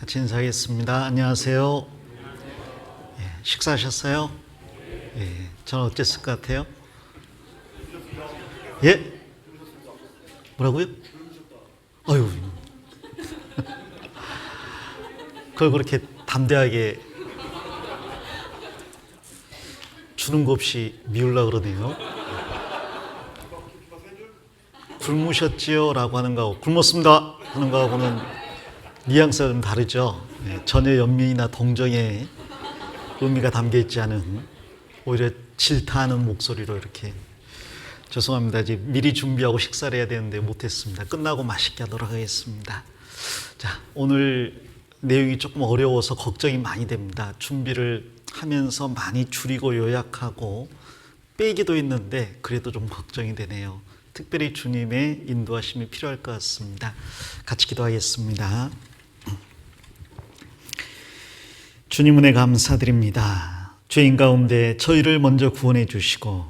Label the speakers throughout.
Speaker 1: 같이 인사하겠습니다. 안녕하세요. 식사하셨어요? 저는 어땠을 것 같아요? 예? 뭐라고요? 아유, 그걸 그렇게 담대하게 주는 거 없이 미우려고 그러네요. 굶으셨지요? 라고 하는 거하고 굶었습니다 하는 거하고는 뉘앙스가 좀 다르죠. 전혀 연민이나 동정의 의미가 담겨있지 않은 오히려 질타하는 목소리로 이렇게 죄송합니다. 이제 미리 준비하고 식사를 해야 되는데 못했습니다. 끝나고 맛있게 하도록 하겠습니다. 자, 오늘 내용이 조금 어려워서 걱정이 많이 됩니다. 준비를 하면서 많이 줄이고 요약하고 빼기도 했는데 그래도 좀 걱정이 되네요. 특별히 주님의 인도하심이 필요할 것 같습니다. 같이 기도하겠습니다. 주님 은혜 감사드립니다. 죄인 가운데 저희를 먼저 구원해 주시고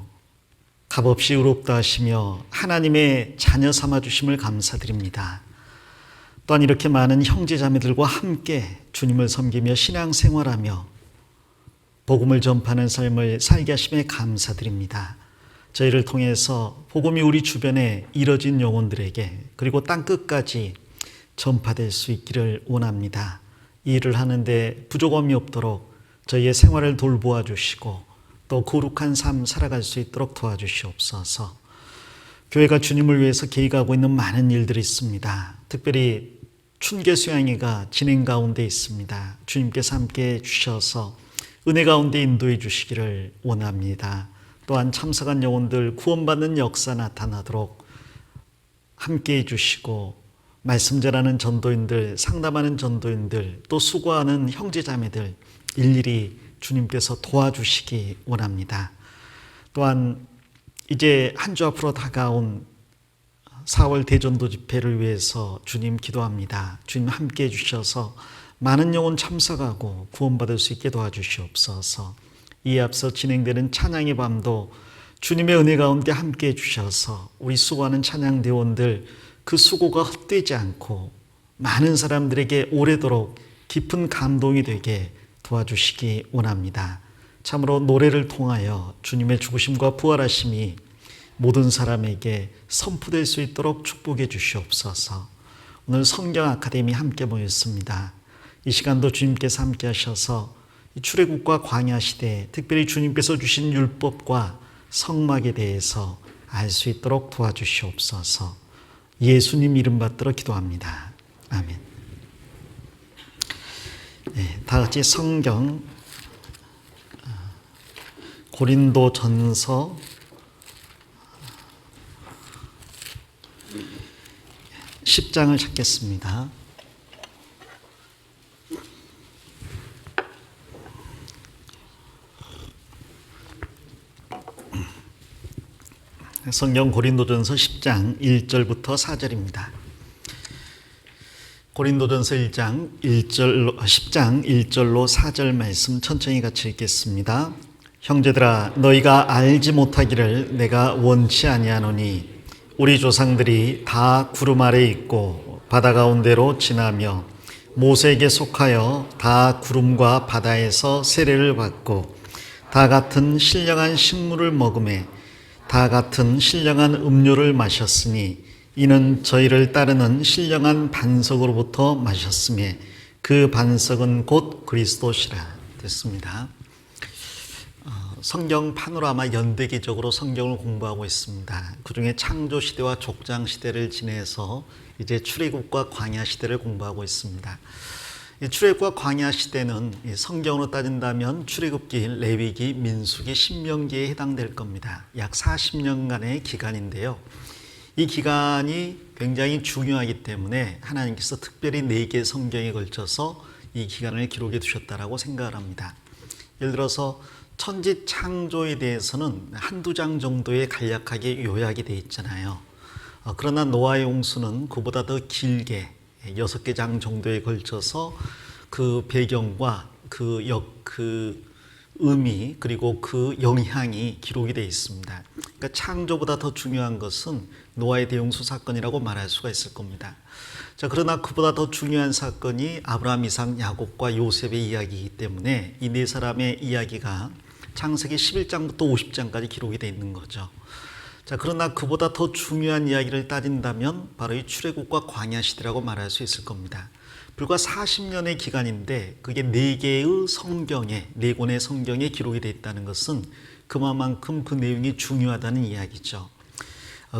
Speaker 1: 값없이 의롭다 하시며 하나님의 자녀 삼아 주심을 감사드립니다. 또한 이렇게 많은 형제 자매들과 함께 주님을 섬기며 신앙생활하며 복음을 전파하는 삶을 살게 하심에 감사드립니다. 저희를 통해서 복음이 우리 주변에 이뤄진 영혼들에게 그리고 땅끝까지 전파될 수 있기를 원합니다. 이 일을 하는데 부족함이 없도록 저희의 생활을 돌보아 주시고 또 거룩한 삶 살아갈 수 있도록 도와주시옵소서. 교회가 주님을 위해서 계획하고 있는 많은 일들이 있습니다. 특별히 춘계 수양회가 진행 가운데 있습니다. 주님께서 함께 해주셔서 은혜 가운데 인도해 주시기를 원합니다. 또한 참석한 영혼들 구원받는 역사 나타나도록 함께 해주시고 말씀 전하는 전도인들, 상담하는 전도인들, 또 수고하는 형제자매들 일일이 주님께서 도와주시기 원합니다. 또한 이제 한 주 앞으로 다가온 4월 대전도 집회를 위해서 주님 기도합니다. 주님 함께 해주셔서 많은 영혼 참석하고 구원받을 수 있게 도와주시옵소서. 이에 앞서 진행되는 찬양의 밤도 주님의 은혜 가운데 함께 해주셔서 우리 수고하는 찬양대원들 그 수고가 헛되지 않고 많은 사람들에게 오래도록 깊은 감동이 되게 도와주시기 원합니다. 참으로 노래를 통하여 주님의 죽으심과 부활하심이 모든 사람에게 선포될 수 있도록 축복해 주시옵소서. 오늘 성경 아카데미 함께 모였습니다. 이 시간도 주님께서 함께 하셔서 출애굽과 광야 시대, 특별히 주님께서 주신 율법과 성막에 대해서 알 수 있도록 도와주시옵소서. 예수님 이름 받들어 기도합니다. 아멘. 다 같이 성경 고린도전서 10장을 찾겠습니다. 성경 고린도전서 10장 1절부터 4절입니다. 고린도전서 10장 1절로 4절 말씀 천천히 같이 읽겠습니다. 형제들아 너희가 알지 못하기를 내가 원치 아니하노니 우리 조상들이 다 구름 아래 있고 바다 가운데로 지나며 모세에게 속하여 다 구름과 바다에서 세례를 받고 다 같은 신령한 식물을 먹음에 다 같은 신령한 음료를 마셨으니 이는 저희를 따르는 신령한 반석으로부터 마셨음에 그 반석은 곧 그리스도시라. 됐습니다. 성경 파노라마 연대기적으로 성경을 공부하고 있습니다. 그중에 창조시대와 족장시대를 지내서 이제 출애굽과 광야 시대를 공부하고 있습니다. 출애굽과 광야 시대는 성경으로 따진다면 출애굽기, 레위기, 민수기, 신명기에 해당될 겁니다. 약 40년간의 기간인데요. 이 기간이 굉장히 중요하기 때문에 하나님께서 특별히 4개의 성경에 걸쳐서 이 기간을 기록해 두셨다라고 생각을 합니다. 예를 들어서 천지 창조에 대해서는 한두 장 정도에 간략하게 요약이 되어 있잖아요. 그러나 노아의 홍수는 그보다 더 길게 6개 장 정도에 걸쳐서 그 배경과 그 의미 그리고 그 영향이 기록이 되어 있습니다. 그러니까 창조보다 더 중요한 것은 노아의 대용수 사건이라고 말할 수가 있을 겁니다. 자, 그러나 그보다 더 중요한 사건이 아브라함, 이삭, 야곱과 요셉의 이야기이기 때문에 이 네 사람의 이야기가 창세기 11장부터 50장까지 기록이 되어 있는 거죠. 자, 그러나 그보다 더 중요한 이야기를 따진다면 바로 이 출애굽과 광야 시대라고 말할 수 있을 겁니다. 불과 40년의 기간인데 그게 4개의 성경에, 4권의 성경에 기록이 되어 있다는 것은 그만큼 그 내용이 중요하다는 이야기죠.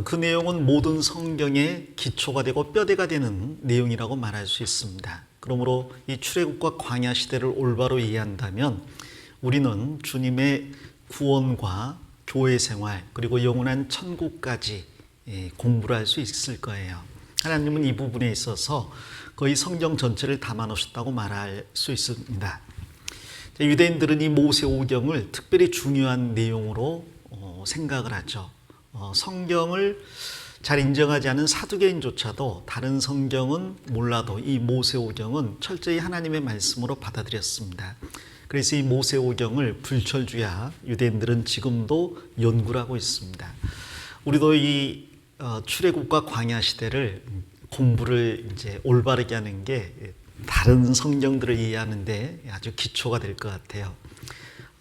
Speaker 1: 그 내용은 모든 성경의 기초가 되고 뼈대가 되는 내용이라고 말할 수 있습니다. 그러므로 이 출애굽과 광야 시대를 올바로 이해한다면 우리는 주님의 구원과 교회 생활 그리고 영원한 천국까지 공부를 할 수 있을 거예요. 하나님은 이 부분에 있어서 거의 성경 전체를 담아 놓으셨다고 말할 수 있습니다. 유대인들은 이 모세오경을 특별히 중요한 내용으로 생각을 하죠. 성경을 잘 인정하지 않은 사두개인조차도 다른 성경은 몰라도 이 모세오경은 철저히 하나님의 말씀으로 받아들였습니다. 그래서 이 모세오경을 불철주야 유대인들은 지금도 연구를 하고 있습니다. 우리도 이 출애굽과 광야 시대를 공부를 이제 올바르게 하는 게 다른 성경들을 이해하는데 아주 기초가 될 것 같아요.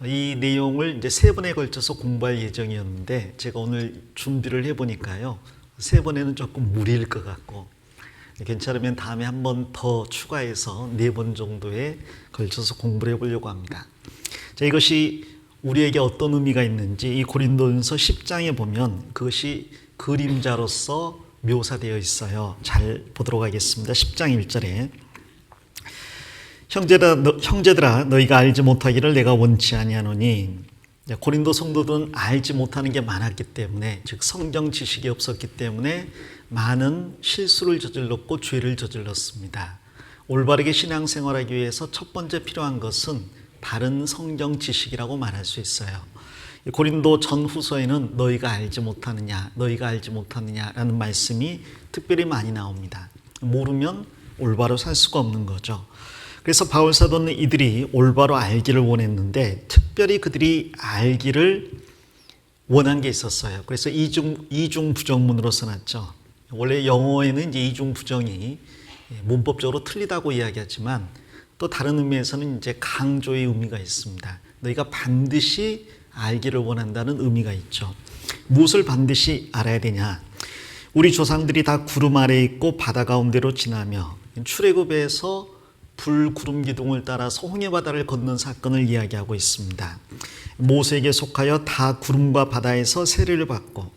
Speaker 1: 이 내용을 이제 3번에 걸쳐서 공부할 예정이었는데 제가 오늘 준비를 해보니까요. 3번에는 조금 무리일 것 같고 괜찮으면 다음에 한 번 더 추가해서 4번 정도에 걸쳐서 공부를 해보려고 합니다. 자, 이것이 우리에게 어떤 의미가 있는지 이 고린도전서 10장에 보면 그것이 그림자로서 묘사되어 있어요. 잘 보도록 하겠습니다. 10장 1절에 형제들아 너희가 알지 못하기를 내가 원치 아니하노니. 고린도 성도들은 알지 못하는 게 많았기 때문에 즉 성경 지식이 없었기 때문에 많은 실수를 저질렀고 죄를 저질렀습니다. 올바르게 신앙생활하기 위해서 첫 번째 필요한 것은 바른 성경 지식이라고 말할 수 있어요. 고린도 전후서에는 너희가 알지 못하느냐라는 말씀이 특별히 많이 나옵니다. 모르면 올바로 살 수가 없는 거죠. 그래서 바울 사도는 이들이 올바로 알기를 원했는데 특별히 그들이 알기를 원한 게 있었어요. 그래서 이중 부정문으로 써놨죠. 원래 영어에는 이제 이중 부정이 문법적으로 틀리다고 이야기하지만 또 다른 의미에서는 이제 강조의 의미가 있습니다. 너희가 반드시 알기를 원한다는 의미가 있죠. 무엇을 반드시 알아야 되냐? 우리 조상들이 다 구름 아래에 있고 바다 가운데로 지나며 출애굽에서 불 구름 기둥을 따라서 홍해 바다를 건넌 사건을 이야기하고 있습니다. 모세에게 속하여 다 구름과 바다에서 세례를 받고,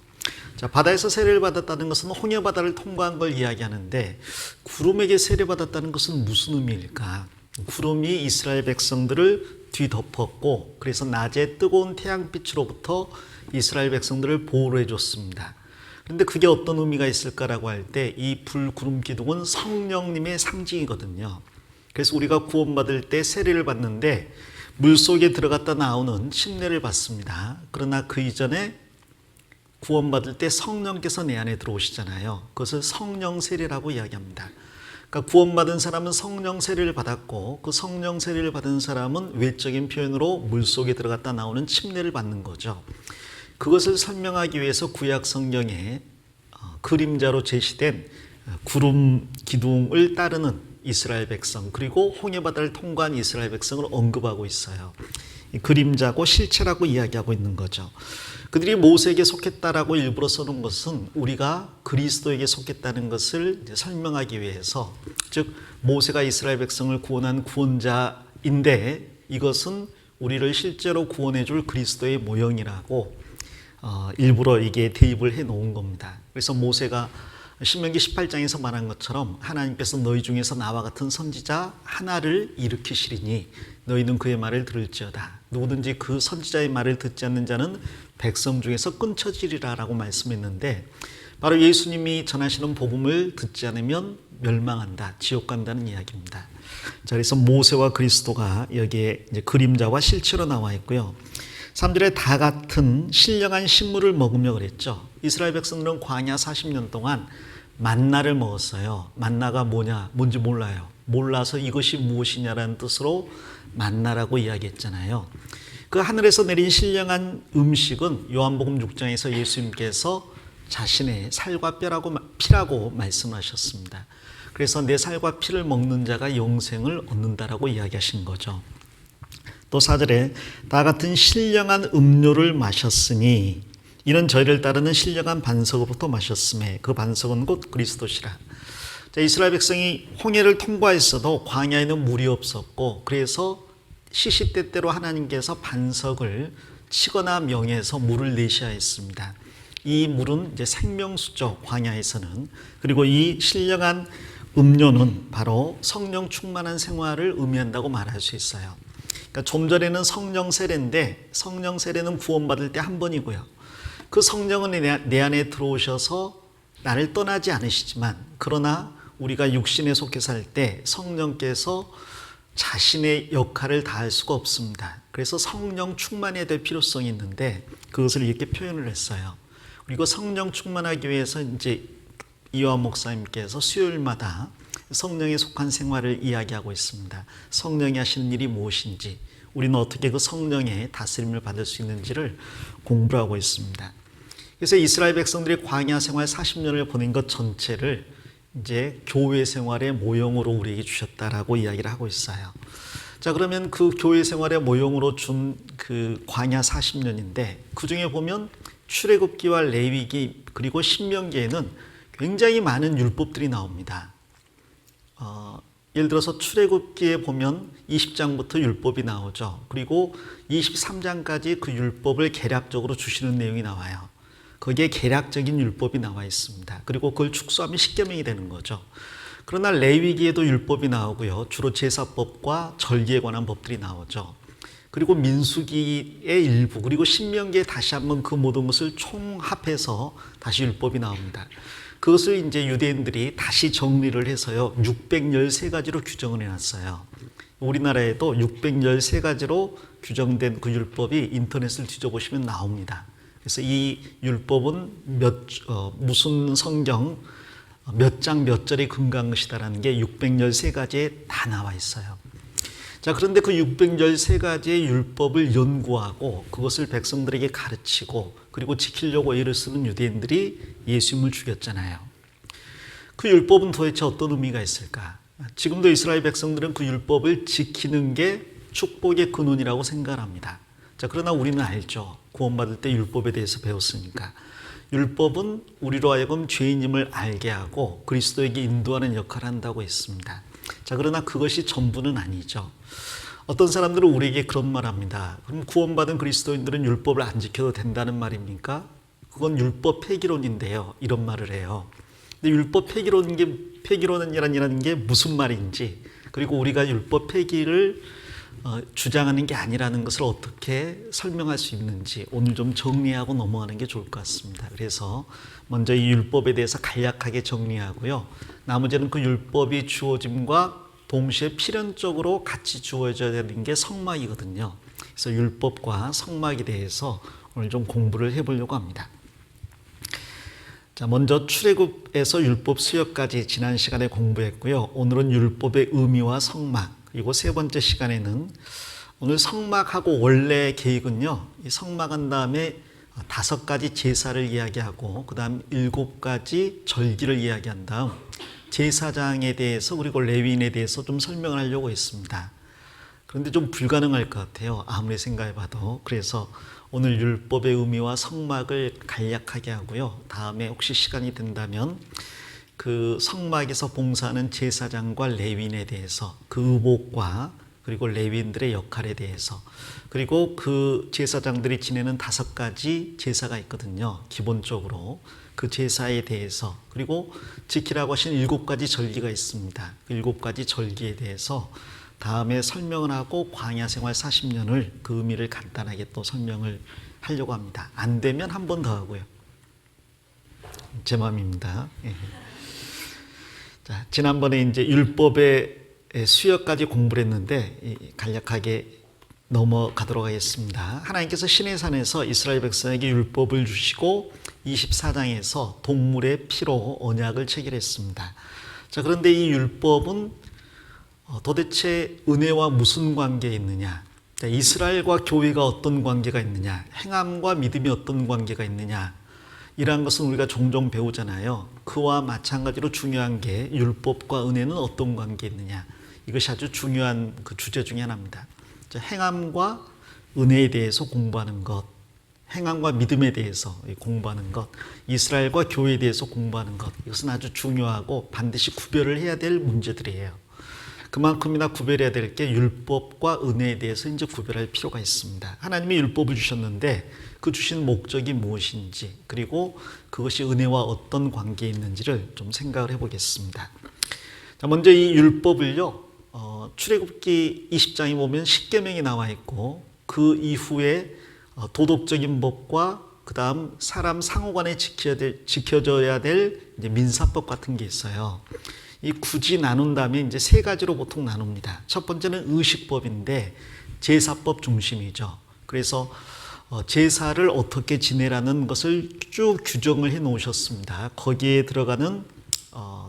Speaker 1: 자, 바다에서 세례를 받았다는 것은 홍해 바다를 통과한 걸 이야기하는데 구름에게 세례받았다는 것은 무슨 의미일까? 구름이 이스라엘 백성들을 뒤덮었고 그래서 낮에 뜨거운 태양빛으로부터 이스라엘 백성들을 보호를 해줬습니다. 그런데 그게 어떤 의미가 있을까라고 할 때 이 불 구름 기둥은 성령님의 상징이거든요. 그래서 우리가 구원받을 때 세례를 받는데 물속에 들어갔다 나오는 침례를 받습니다. 그러나 그 이전에 구원받을 때 성령께서 내 안에 들어오시잖아요. 그것을 성령 세례라고 이야기합니다. 그러니까 구원받은 사람은 성령 세례를 받았고 그 성령 세례를 받은 사람은 외적인 표현으로 물속에 들어갔다 나오는 침례를 받는 거죠. 그것을 설명하기 위해서 구약 성경에 그림자로 제시된 구름 기둥을 따르는 이스라엘 백성 그리고 홍해바다를 통과한 이스라엘 백성을 언급하고 있어요. 그림자고 실체라고 이야기하고 있는 거죠. 그들이 모세에게 속했다라고 일부러 써놓은 것은 우리가 그리스도에게 속했다는 것을 설명하기 위해서, 즉 모세가 이스라엘 백성을 구원한 구원자인데 이것은 우리를 실제로 구원해 줄 그리스도의 모형이라고 일부러 이게 대입을 해 놓은 겁니다. 그래서 모세가 신명기 18장에서 말한 것처럼 하나님께서 너희 중에서 나와 같은 선지자 하나를 일으키시리니 너희는 그의 말을 들을지어다. 누구든지 그 선지자의 말을 듣지 않는 자는 백성 중에서 끊쳐지리라 라고 말씀했는데 바로 예수님이 전하시는 복음을 듣지 않으면 멸망한다, 지옥 간다는 이야기입니다. 자, 그래서 모세와 그리스도가 여기에 이제 그림자와 실체로 나와 있고요. 3절에 다 같은 신령한 식물을 먹으며 그랬죠. 이스라엘 백성들은 광야 40년 동안 만나를 먹었어요. 만나가 뭔지 몰라요. 몰라서 이것이 무엇이냐라는 뜻으로 만나라고 이야기했잖아요. 그 하늘에서 내린 신령한 음식은 요한복음 6장에서 예수님께서 자신의 살과 피라고 말씀하셨습니다. 그래서 내 살과 피를 먹는 자가 영생을 얻는다라고 이야기하신 거죠. 또 4절에 다 같은 신령한 음료를 마셨으니 이는 저희를 따르는 신령한 반석으로부터 마셨음에 그 반석은 곧 그리스도시라. 자, 이스라엘 백성이 홍해를 통과했어도 광야에는 물이 없었고 그래서 시시때때로 하나님께서 반석을 치거나 명해서 물을 내셔야 했습니다. 이 물은 이제 생명수죠, 광야에서는. 그리고 이 신령한 음료는 바로 성령 충만한 생활을 의미한다고 말할 수 있어요. 그러니까 좀 전에는 성령 세례인데 성령 세례는 구원받을 때 한 번이고요. 그 성령은 내 안에 들어오셔서 나를 떠나지 않으시지만 그러나 우리가 육신에 속해 살 때 성령께서 자신의 역할을 다할 수가 없습니다. 그래서 성령 충만해야 될 필요성이 있는데 그것을 이렇게 표현을 했어요. 그리고 성령 충만하기 위해서 이제 이완 목사님께서 수요일마다 성령에 속한 생활을 이야기하고 있습니다. 성령이 하시는 일이 무엇인지, 우리는 어떻게 그 성령의 다스림을 받을 수 있는지를 공부를 하고 있습니다. 그래서 이스라엘 백성들이 광야 생활 40년을 보낸 것 전체를 이제 교회 생활의 모형으로 우리에게 주셨다라고 이야기를 하고 있어요. 자, 그러면 그 교회 생활의 모형으로 준 그 광야 40년인데 그 중에 보면 출애굽기와 레위기 그리고 신명기에는 굉장히 많은 율법들이 나옵니다. 예를 들어서 출애굽기에 보면 20장부터 율법이 나오죠. 그리고 23장까지 그 율법을 개략적으로 주시는 내용이 나와요. 거기에 개략적인 율법이 나와 있습니다. 그리고 그걸 축소하면 십계명이 되는 거죠. 그러나 레위기에도 율법이 나오고요. 주로 제사법과 절기에 관한 법들이 나오죠. 그리고 민수기의 일부, 그리고 신명기에 다시 한번 그 모든 것을 총합해서 다시 율법이 나옵니다. 그것을 이제 유대인들이 다시 정리를 해서요, 613가지로 규정을 해놨어요. 우리나라에도 613가지로 규정된 그 율법이 인터넷을 뒤져보시면 나옵니다. 그래서 이 율법은 무슨 성경 몇 장 몇 절에 근거한 것이다라는 게 613가지에 다 나와 있어요. 자, 그런데 그 613가지의 율법을 연구하고 그것을 백성들에게 가르치고 그리고 지키려고 애를 쓰는 유대인들이 예수님을 죽였잖아요. 그 율법은 도대체 어떤 의미가 있을까? 지금도 이스라엘 백성들은 그 율법을 지키는 게 축복의 근원이라고 생각합니다. 자, 그러나 우리는 알죠. 구원받을 때 율법에 대해서 배웠으니까. 율법은 우리로 하여금 죄인임을 알게 하고 그리스도에게 인도하는 역할을 한다고 했습니다. 자, 그러나 그것이 전부는 아니죠. 어떤 사람들은 우리에게 그런 말 합니다. 그럼 구원받은 그리스도인들은 율법을 안 지켜도 된다는 말입니까? 그건 율법 폐기론인데요. 이런 말을 해요. 근데 율법 폐기론이라는 게 무슨 말인지, 그리고 우리가 율법 폐기를 주장하는 게 아니라는 것을 어떻게 설명할 수 있는지 오늘 좀 정리하고 넘어가는 게 좋을 것 같습니다. 그래서 먼저 이 율법에 대해서 간략하게 정리하고요. 나머지는 그 율법이 주어짐과 동시에 필연적으로 같이 주어져야 되는 게 성막이거든요. 그래서 율법과 성막에 대해서 오늘 좀 공부를 해보려고 합니다. 자, 먼저 출애굽에서 율법 수여까지 지난 시간에 공부했고요. 오늘은 율법의 의미와 성막, 그리고 세 번째 시간에는 오늘 성막하고 원래 계획은요, 이 성막한 다음에 5가지 제사를 이야기하고 그 다음 7가지 절기를 이야기한 다음 제사장에 대해서 그리고 레위인에 대해서 좀 설명을 하려고 했습니다. 그런데 좀 불가능할 것 같아요. 아무리 생각해봐도. 그래서 오늘 율법의 의미와 성막을 간략하게 하고요. 다음에 혹시 시간이 된다면 그 성막에서 봉사하는 제사장과 레위인에 대해서 그 의복과 그리고 레위인들의 역할에 대해서, 그리고 그 제사장들이 지내는 5가지 제사가 있거든요. 기본적으로 그 제사에 대해서, 그리고 지키라고 하신 7가지 절기가 있습니다. 그 7가지 절기에 대해서 다음에 설명을 하고 광야 생활 40년을 그 의미를 간단하게 또 설명을 하려고 합니다. 안 되면 한 번 더 하고요. 제 마음입니다. 예. 자, 지난번에 이제 율법의 수여까지 공부를 했는데 간략하게 넘어가도록 하겠습니다. 하나님께서 시내산에서 이스라엘 백성에게 율법을 주시고 24장에서 동물의 피로 언약을 체결했습니다. 자, 그런데 이 율법은 도대체 은혜와 무슨 관계에 있느냐? 자, 이스라엘과 교회가 어떤 관계가 있느냐, 행함과 믿음이 어떤 관계가 있느냐, 이러한 것은 우리가 종종 배우잖아요. 그와 마찬가지로 중요한 게 율법과 은혜는 어떤 관계에 있느냐, 이것이 아주 중요한 그 주제 중에 하나입니다. 자, 행함과 은혜에 대해서 공부하는 것, 행함과 믿음에 대해서 공부하는 것, 이스라엘과 교회에 대해서 공부하는 것, 이것은 아주 중요하고 반드시 구별을 해야 될 문제들이에요. 그만큼이나 구별해야 될 게 율법과 은혜에 대해서 이제 구별할 필요가 있습니다. 하나님이 율법을 주셨는데 그 주신 목적이 무엇인지, 그리고 그것이 은혜와 어떤 관계에 있는지를 좀 생각을 해보겠습니다. 자, 먼저 이 율법을요, 출애굽기 20장에 보면 십계명이 나와 있고, 그 이후에 도덕적인 법과 그 다음 사람 상호간에 지켜져야 될 이제 민사법 같은 게 있어요. 이 굳이 나눈다면 이제 세 가지로 보통 나눕니다. 첫 번째는 의식법인데 제사법 중심이죠. 그래서 제사를 어떻게 지내라는 것을 쭉 규정을 해 놓으셨습니다. 거기에 들어가는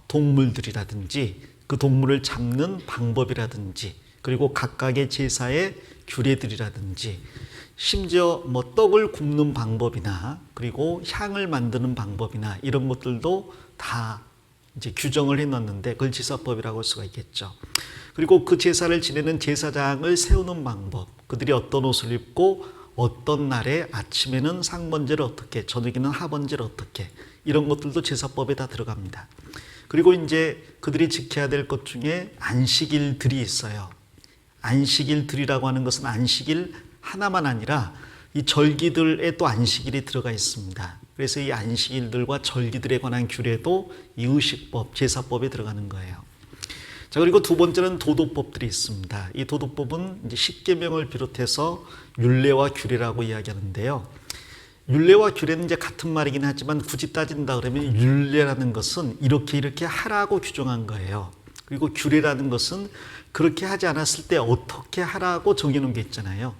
Speaker 1: 동물들이라든지 그 동물을 잡는 방법이라든지, 그리고 각각의 제사의 규례들이라든지, 심지어 뭐 떡을 굽는 방법이나 그리고 향을 만드는 방법이나 이런 것들도 다 이제 규정을 해놨는데 그걸 제사법이라고 할 수가 있겠죠. 그리고 그 제사를 지내는 제사장을 세우는 방법, 그들이 어떤 옷을 입고 어떤 날에 아침에는 상번제를 어떻게, 저녁에는 하번제를 어떻게, 이런 것들도 제사법에 다 들어갑니다. 그리고 이제 그들이 지켜야 될 것 중에 안식일들이 있어요. 안식일들이라고 하는 것은 안식일 하나만 아니라 이 절기들에 또 안식일이 들어가 있습니다. 그래서 이 안식일들과 절기들에 관한 규례도 이 의식법, 제사법에 들어가는 거예요. 자, 그리고 두 번째는 도덕법들이 있습니다. 이 도덕법은 이제 십계명을 비롯해서 율례와 규례라고 이야기하는데요. 율례와 규례는 이제 같은 말이긴 하지만 굳이 따진다 그러면 율례라는 것은 이렇게 하라고 규정한 거예요. 그리고 규례라는 것은 그렇게 하지 않았을 때 어떻게 하라고 정해놓은 게 있잖아요.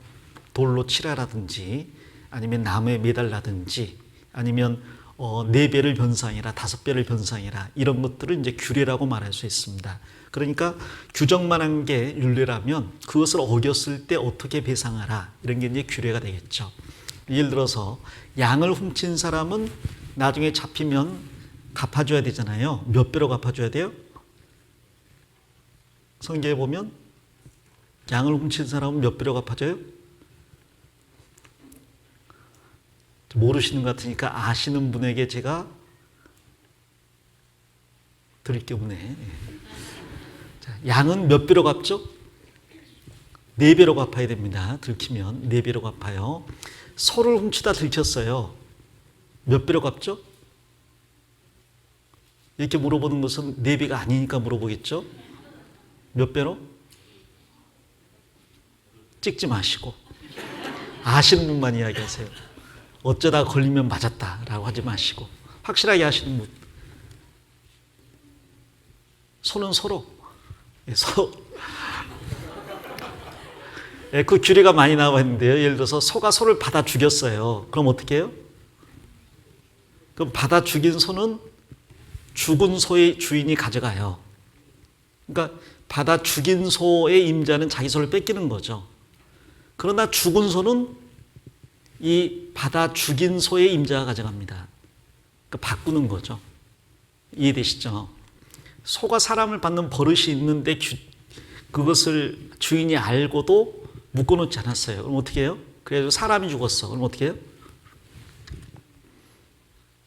Speaker 1: 돌로 치라라든지, 아니면 나무에 매달라든지, 아니면 4배를 변상해라, 5배를 변상해라, 이런 것들을 이제 규례라고 말할 수 있습니다. 그러니까 규정만 한 게 율례라면 그것을 어겼을 때 어떻게 배상하라, 이런 게 이제 규례가 되겠죠. 예를 들어서 양을 훔친 사람은 나중에 잡히면 갚아줘야 되잖아요. 몇 배로 갚아줘야 돼요? 성경에 보면 양을 훔친 사람은 몇 배로 갚아줘요? 모르시는 것 같으니까 아시는 분에게 제가 드릴 게 없네. 자, 양은 몇 배로 갚죠? 4배로 갚아야 됩니다. 들키면 4배로 갚아요. 소를 훔치다 들켰어요. 몇 배로 갚죠? 이렇게 물어보는 것은 4배가 아니니까 물어보겠죠? 몇 배로? 찍지 마시고 아시는 분만 이야기하세요. 어쩌다 걸리면 맞았다라고 하지 마시고 확실하게 하시는 분. 소는 소로. 그 규례가 많이 나와 있는데요. 예를 들어서 소가 소를 받아 죽였어요. 그럼 어떻게 해요? 그럼 받아 죽인 소는 죽은 소의 주인이 가져가요. 그러니까 받아 죽인 소의 임자는 자기 소를 뺏기는 거죠. 그러나 죽은 소는 이 받아 죽인 소의 임자가 가져갑니다. 그러니까 바꾸는 거죠. 이해되시죠? 소가 사람을 받는 버릇이 있는데 그것을 주인이 알고도 묶어놓지 않았어요. 그럼 어떻게 해요? 그래서 사람이 죽었어. 그럼 어떻게 해요?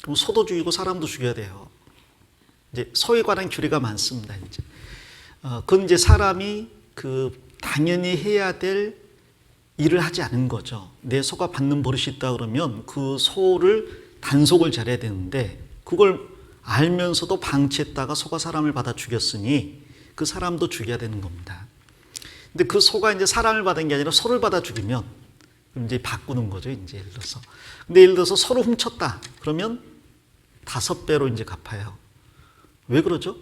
Speaker 1: 그럼 소도 죽이고 사람도 죽여야 돼요. 이제 소에 관한 규례가 많습니다. 이제 그건 이제 사람이 당연히 해야 될 일을 하지 않은 거죠. 내 소가 받는 버릇이 있다 그러면 그 소를 단속을 잘해야 되는데 그걸 알면서도 방치했다가 소가 사람을 받아 죽였으니 그 사람도 죽여야 되는 겁니다. 근데 그 소가 이제 사람을 받은 게 아니라 소를 받아 죽이면 이제 바꾸는 거죠. 이제 예를 들어서. 근데 예를 들어서 소를 훔쳤다. 그러면 5배로 이제 갚아요. 왜 그러죠?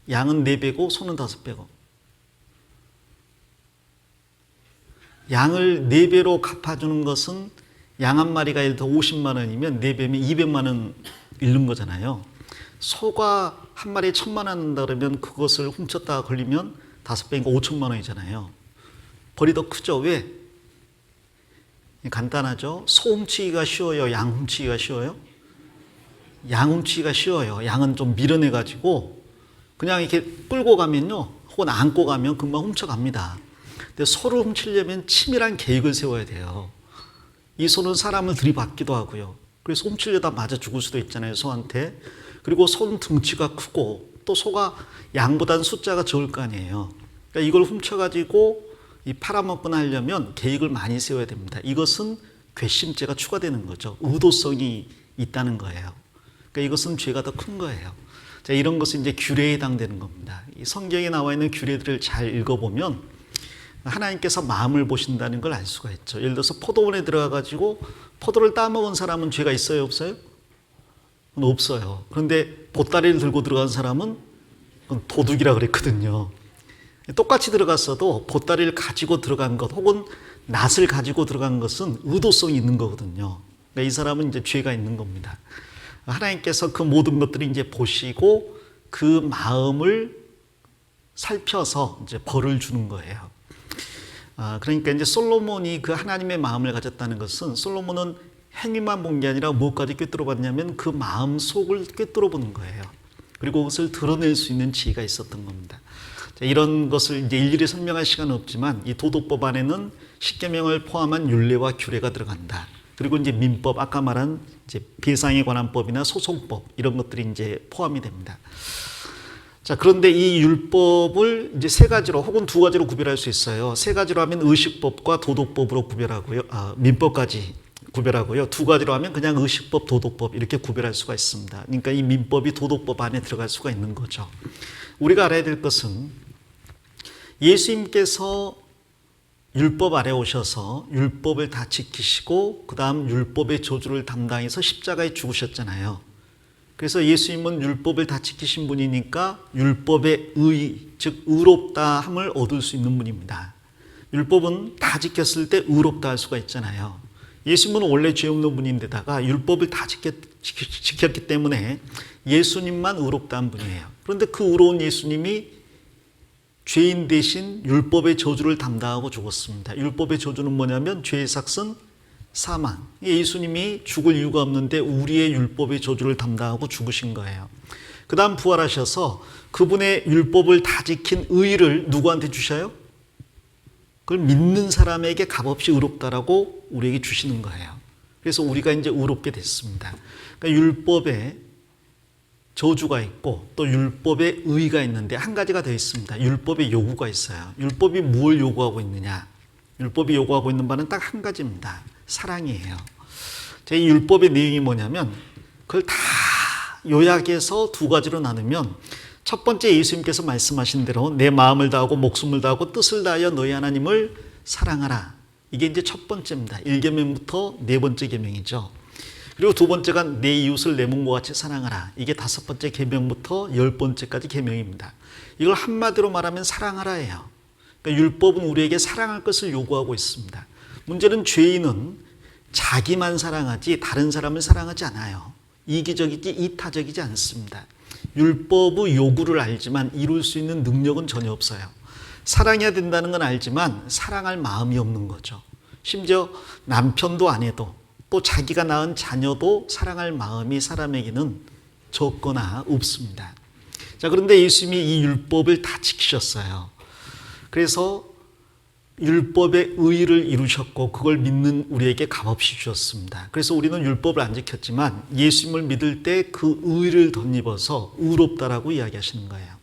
Speaker 1: 양은 4배고 소는 5배고. 양을 4배로 갚아주는 것은 양 한 마리가 예를 들어 50만 원이면 4배면 200만 원 잃는 거잖아요. 소가 한 마리에 1,000만 원 한다 그러면 그것을 훔쳤다가 걸리면 5배니까 5천만 원이잖아요. 벌이 더 크죠. 왜? 간단하죠. 소 훔치기가 쉬워요, 양 훔치기가 쉬워요? 양 훔치기가 쉬워요. 양은 좀 밀어내가지고 그냥 이렇게 끌고 가면요, 혹은 안고 가면 금방 훔쳐갑니다. 근데 소를 훔치려면 치밀한 계획을 세워야 돼요. 이 소는 사람을 들이받기도 하고요. 그래서 훔치려다 맞아 죽을 수도 있잖아요, 소한테. 그리고 소는 등치가 크고 또 소가 양보다는 숫자가 적을 거 아니에요. 그러니까 이걸 훔쳐가지고 이 팔아먹거나 하려면 계획을 많이 세워야 됩니다. 이것은 괘씸죄가 추가되는 거죠. 의도성이 있다는 거예요. 그러니까 이것은 죄가 더 큰 거예요. 자, 이런 것은 이제 규례에 해당되는 겁니다. 이 성경에 나와 있는 규례들을 잘 읽어보면 하나님께서 마음을 보신다는 걸 알 수가 있죠. 예를 들어서 포도원에 들어가가지고 포도를 따먹은 사람은 죄가 있어요, 없어요? 없어요. 그런데 보따리를 들고 들어간 사람은 도둑이라 그랬거든요. 똑같이 들어갔어도 보따리를 가지고 들어간 것 혹은 낫을 가지고 들어간 것은 의도성이 있는 거거든요. 그러니까 이 사람은 이제 죄가 있는 겁니다. 하나님께서 그 모든 것들을 이제 보시고 그 마음을 살펴서 이제 벌을 주는 거예요. 그러니까 이제 솔로몬이 그 하나님의 마음을 가졌다는 것은 솔로몬은 행위만 본 게 아니라 무엇까지 꿰뚫어 봤냐면 그 마음 속을 꿰뚫어 보는 거예요. 그리고 그것을 드러낼 수 있는 지혜가 있었던 겁니다. 자, 이런 것을 이제 일일이 설명할 시간은 없지만 이 도덕법 안에는 십계명을 포함한 율례와 규례가 들어간다. 그리고 이제 민법, 아까 말한 이제 배상에 관한 법이나 소송법 이런 것들이 이제 포함이 됩니다. 자, 그런데 이 율법을 이제 세 가지로 혹은 두 가지로 구별할 수 있어요. 세 가지로 하면 의식법과 도덕법으로 구별하고요. 민법까지 구별하고요. 두 가지로 하면 그냥 의식법, 도덕법 이렇게 구별할 수가 있습니다. 그러니까 이 민법이 도덕법 안에 들어갈 수가 있는 거죠. 우리가 알아야 될 것은 예수님께서 율법 아래 오셔서 율법을 다 지키시고 그 다음 율법의 저주를 담당해서 십자가에 죽으셨잖아요. 그래서 예수님은 율법을 다 지키신 분이니까 율법의 의, 즉 의롭다함을 얻을 수 있는 분입니다. 율법은 다 지켰을 때 의롭다 할 수가 있잖아요. 예수님은 원래 죄 없는 분인데다가 율법을 다 지켰기 때문에 예수님만 의롭다 한 분이에요. 그런데 그 의로운 예수님이 죄인 대신 율법의 저주를 담당하고 죽었습니다. 율법의 저주는 뭐냐면 죄의 삭은 사망. 예수님이 죽을 이유가 없는데 우리의 율법의 저주를 담당하고 죽으신 거예요. 그 다음 부활하셔서 그분의 율법을 다 지킨 의를 누구한테 주셔요? 그걸 믿는 사람에게 값없이 의롭다라고 우리에게 주시는 거예요. 그래서 우리가 이제 의롭게 됐습니다. 그러니까 율법에 저주가 있고 또 율법의 의가 있는데 한 가지가 더 있습니다. 율법의 요구가 있어요. 율법이 무엇을 요구하고 있느냐? 율법이 요구하고 있는 바는 딱 한 가지입니다. 사랑이에요. 이 율법의 내용이 뭐냐면 그걸 다 요약해서 두 가지로 나누면 첫 번째 예수님께서 말씀하신 대로 내 마음을 다하고 목숨을 다하고 뜻을 다하여 너희 하나님을 사랑하라. 이게 이제 첫 번째입니다. 1계명부터 네 번째 계명이죠. 그리고 두 번째가 내 이웃을 내 몸과 같이 사랑하라. 이게 다섯 번째 계명부터 열 번째까지 계명입니다. 이걸 한마디로 말하면 사랑하라예요. 그러니까 율법은 우리에게 사랑할 것을 요구하고 있습니다. 문제는 죄인은 자기만 사랑하지 다른 사람을 사랑하지 않아요. 이기적이지 이타적이지 않습니다. 율법의 요구를 알지만 이룰 수 있는 능력은 전혀 없어요. 사랑해야 된다는 건 알지만 사랑할 마음이 없는 거죠. 심지어 남편도 아내도 또 자기가 낳은 자녀도 사랑할 마음이 사람에게는 적거나 없습니다. 자, 그런데 예수님이 이 율법을 다 지키셨어요. 그래서 율법의 의를 이루셨고 그걸 믿는 우리에게 값없이 주셨습니다. 그래서 우리는 율법을 안 지켰지만 예수님을 믿을 때 그 의를 덧입어서 의롭다라고 이야기하시는 거예요.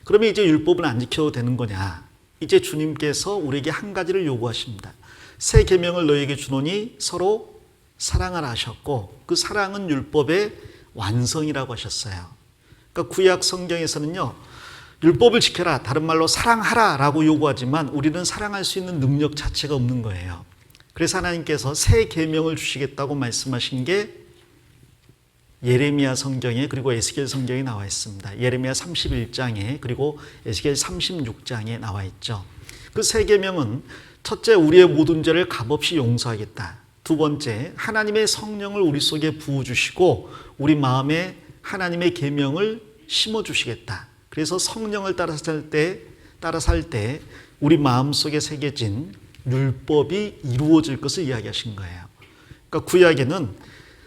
Speaker 1: 그러면 이제 율법을 안 지켜도 되는 거냐? 이제 주님께서 우리에게 한 가지를 요구하십니다. 새 계명을 너희에게 주노니 서로 사랑하라 하셨고 그 사랑은 율법의 완성이라고 하셨어요. 그러니까 구약 성경에서는요. 율법을 지켜라, 다른 말로 사랑하라 라고 요구하지만 우리는 사랑할 수 있는 능력 자체가 없는 거예요. 그래서 하나님께서 새 계명을 주시겠다고 말씀하신 게 예레미야 성경에 그리고 에스겔 성경에 나와 있습니다. 예레미야 31장에 그리고 에스겔 36장에 나와 있죠. 그 새 계명은 첫째 우리의 모든 죄를 값없이 용서하겠다. 두 번째 하나님의 성령을 우리 속에 부어주시고 우리 마음에 하나님의 계명을 심어주시겠다. 그래서 성령을 따라 살 때 우리 마음속에 새겨진 율법이 이루어질 것을 이야기하신 거예요. 그러니까 구약에는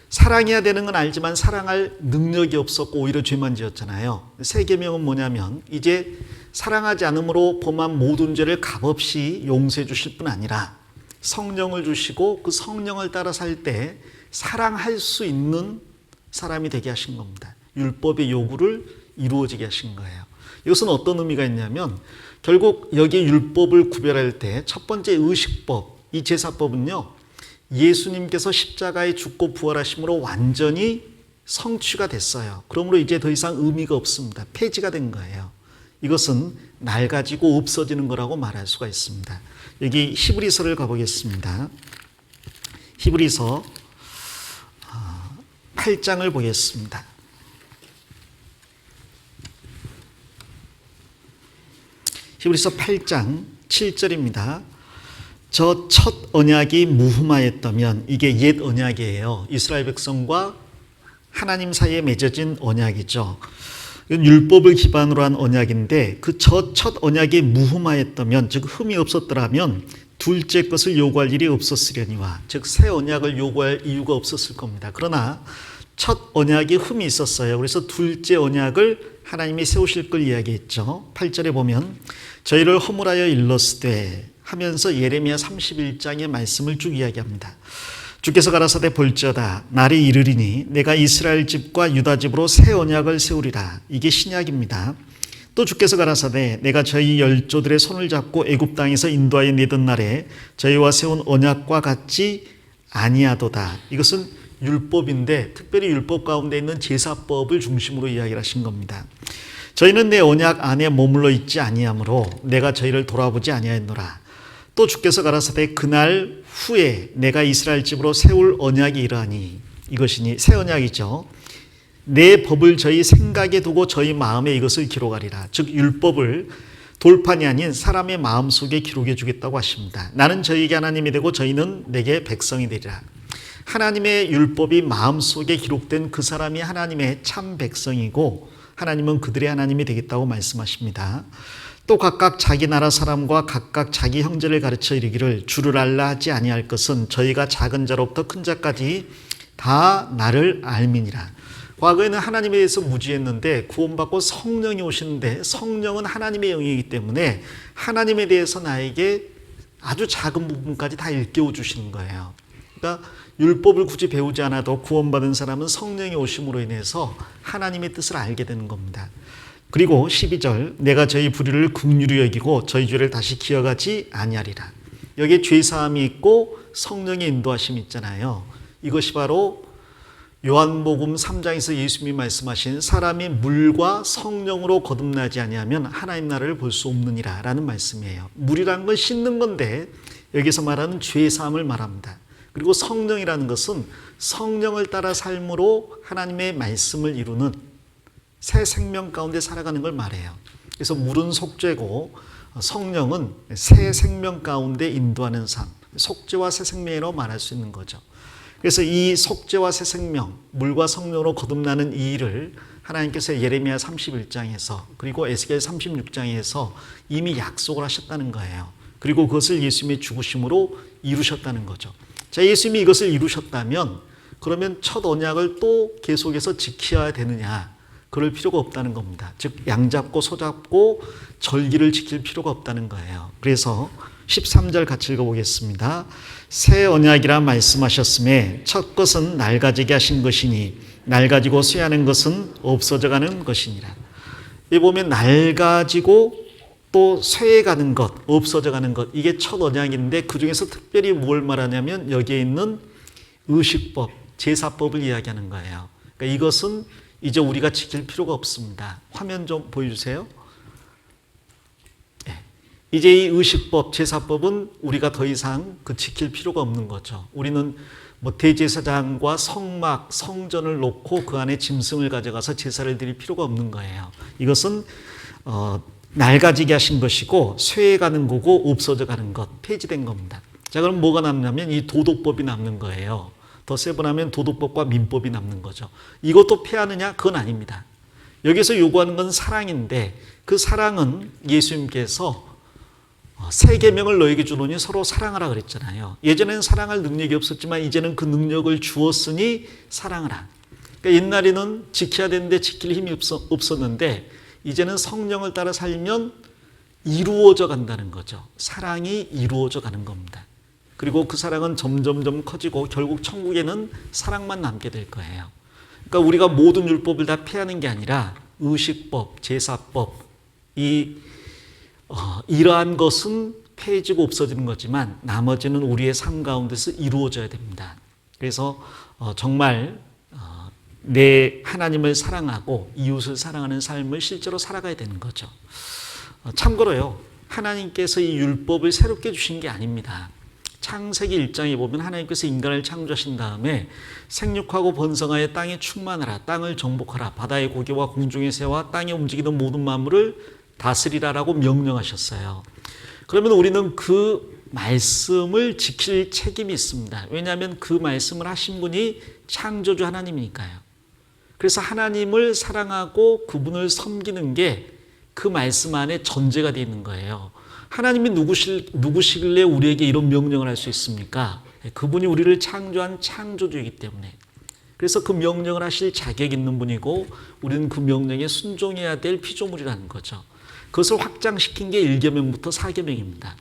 Speaker 1: 사랑해야 되는 건 알지만 사랑할 능력이 없었고 오히려 죄만 지었잖아요. 새 계명은 뭐냐면 이제 사랑하지 않음으로 범한 모든 죄를 값없이 용서해 주실 뿐 아니라 성령을 주시고 그 성령을 따라 살 때 사랑할 수 있는 사람이 되게 하신 겁니다. 율법의 요구를 이루어지게 하신 거예요. 이것은 어떤 의미가 있냐면 결국 여기 율법을 구별할 때 첫 번째 의식법, 이 제사법은요, 예수님께서 십자가에 죽고 부활하심으로 완전히 성취가 됐어요. 그러므로 이제 더 이상 의미가 없습니다. 폐지가 된 거예요. 이것은 낡아지고 없어지는 거라고 말할 수가 있습니다. 여기 히브리서를 가보겠습니다. 히브리서 8장을 보겠습니다. 히브리서 8장 7절입니다. 저 첫 언약이 무흠하였다면, 이게 옛 언약이에요. 이스라엘 백성과 하나님 사이에 맺어진 언약이죠. 율법을 기반으로 한 언약인데 그 첫 언약이 무흠하였다면, 즉 흠이 없었더라면 둘째 것을 요구할 일이 없었으려니와, 즉 새 언약을 요구할 이유가 없었을 겁니다. 그러나 첫 언약이 흠이 있었어요. 그래서 둘째 언약을 하나님이 세우실 걸 이야기했죠. 8절에 보면 저희를 허물하여 일렀으되 하면서 예레미야 31장의 말씀을 쭉 이야기합니다. 주께서 가라사대 볼지어다 날이 이르리니 내가 이스라엘 집과 유다 집으로 새 언약을 세우리라. 이게 신약입니다. 또 주께서 가라사대 내가 저희 열조들의 손을 잡고 애굽 땅에서 인도하여 내던 날에 저희와 세운 언약과 같지 아니하도다. 이것은 율법인데 특별히 율법 가운데 있는 제사법을 중심으로 이야기를 하신 겁니다. 저희는 내 언약 안에 머물러 있지 아니하므로 내가 저희를 돌아보지 아니하였노라. 또 주께서 가라사대 그날 후에 내가 이스라엘 집으로 세울 언약이 이러하니, 이것이니 새 언약이죠. 내 법을 저희 생각에 두고 저희 마음에 이것을 기록하리라. 즉 율법을 돌판이 아닌 사람의 마음속에 기록해 주겠다고 하십니다. 나는 저희에게 하나님이 되고 저희는 내게 백성이 되리라. 하나님의 율법이 마음속에 기록된 그 사람이 하나님의 참 백성이고 하나님은 그들의 하나님이 되겠다고 말씀하십니다. 또 각각 자기 나라 사람과 각각 자기 형제를 가르쳐 이르기를 주를 알라 하지 아니할 것은 저희가 작은 자로부터 큰 자까지 다 나를 알미니라. 과거에는 하나님에 대해서 무지했는데 구원받고 성령이 오시는데 성령은 하나님의 영이기 때문에 하나님에 대해서 나에게 아주 작은 부분까지 다 일깨워 주시는 거예요. 그러니까 율법을 굳이 배우지 않아도 구원받은 사람은 성령이 오심으로 인해서 하나님의 뜻을 알게 되는 겁니다. 그리고 12절 내가 저희 불의를 긍휼히 여기고 저희 죄를 다시 기억하지 아니하리라. 여기에 죄사함이 있고 성령의 인도하심이 있잖아요. 이것이 바로 요한복음 3장에서 예수님이 말씀하신 사람이 물과 성령으로 거듭나지 아니하면 하나님 나라를 볼 수 없느니라 라는 말씀이에요. 물이라는 건 씻는 건데 여기서 말하는 죄사함을 말합니다. 그리고 성령이라는 것은 성령을 따라 삶으로 하나님의 말씀을 이루는 새 생명 가운데 살아가는 걸 말해요. 그래서 물은 속죄고 성령은 새 생명 가운데 인도하는 삶, 속죄와 새 생명이라고 말할 수 있는 거죠. 그래서 이 속죄와 새 생명, 물과 성령으로 거듭나는 이 일을 하나님께서 예레미야 31장에서 그리고 에스겔 36장에서 이미 약속을 하셨다는 거예요. 그리고 그것을 예수님의 죽으심으로 이루셨다는 거죠. 자, 예수님이 이것을 이루셨다면 그러면 첫 언약을 또 계속해서 지켜야 되느냐? 그럴 필요가 없다는 겁니다. 즉 양 잡고 소 잡고 절기를 지킬 필요가 없다는 거예요. 그래서 13절 같이 읽어보겠습니다. 새 언약이라 말씀하셨음에 첫 것은 낡아지게 하신 것이니 낡아지고 쇠하는 것은 없어져가는 것이니라. 이 보면 낡아지고 또 쇠해가는 것, 없어져가는 것, 이게 첫 언약인데 그 중에서 특별히 뭘 말하냐면 여기에 있는 의식법, 제사법을 이야기하는 거예요. 그러니까 이것은 이제 우리가 지킬 필요가 없습니다. 화면 좀 보여주세요. 이제 이 의식법, 제사법은 우리가 더 이상 그 지킬 필요가 없는 거죠. 우리는 뭐 대제사장과 성막, 성전을 놓고 그 안에 짐승을 가져가서 제사를 드릴 필요가 없는 거예요. 이것은 낡아지게 하신 것이고 쇠해가는 거고 없어져가는 것, 폐지된 겁니다. 자, 그럼 뭐가 남냐면 이 도덕법이 남는 거예요. 더 세분하면 도덕법과 민법이 남는 거죠. 이것도 폐하느냐? 그건 아닙니다. 여기서 요구하는 건 사랑인데 그 사랑은 예수님께서 새 계명을 너에게 주노니 서로 사랑하라 그랬잖아요. 예전에는 사랑할 능력이 없었지만 이제는 그 능력을 주었으니 사랑하라. 그러니까 옛날에는 지켜야 되는데 지킬 힘이 없었는데 이제는 성령을 따라 살면 이루어져 간다는 거죠. 사랑이 이루어져 가는 겁니다. 그리고 그 사랑은 점점점 커지고 결국 천국에는 사랑만 남게 될 거예요. 그러니까 우리가 모든 율법을 다 폐하는 게 아니라 의식법, 제사법, 이러한 것은 폐해지고 없어지는 거지만 나머지는 우리의 삶 가운데서 이루어져야 됩니다. 그래서 정말 내 하나님을 사랑하고 이웃을 사랑하는 삶을 실제로 살아가야 되는 거죠. 참고로요, 하나님께서 이 율법을 새롭게 주신 게 아닙니다. 창세기 1장에 보면 하나님께서 인간을 창조하신 다음에 생육하고 번성하여 땅에 충만하라, 땅을 정복하라, 바다의 고기와 공중의 새와 땅에 움직이는 모든 만물을 다스리라라고 명령하셨어요. 그러면 우리는 그 말씀을 지킬 책임이 있습니다. 왜냐하면 그 말씀을 하신 분이 창조주 하나님이니까요. 그래서 하나님을 사랑하고 그분을 섬기는 게 그 말씀 안에 전제가 되어 있는 거예요. 하나님이 누구시길래 우리에게 이런 명령을 할 수 있습니까? 그분이 우리를 창조한 창조주이기 때문에. 그래서 그 명령을 하실 자격이 있는 분이고 우리는 그 명령에 순종해야 될 피조물이라는 거죠. 그것을 확장시킨 게 1계명부터 4계명입니다.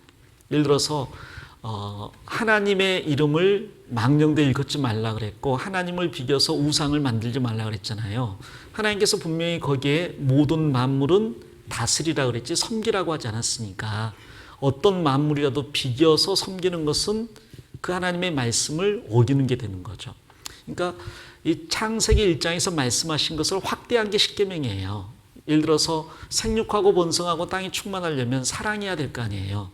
Speaker 1: 예를 들어서 하나님의 이름을 망령되이 일컫지 말라 그랬고 하나님을 비겨서 우상을 만들지 말라 그랬잖아요. 하나님께서 분명히 거기에 모든 만물은 다스리라 그랬지 섬기라고 하지 않았으니까 어떤 만물이라도 비겨서 섬기는 것은 그 하나님의 말씀을 어기는 게 되는 거죠. 그러니까 이 창세기 1장에서 말씀하신 것을 확대한 게 10계명이에요. 예를 들어서 생육하고 번성하고 땅이 충만하려면 사랑해야 될 거 아니에요.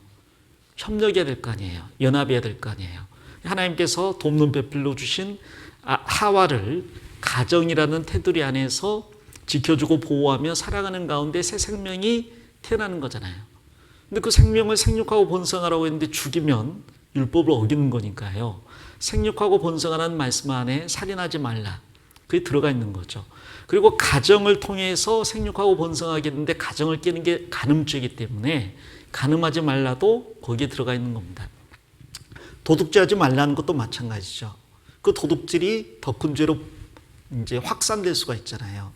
Speaker 1: 협력해야 될 거 아니에요. 연합해야 될 거 아니에요. 하나님께서 돕는 배필로 주신 하와를 가정이라는 테두리 안에서 지켜주고 보호하며 살아가는 가운데 새 생명이 태어나는 거잖아요. 근데 그 생명을 생육하고 번성하라고 했는데 죽이면 율법을 어기는 거니까요. 생육하고 번성하라는 말씀 안에 살인하지 말라. 그게 들어가 있는 거죠. 그리고 가정을 통해서 생육하고 번성하게 했는데 가정을 깨는 게 간음죄이기 때문에 간음하지 말라도 거기에 들어가 있는 겁니다. 도둑질하지 말라는 것도 마찬가지죠. 그 도둑질이 더 큰 죄로 이제 확산될 수가 있잖아요.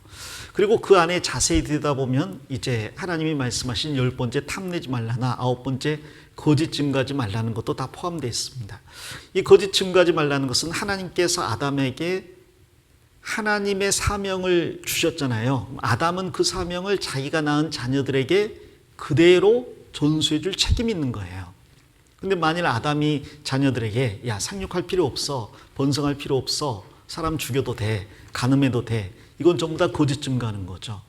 Speaker 1: 그리고 그 안에 자세히 들여다보면 이제 하나님이 말씀하신 10번째 탐내지 말라나 9번째 거짓 증거하지 말라는 것도 다 포함되어 있습니다. 이 거짓 증거하지 말라는 것은 하나님께서 아담에게 하나님의 사명을 주셨잖아요. 아담은 그 사명을 자기가 낳은 자녀들에게 그대로 전수해 줄 책임이 있는 거예요. 근데 만일 아담이 자녀들에게 야, 상륙할 필요 없어, 번성할 필요 없어, 사람 죽여도 돼, 간음해도 돼, 이건 전부 다 거짓 증거하는 거죠.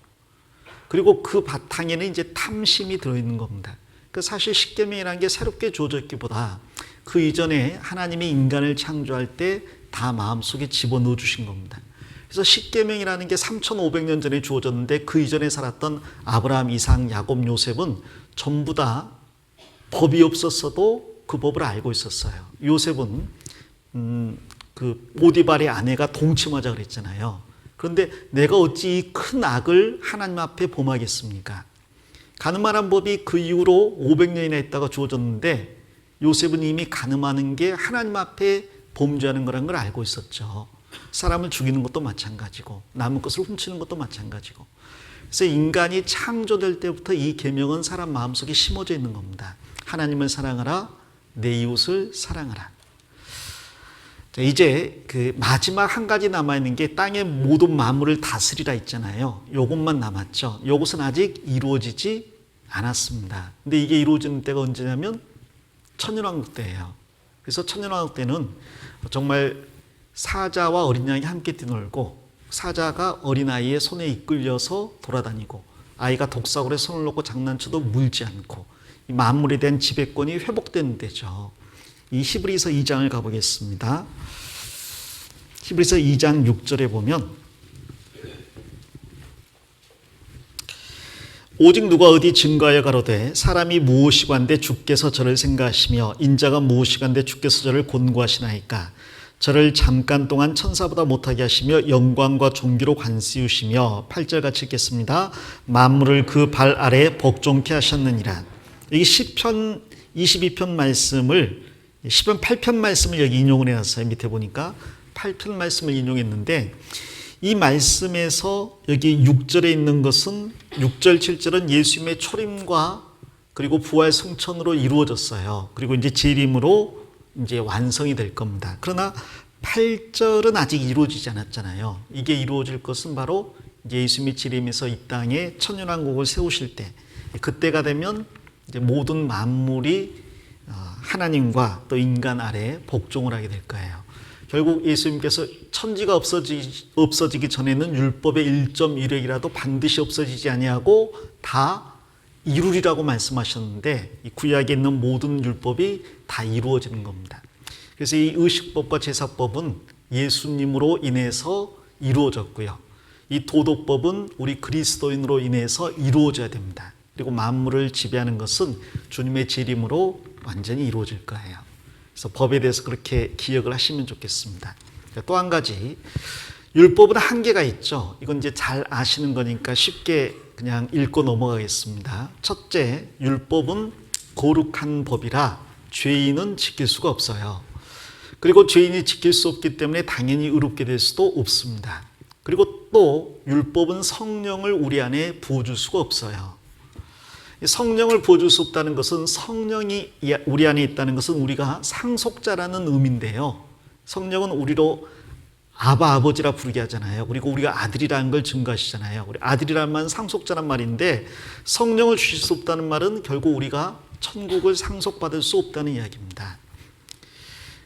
Speaker 1: 그리고 그 바탕에는 이제 탐심이 들어있는 겁니다. 그 사실 십계명이라는 게 새롭게 주어졌기보다 그 이전에 하나님이 인간을 창조할 때 다 마음속에 집어넣어 주신 겁니다. 그래서 십계명이라는 게 3,500년 전에 주어졌는데 그 이전에 살았던 아브라함, 이삭, 야곱, 요셉은 전부 다 법이 없었어도 그 법을 알고 있었어요. 요셉은 그 보디발의 아내가 동침하자 그랬잖아요. 그런데 내가 어찌 이 큰 악을 하나님 앞에 범하겠습니까? 가늠하라는 법이 그 이후로 500년이나 있다가 주어졌는데 요셉은 이미 가늠하는 게 하나님 앞에 범죄하는 거라는 걸 알고 있었죠. 사람을 죽이는 것도 마찬가지고 남의 것을 훔치는 것도 마찬가지고. 그래서 인간이 창조될 때부터 이 계명은 사람 마음속에 심어져 있는 겁니다. 하나님을 사랑하라, 내 이웃을 사랑하라. 이제 그 마지막 한 가지 남아있는 게 땅의 모든 만물을 다스리라 있잖아요. 요것만 남았죠. 요것은 아직 이루어지지 않았습니다. 근데 이게 이루어지는 때가 언제냐면 천년왕국 때예요. 그래서 천년왕국 때는 정말 사자와 어린 양이 함께 뛰놀고 사자가 어린아이의 손에 이끌려서 돌아다니고 아이가 독사골에 손을 놓고 장난쳐도 물지 않고 이 만물에 대한 지배권이 회복되는 때죠. 이 히브리서 2장을 가보겠습니다. 히브리서 2장 6절에 보면 오직 누가 어디 증거하여 가로되 사람이 무엇이관데 주께서 저를 생각하시며 인자가 무엇이관데 주께서 저를 곤고하시나이까 저를 잠깐 동안 천사보다 못하게 하시며 영광과 존귀로 관씌우시며 8절 같이 읽겠습니다. 만물을 그 발 아래에 복종케 하셨느니라. 여기 시편 22편 말씀을 시편 8편 말씀을 여기 인용을 해놨어요. 밑에 보니까 8편 말씀을 인용했는데 이 말씀에서 여기 6절에 있는 것은 6절, 7절은 예수님의 초림과 그리고 부활 승천으로 이루어졌어요. 그리고 이제 재림으로 이제 완성이 될 겁니다. 그러나 8절은 아직 이루어지지 않았잖아요. 이게 이루어질 것은 바로 이제 예수님이 재림해서 이 땅에 천년왕국을 세우실 때, 그때가 되면 이제 모든 만물이 하나님과 또 인간 아래에 복종을 하게 될 거예요. 결국 예수님께서 천지가 없어지기 전에는 율법의 1.1획이라도 반드시 없어지지 아니하고 다 이루리라고 말씀하셨는데 이 구약에 있는 모든 율법이 다 이루어지는 겁니다. 그래서 이 의식법과 제사법은 예수님으로 인해서 이루어졌고요. 이 도덕법은 우리 그리스도인으로 인해서 이루어져야 됩니다. 그리고 만물을 지배하는 것은 주님의 재림으로 완전히 이루어질 거예요. 그래서 법에 대해서 그렇게 기억을 하시면 좋겠습니다. 또 한 가지, 율법은 한계가 있죠. 이건 이제 잘 아시는 거니까 쉽게 그냥 읽고 넘어가겠습니다. 첫째, 율법은 거룩한 법이라 죄인은 지킬 수가 없어요. 그리고 죄인이 지킬 수 없기 때문에 당연히 의롭게 될 수도 없습니다. 그리고 또 율법은 성령을 우리 안에 부어줄 수가 없어요. 성령을 부어줄 수 없다는 것은 성령이 우리 안에 있다는 것은 우리가 상속자라는 의미인데요. 성령은 우리로 아바 아버지라 부르게 하잖아요. 그리고 우리가 아들이라는 걸 증거하시잖아요. 우리 아들이라는 말은 상속자란 말인데 성령을 주실 수 없다는 말은 결국 우리가 천국을 상속받을 수 없다는 이야기입니다.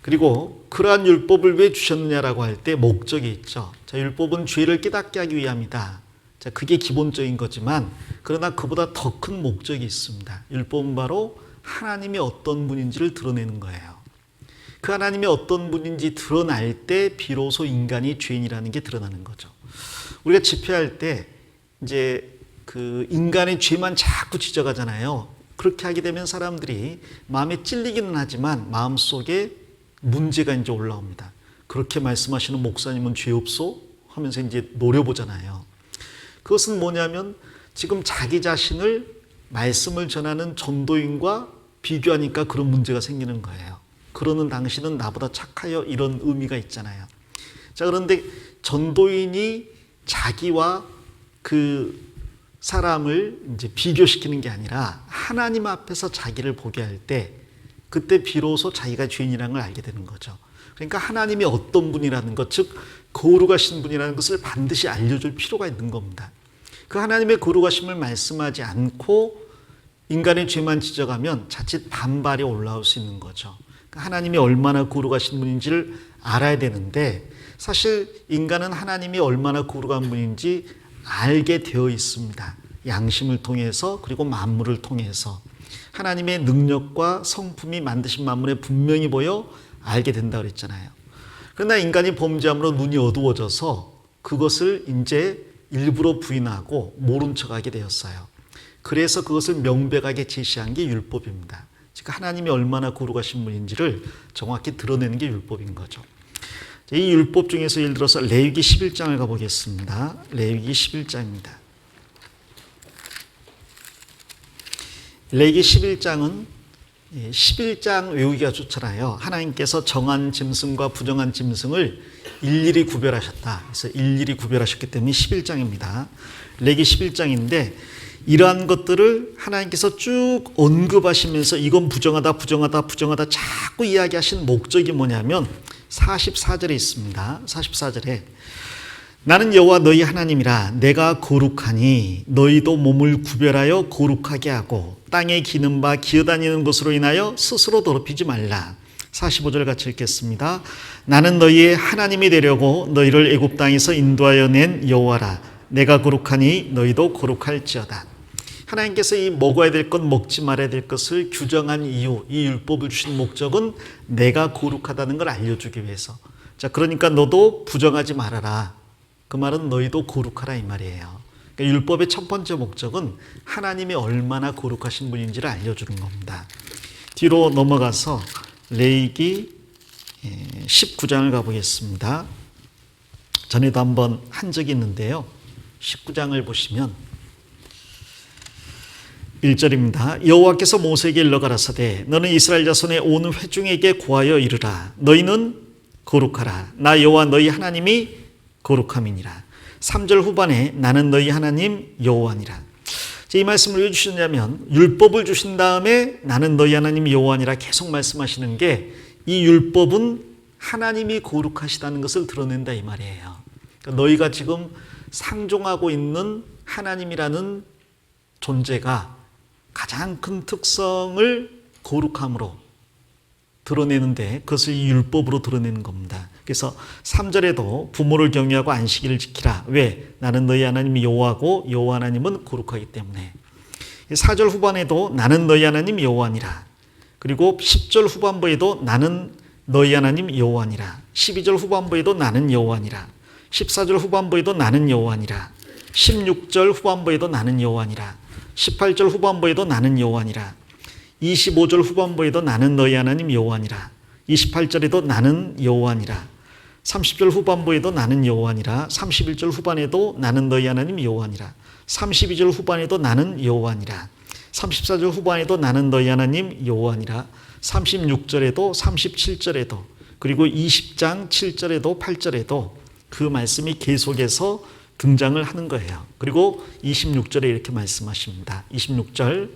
Speaker 1: 그리고 그러한 율법을 왜 주셨느냐라고 할 때 목적이 있죠. 자, 율법은 죄를 깨닫게 하기 위함이다. 자, 그게 기본적인 거지만 그러나 그보다 더 큰 목적이 있습니다. 율법은 바로 하나님이 어떤 분인지를 드러내는 거예요. 그 하나님이 어떤 분인지 드러날 때 비로소 인간이 죄인이라는 게 드러나는 거죠. 우리가 집회할 때 이제 그 인간의 죄만 자꾸 지적하잖아요. 그렇게 하게 되면 사람들이 마음에 찔리기는 하지만 마음속에 문제가 이제 올라옵니다. 그렇게 말씀하시는 목사님은 죄 없소? 하면서 이제 노려보잖아요. 그것은 뭐냐면 지금 자기 자신을 말씀을 전하는 전도인과 비교하니까 그런 문제가 생기는 거예요. 그러는 당신은 나보다 착하여, 이런 의미가 있잖아요. 자, 그런데 전도인이 자기와 그 사람을 이제 비교시키는 게 아니라 하나님 앞에서 자기를 보게 할 때 그때 비로소 자기가 죄인이라는 걸 알게 되는 거죠. 그러니까 하나님이 어떤 분이라는 것, 즉 거룩하신 분이라는 것을 반드시 알려줄 필요가 있는 겁니다. 그 하나님의 거룩하심을 말씀하지 않고 인간의 죄만 지적하면 자칫 반발이 올라올 수 있는 거죠. 그러니까 하나님이 얼마나 거룩하신 분인지를 알아야 되는데 사실 인간은 하나님이 얼마나 거룩한 분인지 알게 되어 있습니다. 양심을 통해서 그리고 만물을 통해서 하나님의 능력과 성품이 만드신 만물에 분명히 보여 알게 된다고 그랬잖아요. 그러나 인간이 범죄함으로 눈이 어두워져서 그것을 이제 일부러 부인하고 모른 척하게 되었어요. 그래서 그것을 명백하게 제시한 게 율법입니다. 즉 하나님이 얼마나 거룩하신 분인지를 정확히 드러내는 게 율법인 거죠. 이 율법 중에서 예를 들어서 레위기 11장을 가보겠습니다. 레위기 11장입니다. 레위기 11장은 11장 외우기가 좋잖아요. 하나님께서 정한 짐승과 부정한 짐승을 일일이 구별하셨다. 그래서 일일이 구별하셨기 때문에 11장입니다. 레위기 11장인데 이러한 것들을 하나님께서 쭉 언급하시면서 이건 부정하다, 부정하다, 부정하다 자꾸 이야기하신 목적이 뭐냐면 44절에 있습니다. 44절에 나는 여호와 너희 하나님이라 내가 거룩하니 너희도 몸을 구별하여 거룩하게 하고 땅에 기는 바 기어다니는 것으로 인하여 스스로 더럽히지 말라. 45절 같이 읽겠습니다. 나는 너희의 하나님이 되려고 너희를 애굽 땅에서 인도하여 낸 여호와라. 내가 거룩하니 너희도 거룩할지어다. 하나님께서 이 먹어야 될 것, 먹지 말아야 될 것을 규정한 이유, 이 율법을 주신 목적은 내가 거룩하다는 걸 알려주기 위해서. 자, 그러니까 너도 부정하지 말아라. 그 말은 너희도 거룩하라 이 말이에요. 그러니까 율법의 첫 번째 목적은 하나님이 얼마나 거룩하신 분인지를 알려주는 겁니다. 뒤로 넘어가서 레위기 19장을 가보겠습니다. 전에도 한번 한 적이 있는데요. 19장을 보시면 1절입니다. 여호와께서 모세에게 일러 가라사대 너는 이스라엘 자손의 온 회중에게 고하여 이르라. 너희는 거룩하라. 나 여호와 너희 하나님이 거룩함이니라. 3절 후반에 나는 너희 하나님 여호와니라. 이 말씀을 왜 주시냐면 율법을 주신 다음에 나는 너희 하나님 여호와니라 계속 말씀하시는 게 이 율법은 하나님이 거룩하시다는 것을 드러낸다 이 말이에요. 그러니까 너희가 지금 상종하고 있는 하나님이라는 존재가 가장 큰 특성을 거룩함으로 드러내는데 그것을 이 율법으로 드러내는 겁니다. 그래서 3절에도 부모를 경외하고 안식일을 지키라. 왜? 나는 너희 하나님이 여호와고 여호와 하나님은 거룩하기 때문에. 4절 후반에도 나는 너희 하나님 여호와니라. 그리고 10절 후반부에도 나는 너희 하나님 여호와니라. 12절 후반부에도 나는 여호와니라. 14절 후반부에도 나는 여호와니라. 16절 후반부에도 나는 여호와니라. 18절 후반부에도 나는 여호와니라. 25절 후반부에도 나는 너희 하나님 여호와니라. 28절에도 나는 여호와니라. 30절 후반부에도 나는 여호와니라. 31절 후반에도 나는 너희 하나님 여호와니라. 32절 후반에도 나는 여호와니라. 34절 후반에도 나는 너희 하나님 여호와니라. 36절에도 37절에도 그리고 20장 7절에도 8절에도 그 말씀이 계속해서 등장을 하는 거예요. 그리고 26절에 이렇게 말씀하십니다. 26절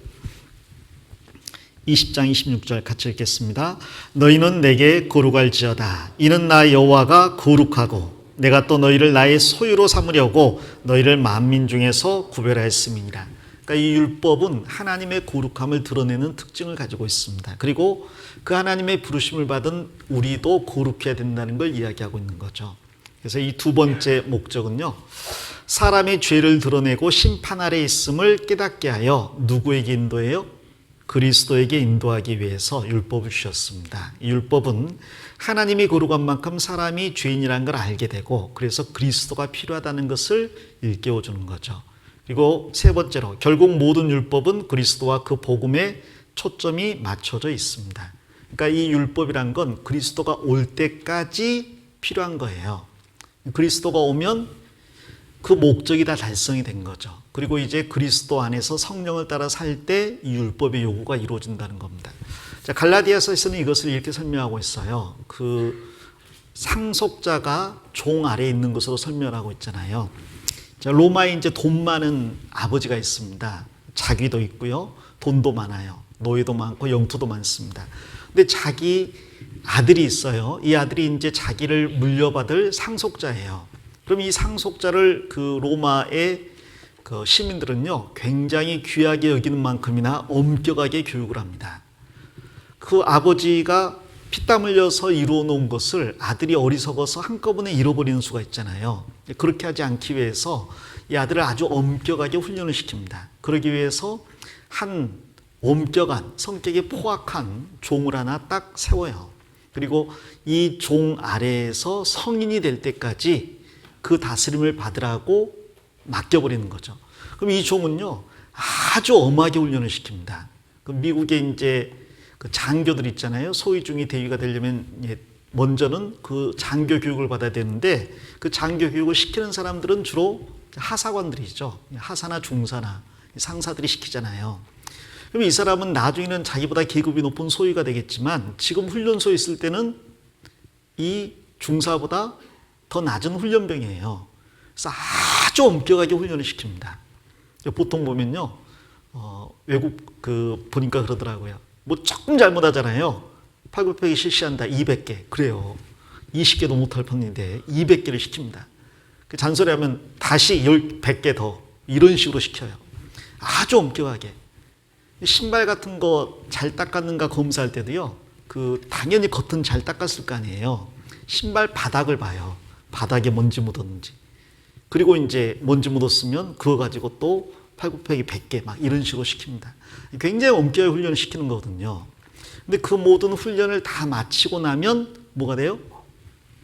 Speaker 1: 20장 26절 같이 읽겠습니다. 너희는 내게 거룩할지어다. 이는 나 여호와가 거룩하고 내가 또 너희를 나의 소유로 삼으려고 너희를 만민 중에서 구별하였음이니라. 그러니까 이 율법은 하나님의 거룩함을 드러내는 특징을 가지고 있습니다. 그리고 그 하나님의 부르심을 받은 우리도 거룩해야 된다는 걸 이야기하고 있는 거죠. 그래서 이 두 번째 목적은요. 사람의 죄를 드러내고 심판 아래 있음을 깨닫게 하여 누구에게 인도해요? 그리스도에게 인도하기 위해서 율법을 주셨습니다. 이 율법은 하나님이 거룩한 만큼 사람이 죄인이라는 걸 알게 되고 그래서 그리스도가 필요하다는 것을 일깨워 주는 거죠. 그리고 세 번째로 결국 모든 율법은 그리스도와 그 복음에 초점이 맞춰져 있습니다. 그러니까 이 율법이란 건 그리스도가 올 때까지 필요한 거예요. 그리스도가 오면 그 목적이 다 달성이 된 거죠. 그리고 이제 그리스도 안에서 성령을 따라 살 때 이 율법의 요구가 이루어진다는 겁니다. 자, 갈라디아서에서는 이것을 이렇게 설명하고 있어요. 그 상속자가 종 아래에 있는 것으로 설명하고 있잖아요. 자, 로마에 이제 돈 많은 아버지가 있습니다. 자기도 있고요. 돈도 많아요. 노예도 많고 영토도 많습니다. 근데 자기 아들이 있어요. 이 아들이 이제 자기를 물려받을 상속자예요. 그럼 이 상속자를 그 로마의 그 시민들은요, 굉장히 귀하게 여기는 만큼이나 엄격하게 교육을 합니다. 그 아버지가 피땀 흘려서 이루어 놓은 것을 아들이 어리석어서 한꺼번에 잃어버리는 수가 있잖아요. 그렇게 하지 않기 위해서 이 아들을 아주 엄격하게 훈련을 시킵니다. 그러기 위해서 한 엄격한 성격이 포악한 종을 하나 딱 세워요. 그리고 이 종 아래에서 성인이 될 때까지 그 다스림을 받으라고 맡겨버리는 거죠. 그럼 이 종은요, 아주 엄하게 훈련을 시킵니다. 그 미국에 이제 그 장교들 있잖아요. 소위중위 대위가 되려면 먼저는 그 장교 교육을 받아야 되는데 그 장교 교육을 시키는 사람들은 주로 하사관들이죠. 하사나 중사나 상사들이 시키잖아요. 그럼 이 사람은 나중에는 자기보다 계급이 높은 소위가 되겠지만 지금 훈련소에 있을 때는 이 중사보다 더 낮은 훈련병이에요. 그래서 아주 엄격하게 훈련을 시킵니다. 보통 보면요, 외국 보니까 그러더라고요. 뭐 조금 잘못하잖아요. 팔굽혀펴기 실시한다 200개. 그래요. 20개도 못할 판인데 200개를 시킵니다. 잔소리하면 다시 100개 더 이런 식으로 시켜요. 아주 엄격하게. 신발 같은 거 잘 닦았는가 검사할 때도요. 당연히 겉은 잘 닦았을 거 아니에요. 신발 바닥을 봐요. 바닥에 먼지 묻었는지. 그리고 이제 먼지 묻었으면 그거 가지고 또 팔굽혀펴기 100개 막 이런 식으로 시킵니다. 굉장히 엄격하게 훈련을 시키는 거거든요. 근데 그 모든 훈련을 다 마치고 나면 뭐가 돼요?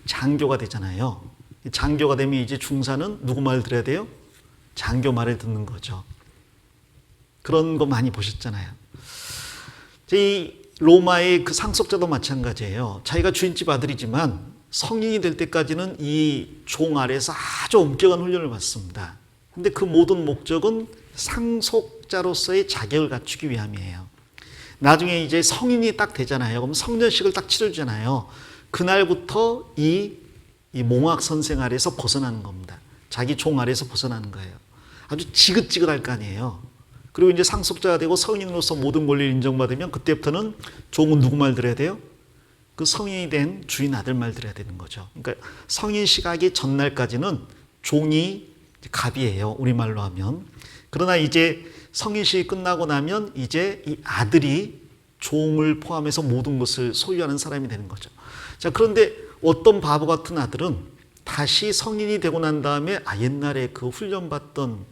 Speaker 1: 장교가 되잖아요. 장교가 되면 이제 중사는 누구 말을 들어야 돼요? 장교 말을 듣는 거죠. 그런 거 많이 보셨잖아요. 이 로마의 그 상속자도 마찬가지예요. 자기가 주인집 아들이지만 성인이 될 때까지는 이 종 아래에서 아주 엄격한 훈련을 받습니다. 근데 그 모든 목적은 상속 상속자로서의 자격을 갖추기 위함이에요. 나중에 이제 성인이 딱 되잖아요. 그럼 성년식을 딱 치러주잖아요. 그날부터 이 몽학 선생 아래에서 벗어나는 겁니다. 자기 종 아래에서 벗어나는 거예요. 아주 지긋지긋할 거 아니에요. 그리고 이제 상속자가 되고 성인으로서 모든 권리를 인정받으면 그때부터는 종은 누구 말 들어야 돼요? 그 성인이 된 주인 아들 말 들어야 되는 거죠. 그러니까 성인 시각이 전날까지는 종이 갑이에요. 우리말로 하면. 그러나 이제 성인식이 끝나고 나면 이제 이 아들이 종을 포함해서 모든 것을 소유하는 사람이 되는 거죠. 자, 그런데 어떤 바보 같은 아들은 다시 성인이 되고 난 다음에 옛날에 그 훈련받던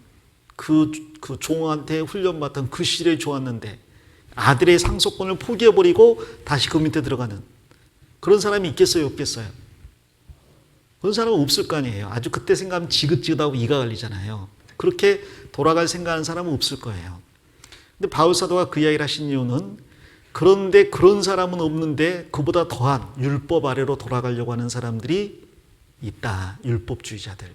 Speaker 1: 그 종한테 훈련받던 그 시절이 좋았는데 아들의 상속권을 포기해버리고 다시 그 밑에 들어가는 그런 사람이 있겠어요, 없겠어요? 그런 사람은 없을 거 아니에요. 아주 그때 생각하면 지긋지긋하고 이가 갈리잖아요. 그렇게 돌아갈 생각하는 사람은 없을 거예요. 근데 바울 사도가 그 이야기를 하신 이유는 그런데 그런 사람은 없는데 그보다 더한 율법 아래로 돌아가려고 하는 사람들이 있다. 율법주의자들.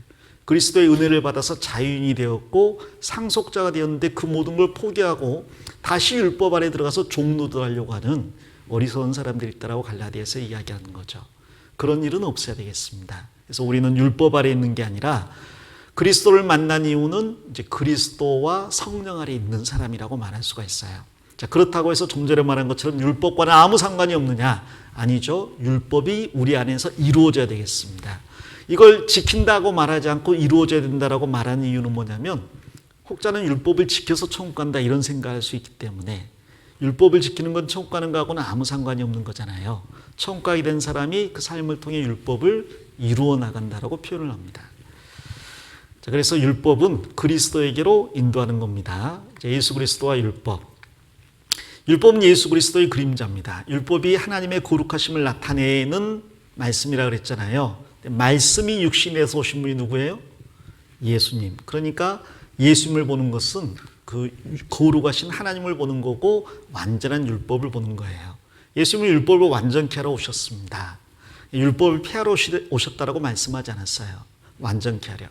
Speaker 1: 그리스도의 은혜를 받아서 자유인이 되었고 상속자가 되었는데 그 모든 걸 포기하고 다시 율법 아래 들어가서 종노릇하려고 하는 어리석은 사람들이 있다라고 갈라디아에서 이야기하는 거죠. 그런 일은 없어야 되겠습니다. 그래서 우리는 율법 아래 있는 게 아니라 그리스도를 만난 이유는 이제 그리스도와 성령 아래 있는 사람이라고 말할 수가 있어요. 자, 그렇다고 해서 좀 전에 말한 것처럼 율법과는 아무 상관이 없느냐? 아니죠. 율법이 우리 안에서 이루어져야 되겠습니다. 이걸 지킨다고 말하지 않고 이루어져야 된다라고 말하는 이유는 뭐냐면 혹자는 율법을 지켜서 천국 간다 이런 생각할 수 있기 때문에 율법을 지키는 건 천국 가는 거하고는 아무 상관이 없는 거잖아요. 천국 가게 된 사람이 그 삶을 통해 율법을 이루어 나간다라고 표현을 합니다. 자, 그래서 율법은 그리스도에게로 인도하는 겁니다. 예수 그리스도와 율법. 율법은 예수 그리스도의 그림자입니다. 율법이 하나님의 거룩하심을 나타내는 말씀이라 그랬잖아요. 말씀이 육신에서 오신 분이 누구예요? 예수님. 그러니까 예수님을 보는 것은 그 거룩하신 하나님을 보는 거고 완전한 율법을 보는 거예요. 예수님은 율법을 완전케 하러 오셨습니다. 율법을 폐하러 오셨다라고 말씀하지 않았어요. 완전케 하려.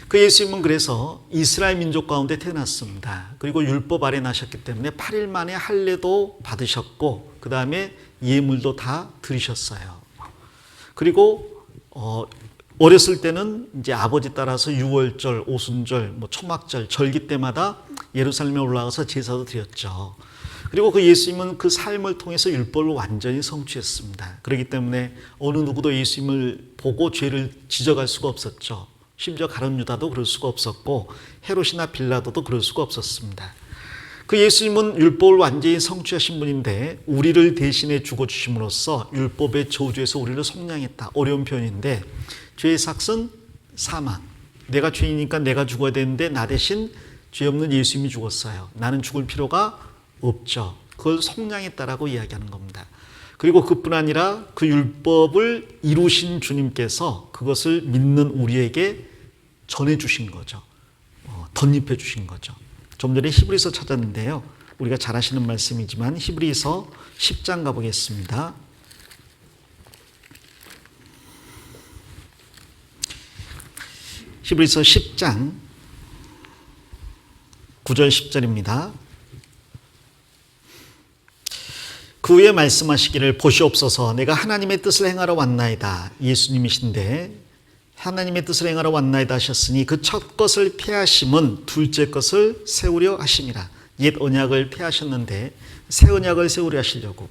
Speaker 1: 그 예수님은 그래서 이스라엘 민족 가운데 태어났습니다. 그리고 율법 아래 나셨기 때문에 8일 만에 할례도 받으셨고 그 다음에 예물도 다 드리셨어요. 그리고 어렸을 때는 이제 아버지 따라서 유월절, 오순절, 초막절, 절기 때마다 예루살렘에 올라가서 제사도 드렸죠. 그리고 그 예수님은 그 삶을 통해서 율법을 완전히 성취했습니다. 그렇기 때문에 어느 누구도 예수님을 보고 죄를 지적할 수가 없었죠. 심지어 가룟 유다도 그럴 수가 없었고 헤롯이나 빌라도도 그럴 수가 없었습니다. 그 예수님은 율법을 완전히 성취하신 분인데 우리를 대신해 죽어주심으로써 율법의 저주에서 우리를 속량했다. 어려운 표현인데 죄의 삭은 사망. 내가 죄이니까 내가 죽어야 되는데 나 대신 죄 없는 예수님이 죽었어요. 나는 죽을 필요가 없죠. 그걸 속량했다라고 이야기하는 겁니다. 그리고 그뿐 아니라 그 율법을 이루신 주님께서 그것을 믿는 우리에게 전해주신 거죠. 덧입혀 주신 거죠. 좀 전에 히브리서 찾았는데요. 우리가 잘 아시는 말씀이지만 히브리서 10장 가보겠습니다. 히브리서 10장 9절 10절입니다. 그 후에 말씀하시기를 보시옵소서 내가 하나님의 뜻을 행하러 왔나이다. 예수님이신데 하나님의 뜻을 행하러 왔나이다 하셨으니 그 첫 것을 폐하심은 둘째 것을 세우려 하심이라. 옛 언약을 폐하셨는데 새 언약을 세우려 하시려고.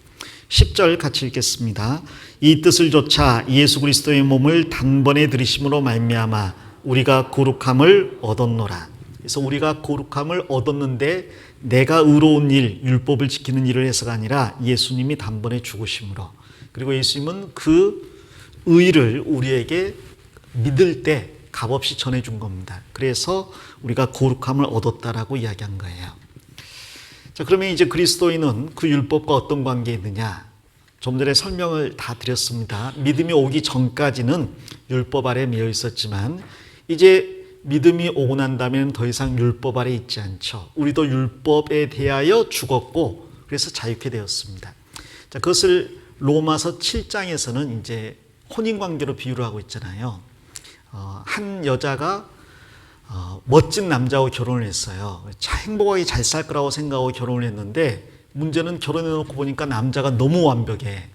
Speaker 1: 10절 같이 읽겠습니다. 이 뜻을 조차 예수 그리스도의 몸을 단번에 들이심으로 말미암아 우리가 거룩함을 얻었노라. 그래서 우리가 거룩함을 얻었는데 내가 의로운 일, 율법을 지키는 일을 해서가 아니라 예수님이 단번에 죽으심으로. 그리고 예수님은 그 의를 우리에게 믿을 때 값없이 전해준 겁니다. 그래서 우리가 거룩함을 얻었다라고 이야기한 거예요. 자, 그러면 이제 그리스도인은 그 율법과 어떤 관계에 있느냐? 좀 전에 설명을 다 드렸습니다. 믿음이 오기 전까지는 율법 아래 매여 있었지만 이제 믿음이 오고 난 다음에는 더 이상 율법 아래 있지 않죠. 우리도 율법에 대하여 죽었고 그래서 자유케 되었습니다. 자, 그것을 로마서 7장에서는 이제 혼인관계로 비유를 하고 있잖아요. 한 여자가 멋진 남자하고 결혼을 했어요. 행복하게 잘 살 거라고 생각하고 결혼을 했는데 문제는 결혼해놓고 보니까 남자가 너무 완벽해.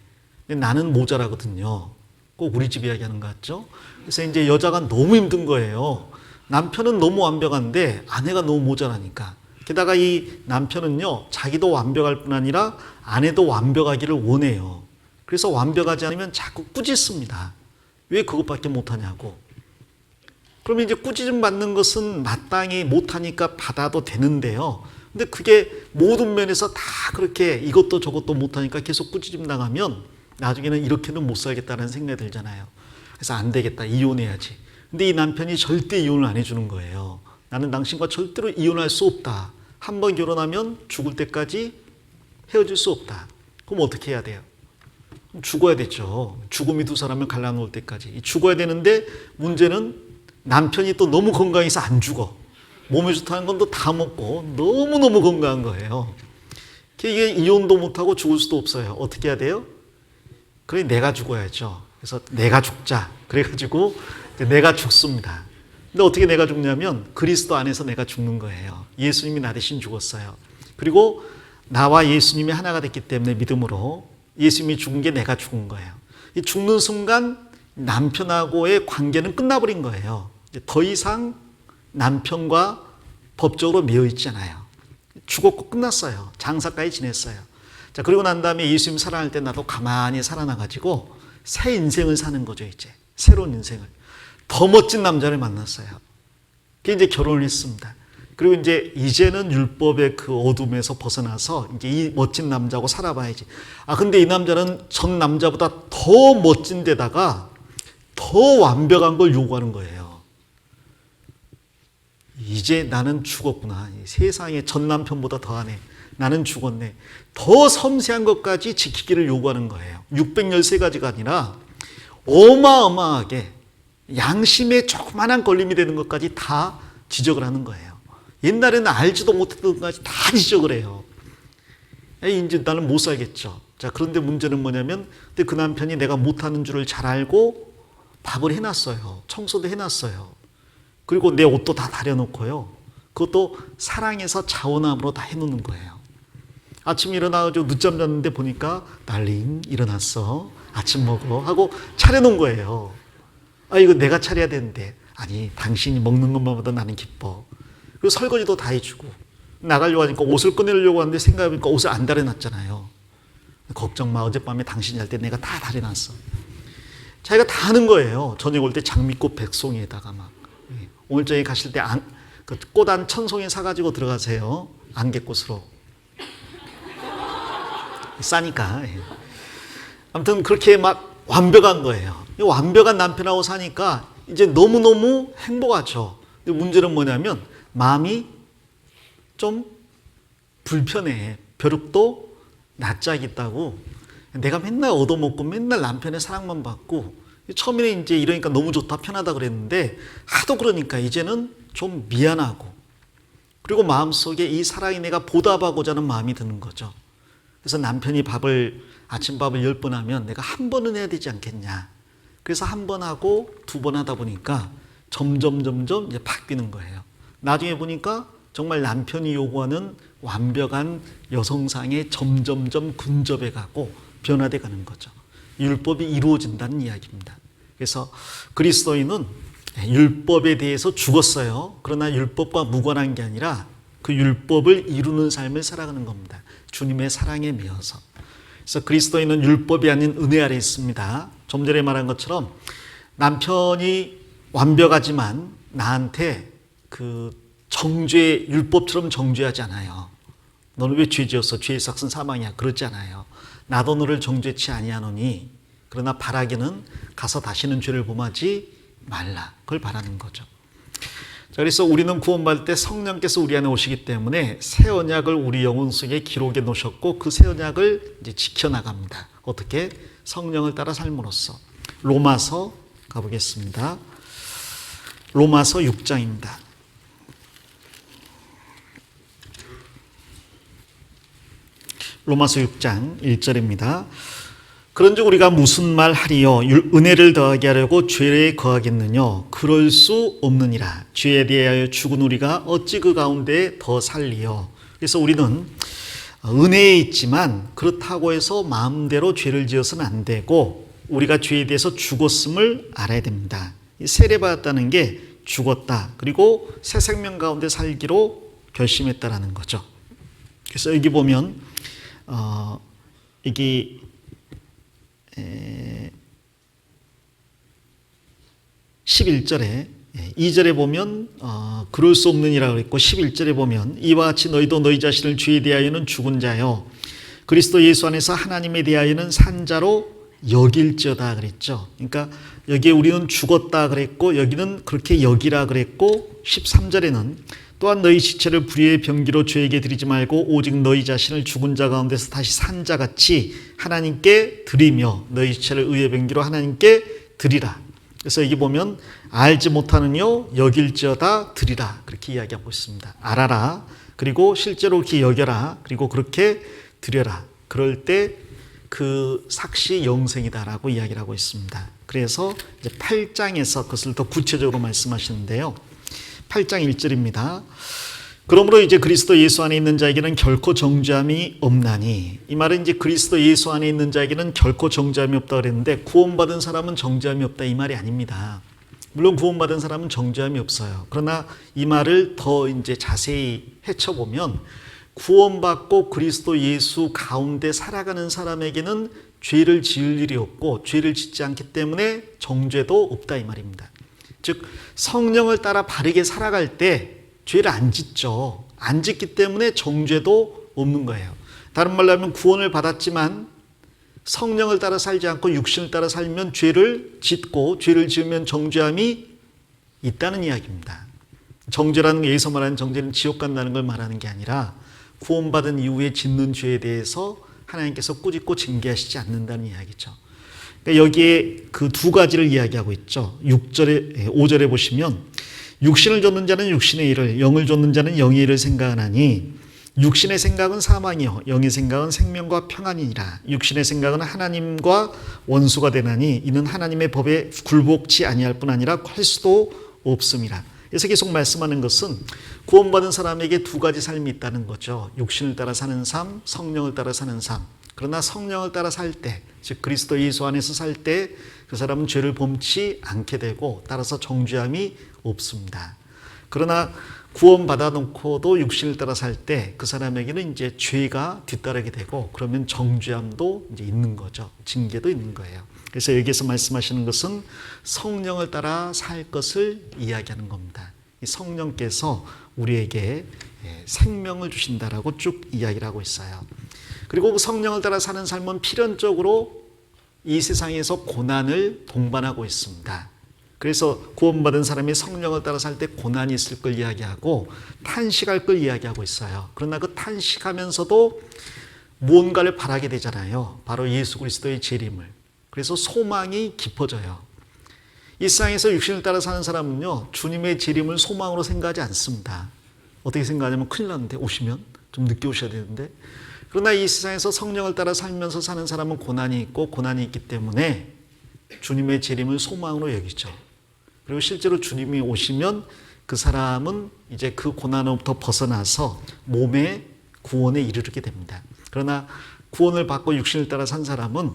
Speaker 1: 근데 나는 모자라거든요. 꼭 우리 집 이야기하는 것 같죠? 그래서 이제 여자가 너무 힘든 거예요. 남편은 너무 완벽한데 아내가 너무 모자라니까. 게다가 이 남편은요, 자기도 완벽할 뿐 아니라 아내도 완벽하기를 원해요. 그래서 완벽하지 않으면 자꾸 꾸짖습니다. 왜 그것밖에 못하냐고. 그러면 이제 꾸짖음 받는 것은 마땅히 못하니까 받아도 되는데요. 근데 그게 모든 면에서 다 그렇게 이것도 저것도 못하니까 계속 꾸짖음 당하면 나중에는 이렇게는 못 살겠다는 생각이 들잖아요. 그래서 안 되겠다, 이혼해야지. 근데 이 남편이 절대 이혼을 안 해주는 거예요. 나는 당신과 절대로 이혼할 수 없다. 한 번 결혼하면 죽을 때까지 헤어질 수 없다. 그럼 어떻게 해야 돼요? 죽어야 되죠. 죽음이 두 사람을 갈라놓을 때까지. 죽어야 되는데 문제는 남편이 또 너무 건강해서 안 죽어. 몸에 좋다는 건 또 다 먹고 너무너무 건강한 거예요. 이게 이혼도 못하고 죽을 수도 없어요. 어떻게 해야 돼요? 그래, 내가 죽어야죠. 그래서 내가 죽자. 그래가지고 내가 죽습니다. 근데 어떻게 내가 죽냐면 그리스도 안에서 내가 죽는 거예요. 예수님이 나 대신 죽었어요. 그리고 나와 예수님이 하나가 됐기 때문에 믿음으로 예수님이 죽은 게 내가 죽은 거예요. 이 죽는 순간 남편하고의 관계는 끝나버린 거예요. 더 이상 남편과 법적으로 매여 있잖아요. 죽었고 끝났어요. 장사까지 지냈어요. 자, 그리고 난 다음에 예수님 사랑할 때 나도 가만히 살아나가지고 새 인생을 사는 거죠, 이제. 새로운 인생을. 더 멋진 남자를 만났어요. 그게 이제 결혼을 했습니다. 그리고 이제는 율법의 그 어둠에서 벗어나서 이제 이 멋진 남자하고 살아봐야지. 근데 이 남자는 전 남자보다 더 멋진 데다가 더 완벽한 걸 요구하는 거예요. 이제 나는 죽었구나. 세상에 전 남편보다 더하네. 나는 죽었네. 더 섬세한 것까지 지키기를 요구하는 거예요. 613가지가 아니라 어마어마하게 양심에 조그만한 걸림이 되는 것까지 다 지적을 하는 거예요. 옛날에는 알지도 못했던 것까지 다 지적을 해요. 이제 나는 못 살겠죠. 자, 그런데 문제는 뭐냐면 근데 그 남편이 내가 못하는 줄을 잘 알고 밥을 해놨어요. 청소도 해놨어요. 그리고 내 옷도 다 다려놓고요. 그것도 사랑해서 자원함으로 다 해놓는 거예요. 아침에 일어나가지고 늦잠 잤는데 보니까 달링 일어났어. 아침 먹어 하고 차려놓은 거예요. 이거 내가 차려야 되는데. 아니, 당신이 먹는 것만 보다 나는 기뻐. 그리고 설거지도 다 해주고 나가려고 하니까 옷을 꺼내려고 하는데 생각해보니까 옷을 안 다려놨잖아요. 걱정 마. 어젯밤에 당신이 할 때 내가 다 다려놨어. 자기가 다 하는 거예요. 저녁 올 때 장미꽃 백송이에다가 막. 오늘 저녁에 가실 때 꽃 한 1000송이 사가지고 들어가세요. 안개꽃으로. 싸니까. 아무튼 그렇게 막 완벽한 거예요. 완벽한 남편하고 사니까 이제 너무너무 행복하죠. 근데 문제는 뭐냐면 마음이 좀 불편해. 벼룩도 낯짝이 있다고. 내가 맨날 얻어먹고 맨날 남편의 사랑만 받고 처음에는 이제 이러니까 너무 좋다 편하다 그랬는데 하도 그러니까 이제는 좀 미안하고 그리고 마음속에 이 사랑이 내가 보답하고자 하는 마음이 드는 거죠. 그래서 남편이 아침밥을 10번 하면 내가 한 번은 해야 되지 않겠냐. 그래서 한 번 하고 2번 하다 보니까 점점 이제 바뀌는 거예요. 나중에 보니까 정말 남편이 요구하는 완벽한 여성상에 점점점 근접해 가고 변화돼 가는 거죠. 율법이 이루어진다는 이야기입니다. 그래서 그리스도인은 율법에 대해서 죽었어요. 그러나 율법과 무관한 게 아니라 그 율법을 이루는 삶을 살아가는 겁니다. 주님의 사랑에 매여서. 그래서 그리스도인은 율법이 아닌 은혜 아래 있습니다. 좀 전에 말한 것처럼 남편이 완벽하지만 나한테 그 율법처럼 정죄하지 않아요. 너는 왜 죄 지었어? 죄의 삭은 사망이야. 그러지 않아요. 나도 너를 정죄치 아니하노니 그러나 바라기는 가서 다시는 죄를 범하지 말라. 그걸 바라는 거죠. 자, 그래서 우리는 구원받을 때 성령께서 우리 안에 오시기 때문에 새 언약을 우리 영혼 속에 기록해 놓으셨고 그 새 언약을 이제 지켜나갑니다. 어떻게? 성령을 따라 삶으로써. 로마서 가보겠습니다. 로마서 6장입니다. 로마서 6장 1절입니다. 그런즉 우리가 무슨 말 하리요? 은혜를 더하게 하려고 죄에 거하겠느냐? 그럴 수 없느니라. 죄에 대하여 죽은 우리가 어찌 그 가운데 더 살리요? 그래서 우리는 은혜에 있지만 그렇다고 해서 마음대로 죄를 지어서는 안 되고 우리가 죄에 대해서 죽었음을 알아야 됩니다. 세례받았다는 게 죽었다. 그리고 새 생명 가운데 살기로 결심했다라는 거죠. 그래서 여기 보면 이게 11절에 2절에 보면 그럴 수 없느니라 그랬고 11절에 보면 이와 같이 너희도 너희 자신을 죄에 대하여는 죽은 자요 그리스도 예수 안에서 하나님에 대하여는 산 자로 여길지어다 그랬죠. 그러니까 여기에 우리는 죽었다 그랬고 여기는 그렇게 여기라 그랬고 13절에는 또한 너희 지체를 불의의 병기로 죄에게 드리지 말고 오직 너희 자신을 죽은 자 가운데서 다시 산 자같이 하나님께 드리며 너희 지체를 의의 병기로 하나님께 드리라. 그래서 여기 보면 알지 못하는요 여길지어다 드리라 그렇게 이야기하고 있습니다. 알아라 그리고 실제로 그렇게 여겨라 그리고 그렇게 드려라. 그럴 때 그 삭시 영생이다라고 이야기를 하고 있습니다. 그래서 이제 8장에서 그것을 더 구체적으로 말씀하시는데요. 8장 1절입니다. 그러므로 이제 그리스도 예수 안에 있는 자에게는 결코 정죄함이 없나니 이 말은 이제 그리스도 예수 안에 있는 자에게는 결코 정죄함이 없다 그랬는데 구원받은 사람은 정죄함이 없다 이 말이 아닙니다. 물론 구원받은 사람은 정죄함이 없어요. 그러나 이 말을 더 이제 자세히 헤쳐보면 구원받고 그리스도 예수 가운데 살아가는 사람에게는 죄를 지을 일이 없고 죄를 짓지 않기 때문에 정죄도 없다 이 말입니다. 즉 성령을 따라 바르게 살아갈 때 죄를 안 짓죠. 안 짓기 때문에 정죄도 없는 거예요. 다른 말로 하면 구원을 받았지만 성령을 따라 살지 않고 육신을 따라 살면 죄를 짓고 죄를 지으면 정죄함이 있다는 이야기입니다. 정죄라는 게 여기서 말하는 정죄는 지옥 간다는 걸 말하는 게 아니라 구원받은 이후에 짓는 죄에 대해서 하나님께서 꾸짖고 징계하시지 않는다는 이야기죠. 그러니까 여기에 그 두 가지를 이야기하고 있죠. 5절에 보시면 육신을 좇는 자는 육신의 일을 영을 좇는 자는 영의 일을 생각하나니 육신의 생각은 사망이요 영의 생각은 생명과 평안이니라. 육신의 생각은 하나님과 원수가 되나니 이는 하나님의 법에 굴복치 아니할 뿐 아니라 할 수도 없음이라. 그래서 계속 말씀하는 것은 구원받은 사람에게 두 가지 삶이 있다는 거죠. 육신을 따라 사는 삶, 성령을 따라 사는 삶. 그러나 성령을 따라 살 때, 즉 그리스도 예수 안에서 살 때 그 사람은 죄를 범치 않게 되고 따라서 정죄함이 없습니다. 그러나 구원받아 놓고도 육신을 따라 살 때 그 사람에게는 이제 죄가 뒤따르게 되고 그러면 정죄함도 이제 있는 거죠. 징계도 있는 거예요. 그래서 여기에서 말씀하시는 것은 성령을 따라 살 것을 이야기하는 겁니다. 이 성령께서 우리에게 생명을 주신다라고 쭉 이야기를 하고 있어요. 그리고 성령을 따라 사는 삶은 필연적으로 이 세상에서 고난을 동반하고 있습니다. 그래서 구원받은 사람이 성령을 따라 살 때 고난이 있을 걸 이야기하고 탄식할 걸 이야기하고 있어요. 그러나 그 탄식하면서도 무언가를 바라게 되잖아요. 바로 예수 그리스도의 재림을. 그래서 소망이 깊어져요. 이 세상에서 육신을 따라 사는 사람은요, 주님의 재림을 소망으로 생각하지 않습니다. 어떻게 생각하냐면 큰일 났는데 오시면 좀 늦게 오셔야 되는데. 그러나 이 세상에서 성령을 따라 살면서 사는 사람은 고난이 있고 고난이 있기 때문에 주님의 재림을 소망으로 여기죠. 그리고 실제로 주님이 오시면 그 사람은 이제 그 고난으로부터 벗어나서 몸의 구원에 이르게 됩니다. 그러나 구원을 받고 육신을 따라 산 사람은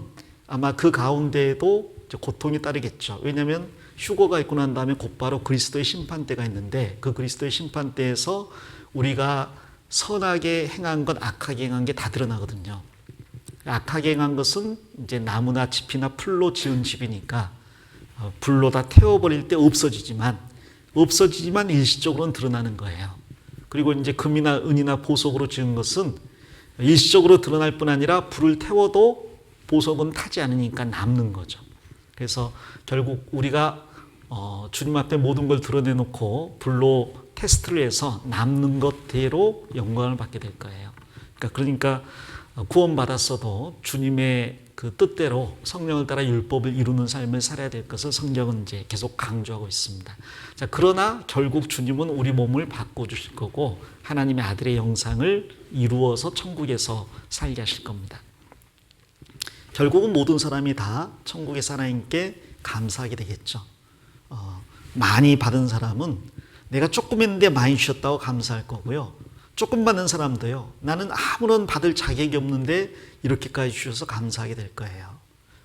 Speaker 1: 아마 그 가운데에도 고통이 따르겠죠. 왜냐하면 휴거가 있고 난 다음에 곧바로 그리스도의 심판대가 있는데 그 그리스도의 심판대에서 우리가 선하게 행한 것, 악하게 행한 게 다 드러나거든요. 악하게 행한 것은 이제 나무나 짚이나 풀로 지은 집이니까 불로 다 태워버릴 때 없어지지만 일시적으로는 드러나는 거예요. 그리고 이제 금이나 은이나 보석으로 지은 것은 일시적으로 드러날 뿐 아니라 불을 태워도 보석은 타지 않으니까 남는 거죠. 그래서 결국 우리가 주님 앞에 모든 걸 드러내놓고 불로 테스트를 해서 남는 것대로 영광을 받게 될 거예요. 그러니까 구원받았어도 주님의 그 뜻대로 성령을 따라 율법을 이루는 삶을 살아야 될 것을 성경은 이제 계속 강조하고 있습니다. 자, 그러나 결국 주님은 우리 몸을 바꿔주실 거고 하나님의 아들의 형상을 이루어서 천국에서 살게 하실 겁니다. 결국은 모든 사람이 다 천국의 하나님께 감사하게 되겠죠. 많이 받은 사람은 내가 조금 했는데 많이 주셨다고 감사할 거고요. 조금 받는 사람도요. 나는 아무런 받을 자격이 없는데 이렇게까지 주셔서 감사하게 될 거예요.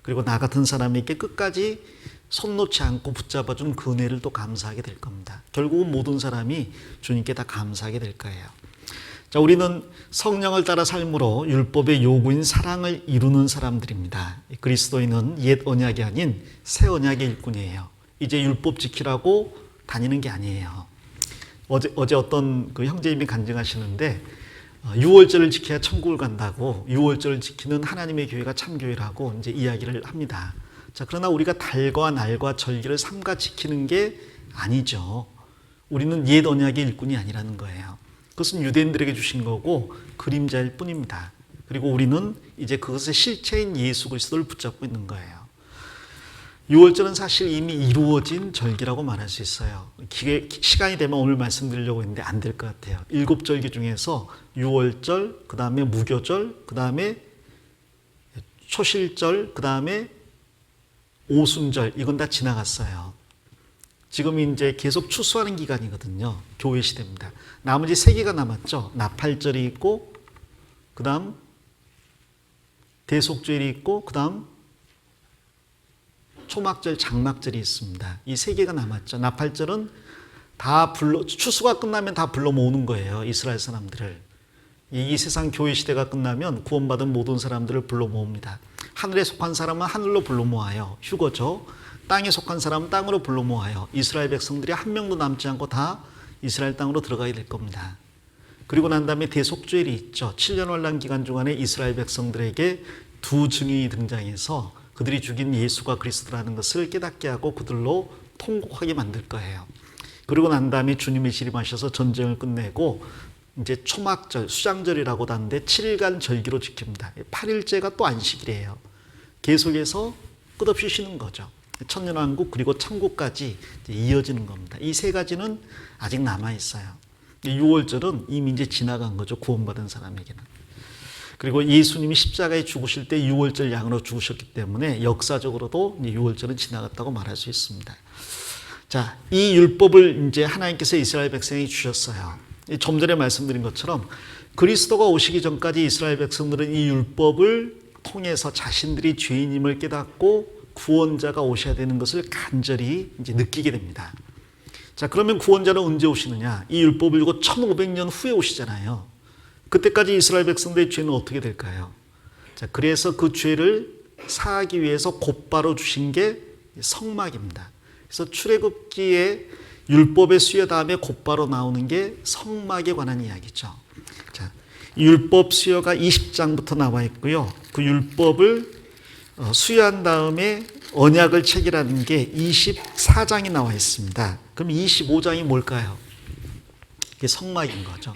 Speaker 1: 그리고 나 같은 사람에게 끝까지 손 놓지 않고 붙잡아준 그 은혜를 또 감사하게 될 겁니다. 결국은 모든 사람이 주님께 다 감사하게 될 거예요. 자, 우리는 성령을 따라 삶으로 율법의 요구인 사랑을 이루는 사람들입니다. 그리스도인은 옛 언약이 아닌 새 언약의 일꾼이에요. 이제 율법 지키라고 다니는 게 아니에요. 어제 어떤 그 형제님이 간증하시는데 6월절을 지켜야 천국을 간다고 6월절을 지키는 하나님의 교회가 참교회라고 이제 이야기를 합니다. 자, 그러나 우리가 달과 날과 절기를 삼가 지키는 게 아니죠. 우리는 옛 언약의 일꾼이 아니라는 거예요. 그것은 유대인들에게 주신 거고 그림자일 뿐입니다. 그리고 우리는 이제 그것의 실체인 예수 그리스도를 붙잡고 있는 거예요. 6월절은 사실 이미 이루어진 절기라고 말할 수 있어요. 시간이 되면 오늘 말씀드리려고 했는데 안 될 것 같아요. 7절기 중에서 6월절, 그 다음에 무교절, 그 다음에 초실절, 그 다음에 오순절, 이건 다 지나갔어요. 지금 이제 계속 추수하는 기간이거든요. 교회 시대입니다. 나머지 3개가 남았죠. 나팔절이 있고, 그 다음 대속절이 있고, 그 다음 초막절, 장막절이 있습니다. 이 3개가 남았죠. 나팔절은 다 추수가 끝나면 다 불러 모으는 거예요. 이스라엘 사람들을. 이 세상 교회 시대가 끝나면 구원받은 모든 사람들을 불러 모읍니다. 하늘에 속한 사람은 하늘로 불러 모아요. 휴거죠. 땅에 속한 사람은 땅으로 불러 모아요. 이스라엘 백성들이 한 명도 남지 않고 다 이스라엘 땅으로 들어가야 될 겁니다. 그리고 난 다음에 대속죄일이 있죠. 7년 환란 기간 동안에 이스라엘 백성들에게 두 증인이 등장해서 그들이 죽인 예수가 그리스도라는 것을 깨닫게 하고 그들로 통곡하게 만들 거예요. 그리고 난 다음에 주님이 재림하셔서 전쟁을 끝내고 이제 초막절, 수장절이라고도 하는데 7일간 절기로 지킵니다. 8일째가 또 안식일이에요. 계속해서 끝없이 쉬는 거죠. 천년왕국 그리고 천국까지 이어지는 겁니다. 이 3가지는 아직 남아있어요. 6월절은 이미 이제 지나간 거죠. 구원받은 사람에게는. 그리고 예수님이 십자가에 죽으실 때 6월절 양으로 죽으셨기 때문에 역사적으로도 6월절은 지나갔다고 말할 수 있습니다. 자, 이 율법을 이제 하나님께서 이스라엘 백성에게 주셨어요. 좀 전에 말씀드린 것처럼 그리스도가 오시기 전까지 이스라엘 백성들은 이 율법을 통해서 자신들이 죄인임을 깨닫고 구원자가 오셔야 되는 것을 간절히 이제 느끼게 됩니다. 자, 그러면 구원자는 언제 오시느냐? 이 율법을 주고 1500년 후에 오시잖아요. 그때까지 이스라엘 백성들의 죄는 어떻게 될까요? 자, 그래서 그 죄를 사하기 위해서 곧바로 주신 게 성막입니다. 그래서 출애굽기에 율법의 수여 다음에 곧바로 나오는 게 성막에 관한 이야기죠. 자, 율법 수여가 20장부터 나와 있고요. 그 율법을 수여한 다음에 언약을 체결하는 게 24장이 나와 있습니다. 그럼 25장이 뭘까요? 이게 성막인 거죠.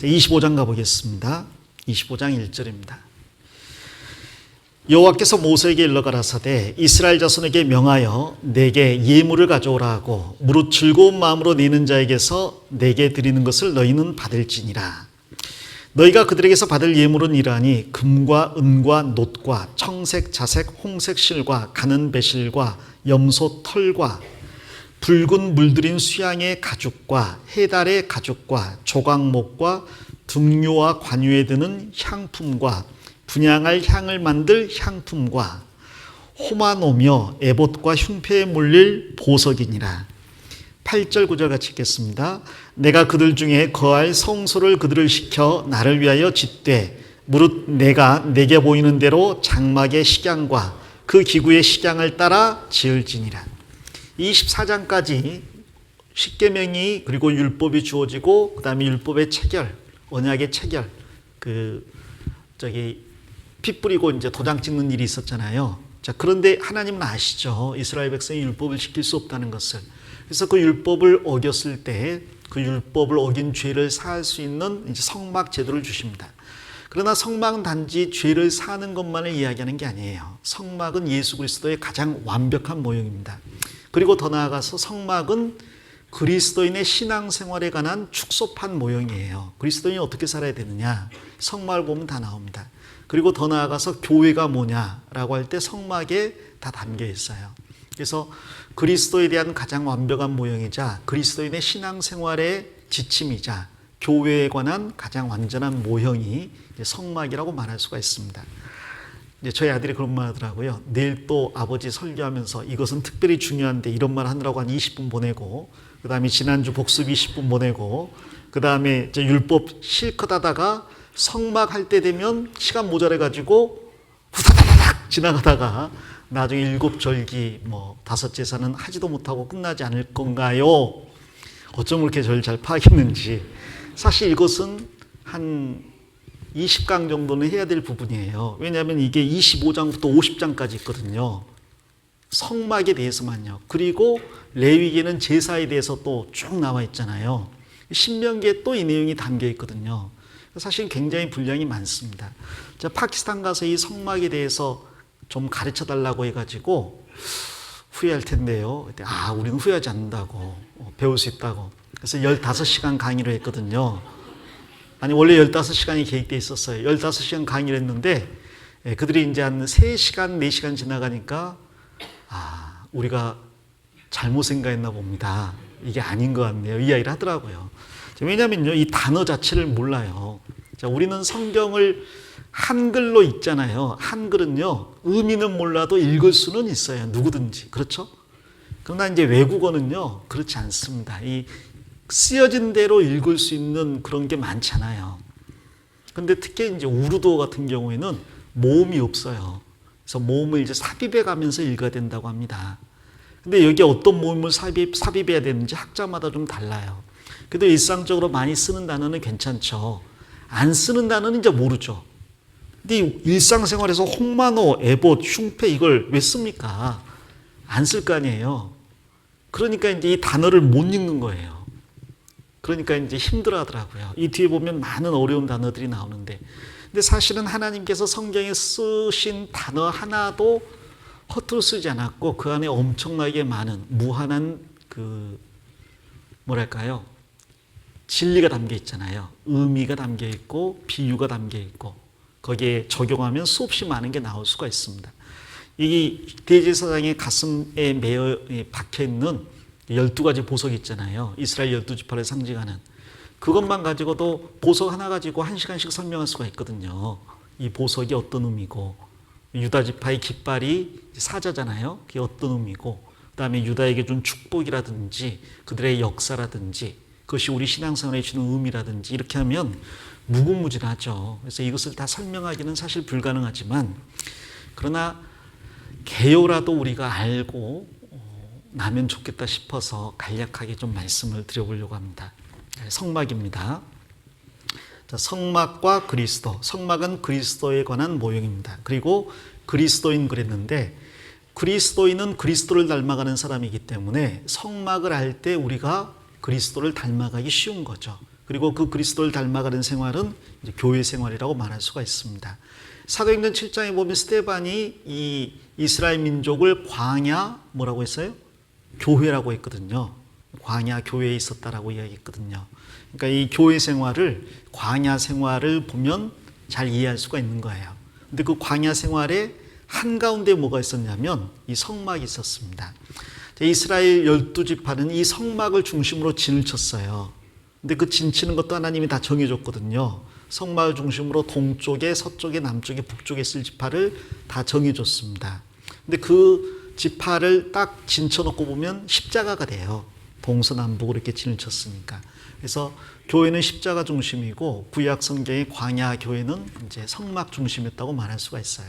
Speaker 1: 25장 가보겠습니다. 25장 1절입니다. 여호와께서 모세에게 일러 가라사대 이스라엘 자손에게 명하여 내게 예물을 가져오라 하고 무릇 즐거운 마음으로 내는 자에게서 내게 드리는 것을 너희는 받을지니라. 너희가 그들에게서 받을 예물은 이러하니 금과 은과 놋과 청색, 자색, 홍색 실과 가는 배실과 염소 털과 붉은 물들인 수양의 가죽과 해달의 가죽과 조각목과 등류와 관유에 드는 향품과 분향할 향을 만들 향품과 호마노며 에봇과 흉패에 물릴 보석이니라. 8절 9절 같이 읽겠습니다. 내가 그들 중에 거할 성소를 그들을 시켜 나를 위하여 짓되 무릇 내가 내게 보이는 대로 장막의 식양과 그 기구의 식양을 따라 지을지니라. 24장까지 십계명이 그리고 율법이 주어지고 그 다음에 율법의 체결, 언약의 체결, 피 뿌리고 이제 도장 찍는 일이 있었잖아요. 자, 그런데 하나님은 아시죠. 이스라엘 백성이 율법을 지킬 수 없다는 것을. 그래서 그 율법을 어겼을 때 그 율법을 어긴 죄를 사할 수 있는 이제 성막 제도를 주십니다. 그러나 성막은 단지 죄를 사는 것만을 이야기하는 게 아니에요. 성막은 예수 그리스도의 가장 완벽한 모형입니다. 그리고 더 나아가서 성막은 그리스도인의 신앙생활에 관한 축소판 모형이에요. 그리스도인이 어떻게 살아야 되느냐, 성막을 보면 다 나옵니다. 그리고 더 나아가서 교회가 뭐냐라고 할 때 성막에 다 담겨 있어요. 그래서 그리스도에 대한 가장 완벽한 모형이자 그리스도인의 신앙생활의 지침이자 교회에 관한 가장 완전한 모형이 성막이라고 말할 수가 있습니다. 이제 저희 아들이 그런 말 하더라고요. 내일 또 아버지 설교하면서 이것은 특별히 중요한데 이런 말 하느라고 한 20분 보내고, 그 다음에 지난주 복습 20분 보내고, 그 다음에 율법 실컷 하다가 성막 할 때 되면 시간 모자라가지고 후다다닥 지나가다가 나중에 일곱 절기 다섯 제사는 하지도 못하고 끝나지 않을 건가요? 어쩜 그렇게 저를 잘 파악했는지. 사실 이것은 한 20강 정도는 해야 될 부분이에요. 왜냐하면 이게 25장부터 50장까지 있거든요. 성막에 대해서만요. 그리고 레위기는 제사에 대해서 또 쭉 나와 있잖아요. 신명기에 또 이 내용이 담겨 있거든요. 사실 굉장히 분량이 많습니다. 제가 파키스탄 가서 이 성막에 대해서 좀 가르쳐 달라고 해가지고 후회할 텐데요. 우리는 후회하지 않는다고, 배울 수 있다고. 그래서 15시간 강의를 했거든요. 아니, 원래 15시간이 계획되어 있었어요. 15시간 강의를 했는데, 그들이 이제 한 3시간, 4시간 지나가니까, 우리가 잘못 생각했나 봅니다. 이게 아닌 것 같네요. 이 이야기를 하더라고요. 왜냐면요, 이 단어 자체를 몰라요. 자, 우리는 성경을 한글로 읽잖아요. 한글은요, 의미는 몰라도 읽을 수는 있어요. 누구든지. 그렇죠? 그러나 이제 외국어는요, 그렇지 않습니다. 이 쓰여진 대로 읽을 수 있는 그런 게 많잖아요. 근데 특히 이제 우르도 같은 경우에는 모음이 없어요. 그래서 모음을 이제 삽입해 가면서 읽어야 된다고 합니다. 근데 여기 어떤 모음을 삽입해야 되는지 학자마다 좀 달라요. 그래도 일상적으로 많이 쓰는 단어는 괜찮죠. 안 쓰는 단어는 이제 모르죠. 근데 일상생활에서 홍만호, 에봇, 흉패 이걸 왜 씁니까? 안 쓸 거 아니에요. 그러니까 이제 이 단어를 못 읽는 거예요. 그러니까 이제 힘들어 하더라고요. 이 뒤에 보면 많은 어려운 단어들이 나오는데, 근데 사실은 하나님께서 성경에 쓰신 단어 하나도 허투루 쓰지 않았고, 그 안에 엄청나게 많은 무한한 진리가 담겨 있잖아요. 의미가 담겨 있고 비유가 담겨 있고, 거기에 적용하면 수없이 많은 게 나올 수가 있습니다. 이 대제사장의 가슴에 박혀 있는 12가지 보석이 있잖아요. 이스라엘 12지파를 상징하는. 그것만 가지고도 보석 하나 가지고 1시간씩 설명할 수가 있거든요. 이 보석이 어떤 의미고, 유다지파의 깃발이 사자잖아요. 그게 어떤 의미고, 그 다음에 유다에게 준 축복이라든지 그들의 역사라든지 그것이 우리 신앙생활에 주는 의미라든지, 이렇게 하면 무궁무진하죠. 그래서 이것을 다 설명하기는 사실 불가능하지만, 그러나 개요라도 우리가 알고 나면 좋겠다 싶어서 간략하게 좀 말씀을 드려보려고 합니다. 성막입니다. 자, 성막과 그리스도. 성막은 그리스도에 관한 모형입니다. 그리고 그리스도인 그랬는데, 그리스도인은 그리스도를 닮아가는 사람이기 때문에 성막을 할 때 우리가 그리스도를 닮아가기 쉬운 거죠. 그리고 그 그리스도를 닮아가는 생활은 이제 교회 생활이라고 말할 수가 있습니다. 사도행전 7장에 보면 스데반이 이 이스라엘 민족을 광야 뭐라고 했어요? 교회라고 했거든요. 광야 교회에 있었다라고 이야기했거든요. 그러니까 이 교회 생활을, 광야 생활을 보면 잘 이해할 수가 있는 거예요. 근데 그 광야 생활에 한가운데 뭐가 있었냐면 이 성막이 있었습니다. 이스라엘 12지파는 이 성막을 중심으로 진을 쳤어요. 근데 그 진 치는 것도 하나님이 다 정해줬거든요. 성막을 중심으로 동쪽에, 서쪽에, 남쪽에, 북쪽에 있을 지파를 다 정해줬습니다. 근데 그 지파를 딱 진쳐놓고 보면 십자가가 돼요. 동서남북으로 이렇게 진을 쳤으니까. 그래서 교회는 십자가 중심이고, 구약 성경의 광야 교회는 이제 성막 중심이었다고 말할 수가 있어요.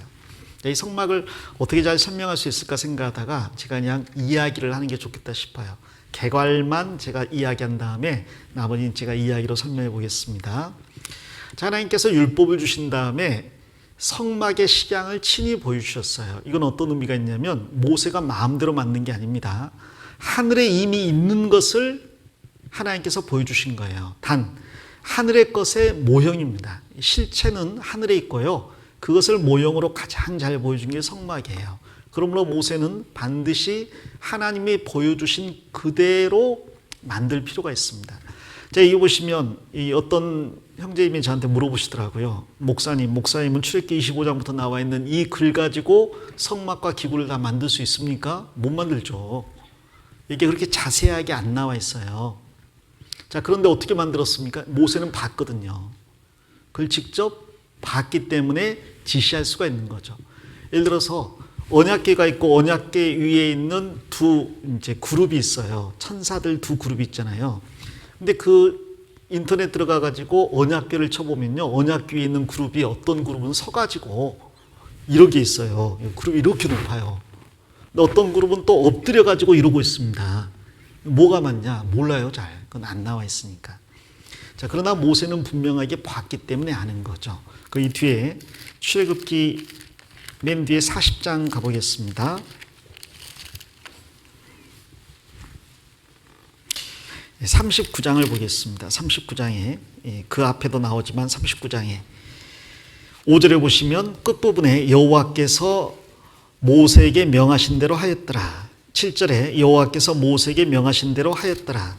Speaker 1: 이 성막을 어떻게 잘 설명할 수 있을까 생각하다가 제가 그냥 이야기를 하는 게 좋겠다 싶어요. 개괄만 제가 이야기한 다음에 나머지는 제가 이야기로 설명해 보겠습니다. 자, 하나님께서 율법을 주신 다음에 성막의 식양을 친히 보여주셨어요. 이건 어떤 의미가 있냐면, 모세가 마음대로 만든 게 아닙니다. 하늘에 이미 있는 것을 하나님께서 보여주신 거예요. 단 하늘의 것의 모형입니다. 실체는 하늘에 있고요, 그것을 모형으로 가장 잘 보여준 게 성막이에요. 그러므로 모세는 반드시 하나님이 보여주신 그대로 만들 필요가 있습니다. 자, 이거 보시면 이 어떤 형제님이 저한테 물어보시더라고요. 목사님은 출애굽기 25장부터 나와 있는 이 글 가지고 성막과 기구를 다 만들 수 있습니까? 못 만들죠. 이게 그렇게 자세하게 안 나와 있어요. 자, 그런데 어떻게 만들었습니까? 모세는 봤거든요. 그걸 직접 봤기 때문에 지시할 수가 있는 거죠. 예를 들어서 언약궤가 있고 언약궤 위에 있는 두 이제 그룹이 있어요. 천사들 두 그룹이 있잖아요. 근데 그 인터넷 들어가 가지고 언약궤를 쳐보면요, 언약궤에 있는 그룹이 어떤 그룹은 서가지고 이렇게 있어요. 그룹이 이렇게 높아요. 근데 어떤 그룹은 또 엎드려 가지고 이러고 있습니다. 뭐가 맞냐? 몰라요, 잘. 그건 안 나와 있으니까. 자, 그러나 모세는 분명하게 봤기 때문에 아는 거죠. 그 이 뒤에 출애굽기 맨 뒤에 40장 가보겠습니다. 39장을 보겠습니다. 39장에 그 앞에도 나오지만 39장에 5절에 보시면 끝부분에 여호와께서 모세에게 명하신 대로 하였더라. 7절에 여호와께서 모세에게 명하신 대로 하였더라.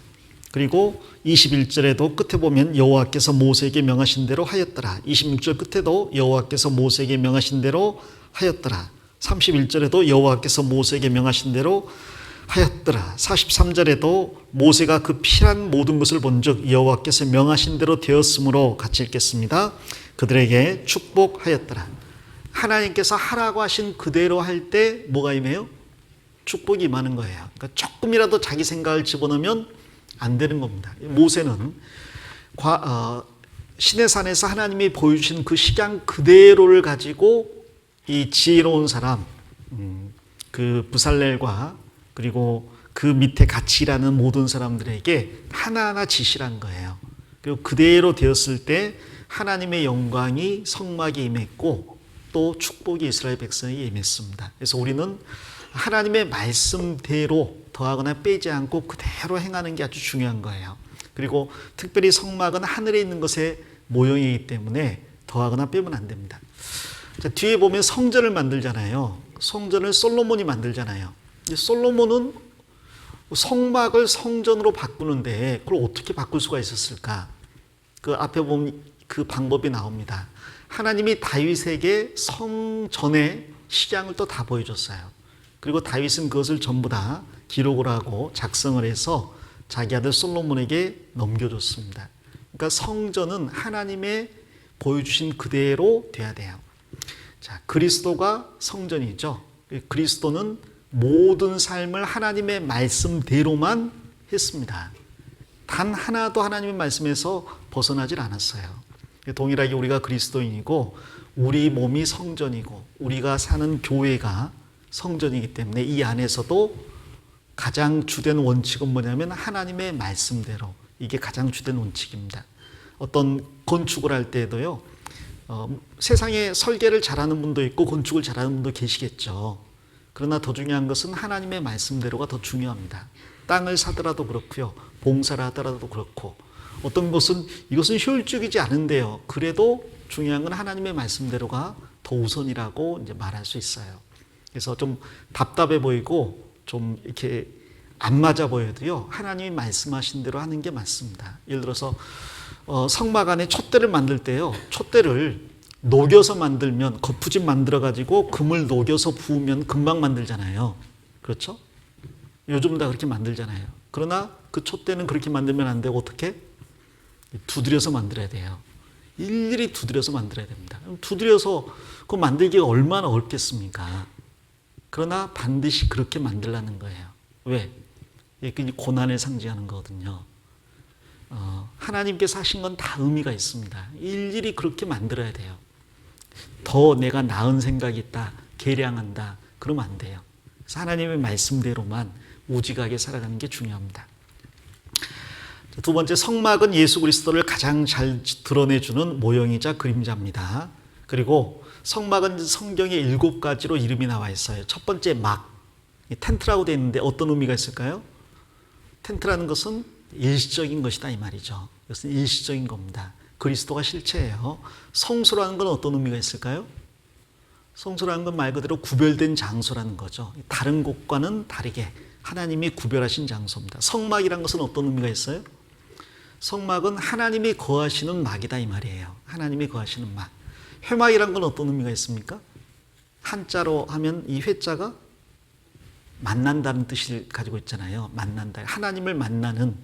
Speaker 1: 그리고 21절에도 끝에 보면 여호와께서 모세에게 명하신 대로 하였더라. 26절 끝에도 여호와께서 모세에게 명하신 대로 하였더라. 31절에도 여호와께서 모세에게 명하신 대로 하였더라. 43절에도 모세가 그 필요한 모든 것을 본즉 여호와께서 명하신 대로 되었으므로 같이 읽겠습니다. 그들에게 축복하였더라. 하나님께서 하라고 하신 그대로 할 때 뭐가 임해요? 축복이 임하는 거예요. 그러니까 조금이라도 자기 생각을 집어넣으면 안 되는 겁니다. 모세는 시내산에서 하나님이 보여주신 그 식양 그대로를 가지고 이 지혜로운 사람, 그 부살렐과 그리고 그 밑에 같이 일하는 모든 사람들에게 하나하나 지시를 한 거예요. 그리고 그대로 되었을 때 하나님의 영광이 성막에 임했고 또 축복이 이스라엘 백성에게 임했습니다. 그래서 우리는 하나님의 말씀대로 더하거나 빼지 않고 그대로 행하는 게 아주 중요한 거예요. 그리고 특별히 성막은 하늘에 있는 것의 모형이기 때문에 더하거나 빼면 안 됩니다. 자, 뒤에 보면 성전을 만들잖아요. 성전을 솔로몬이 만들잖아요. 솔로몬은 성막을 성전으로 바꾸는데 그걸 어떻게 바꿀 수가 있었을까? 그 앞에 보면 그 방법이 나옵니다. 하나님이 다윗에게 성전의 식양을 또 다 보여줬어요. 그리고 다윗은 그것을 전부 다 기록을 하고 작성을 해서 자기 아들 솔로몬에게 넘겨줬습니다. 그러니까 성전은 하나님의 보여주신 그대로 돼야 돼요. 자, 그리스도가 성전이죠. 그리스도는 모든 삶을 하나님의 말씀대로만 했습니다. 단 하나도 하나님의 말씀에서 벗어나질 않았어요. 동일하게 우리가 그리스도인이고 우리 몸이 성전이고 우리가 사는 교회가 성전이기 때문에 이 안에서도 가장 주된 원칙은 뭐냐면 하나님의 말씀대로, 이게 가장 주된 원칙입니다. 어떤 건축을 할 때도요, 세상에 설계를 잘하는 분도 있고 건축을 잘하는 분도 계시겠죠. 그러나 더 중요한 것은 하나님의 말씀대로가 더 중요합니다. 땅을 사더라도 그렇고요, 봉사를 하더라도 그렇고, 어떤 것은 이것은 효율적이지 않은데요, 그래도 중요한 건 하나님의 말씀대로가 더 우선이라고 이제 말할 수 있어요. 그래서 좀 답답해 보이고 좀 이렇게 안 맞아 보여도요, 하나님이 말씀하신 대로 하는 게 맞습니다. 예를 들어서 성막 안에 촛대를 만들 때요, 촛대를 녹여서 만들면, 거푸집 만들어 가지고 금을 녹여서 부으면 금방 만들잖아요. 그렇죠? 요즘 다 그렇게 만들잖아요. 그러나 그 촛대는 그렇게 만들면 안 되고 어떻게? 두드려서 만들어야 돼요. 일일이 두드려서 만들어야 됩니다. 두드려서 그 만들기가 얼마나 어렵겠습니까? 그러나 반드시 그렇게 만들라는 거예요. 왜? 이게 고난을 상징하는 거거든요. 하나님께서 하신 건 다 의미가 있습니다. 일일이 그렇게 만들어야 돼요. 더 내가 나은 생각이 있다, 계량한다, 그러면 안 돼요. 그래서 하나님의 말씀대로만 우직하게 살아가는 게 중요합니다. 두 번째, 성막은 예수 그리스도를 가장 잘 드러내주는 모형이자 그림자입니다. 그리고 성막은 성경에 7가지로 이름이 나와 있어요. 첫 번째, 막, 텐트라고 되어 있는데 어떤 의미가 있을까요? 텐트라는 것은 일시적인 것이다 이 말이죠. 이것은 일시적인 겁니다. 그리스도가 실체예요. 성소라는 건 어떤 의미가 있을까요? 성소라는 건 말 그대로 구별된 장소라는 거죠. 다른 곳과는 다르게 하나님이 구별하신 장소입니다. 성막이란 것은 어떤 의미가 있어요? 성막은 하나님이 거하시는 막이다 이 말이에요. 하나님이 거하시는 막. 회막이란 건 어떤 의미가 있습니까? 한자로 하면 이 회자가 만난다는 뜻을 가지고 있잖아요. 만난다. 하나님을 만나는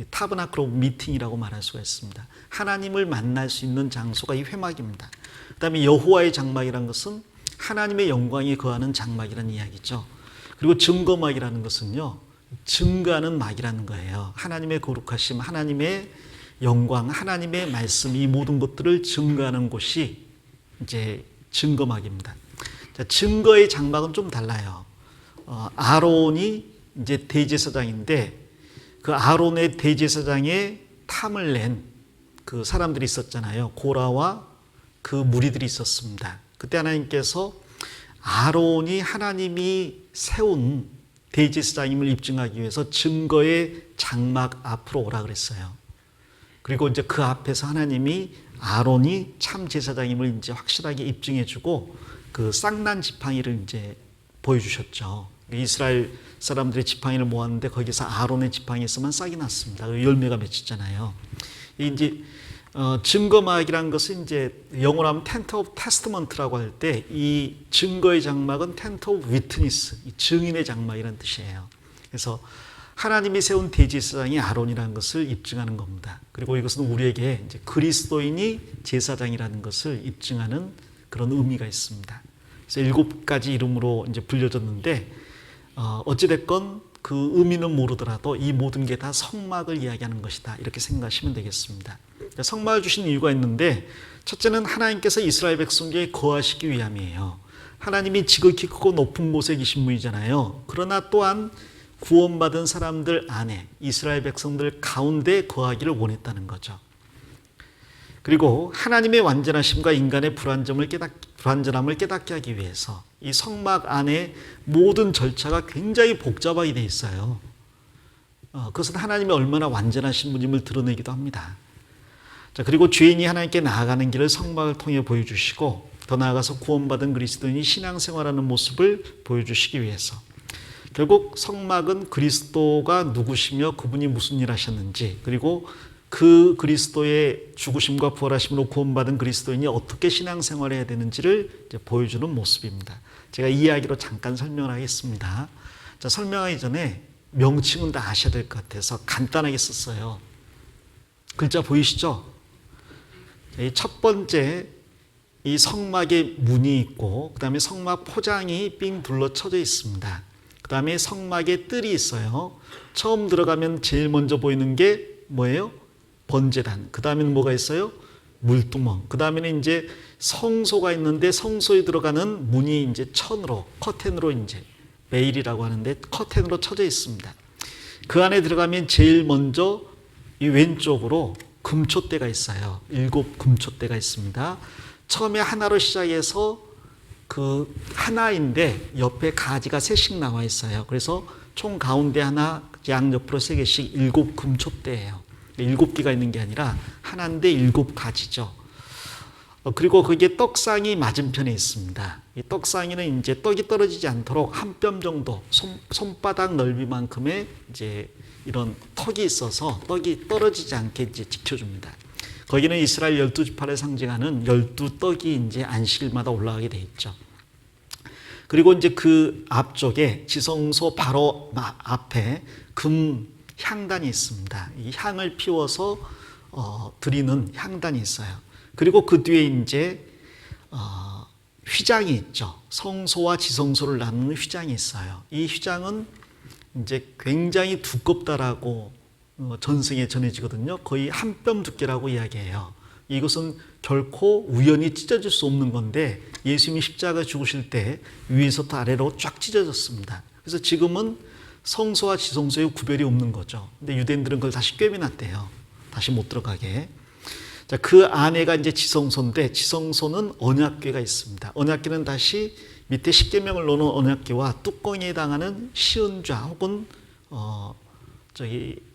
Speaker 1: 타버나클 오브 미팅이라고 말할 수가 있습니다. 하나님을 만날 수 있는 장소가 이 회막입니다. 그 다음에 여호와의 장막이라는 것은 하나님의 영광이 거하는 장막이라는 이야기죠. 그리고 증거막이라는 것은요, 증거하는 막이라는 거예요. 하나님의 거룩하심, 하나님의 영광, 하나님의 말씀, 이 모든 것들을 증거하는 곳이 이제 증거막입니다. 자, 증거의 장막은 좀 달라요. 아론이 이제 대제사장인데 그 아론의 대제사장에 탐을 낸 그 사람들이 있었잖아요. 고라와 그 무리들이 있었습니다. 그때 하나님께서 아론이 하나님이 세운 대제사장임을 입증하기 위해서 증거의 장막 앞으로 오라 그랬어요. 그리고 이제 그 앞에서 하나님이 아론이 참 제사장임을 이제 확실하게 입증해주고 그 쌍난 지팡이를 이제 보여주셨죠. 이스라엘 사람들의 지팡이를 모았는데 거기서 아론의 지팡이에서만 싹이 났습니다. 열매가 맺히잖아요. 이제 증거막이라는 것은 이제 영어로 하면 텐트 오브 테스트먼트라고 할 때 이 증거의 장막은 텐트 오브 위트니스, 증인의 장막이라는 뜻이에요. 그래서 하나님이 세운 대제사장이 아론이라는 것을 입증하는 겁니다. 그리고 이것은 우리에게 이제 그리스도인이 제사장이라는 것을 입증하는 그런 의미가 있습니다. 그래서 7가지 이름으로 이제 불려졌는데 어찌됐건 그 의미는 모르더라도 이 모든 게 다 성막을 이야기하는 것이다. 이렇게 생각하시면 되겠습니다. 성막을 주신 이유가 있는데 첫째는 하나님께서 이스라엘 백성에게 거하시기 위함이에요. 하나님이 지극히 크고 높은 곳에 계신 분이잖아요. 그러나 또한 구원받은 사람들 안에 이스라엘 백성들 가운데 거하기를 원했다는 거죠. 그리고 하나님의 완전하심과 인간의 불완전함을 깨닫게 하기 위해서 이 성막 안에 모든 절차가 굉장히 복잡하게 되어 있어요. 그것은 하나님이 얼마나 완전하신 분임을 드러내기도 합니다. 자, 그리고 죄인이 하나님께 나아가는 길을 성막을 통해 보여주시고 더 나아가서 구원받은 그리스도인이 신앙생활하는 모습을 보여주시기 위해서 결국 성막은 그리스도가 누구시며 그분이 무슨 일 하셨는지 그리고 그 그리스도의 죽으심과 부활하심으로 구원받은 그리스도인이 어떻게 신앙생활을 해야 되는지를 이제 보여주는 모습입니다. 제가 이 이야기로 잠깐 설명을 하겠습니다. 자, 설명하기 전에 명칭은 다 아셔야 될 것 같아서 간단하게 썼어요. 글자 보이시죠? 첫 번째 이 성막에 문이 있고 그 다음에 성막 포장이 삥 둘러쳐져 있습니다. 그 다음에 성막에 뜰이 있어요. 처음 들어가면 제일 먼저 보이는 게 뭐예요? 번제단. 그 다음에는 뭐가 있어요? 물두멍. 그 다음에는 이제 성소가 있는데 성소에 들어가는 문이 이제 천으로, 커튼으로 이제 베일이라고 하는데 커튼으로 쳐져 있습니다. 그 안에 들어가면 제일 먼저 이 왼쪽으로 금촛대가 있어요. 7 금촛대가 있습니다. 처음에 하나로 시작해서 그 하나인데 옆에 가지가 3씩 나와 있어요. 그래서 총 가운데 하나, 양옆으로 3개씩 7 금촛대예요. 7개가 있는 게 아니라 하나인데 7가지죠. 그리고 그게 떡상이 맞은편에 있습니다. 이 떡상에는 이제 떡이 떨어지지 않도록 한 뼘 정도, 손바닥 넓이만큼의 이제 이런 턱이 있어서 떡이 떨어지지 않게 이제 지켜줍니다. 거기는 이스라엘 12지파를 상징하는 12떡이 이제 안식일마다 올라가게 돼 있죠. 그리고 이제 그 앞쪽에 지성소 바로 앞에 금 향단이 있습니다. 이 향을 피워서 드리는 향단이 있어요. 그리고 그 뒤에 이제 휘장이 있죠. 성소와 지성소를 나누는 휘장이 있어요. 이 휘장은 이제 굉장히 두껍다라고 전승에 전해지거든요. 거의 한 뼘 두께라고 이야기해요. 이것은 결코 우연히 찢어질 수 없는 건데 예수님이 십자가 죽으실 때 위에서부터 아래로 쫙 찢어졌습니다. 그래서 지금은 성소와 지성소의 구별이 없는 거죠. 근데 유대인들은 그걸 다시 꿰매놨대요. 다시 못 들어가게. 자, 그 안에가 이제 지성소인데 지성소는 언약궤가 있습니다. 언약궤는 다시 밑에 십계명을 놓는 언약궤와 뚜껑에 해당하는 시은좌 혹은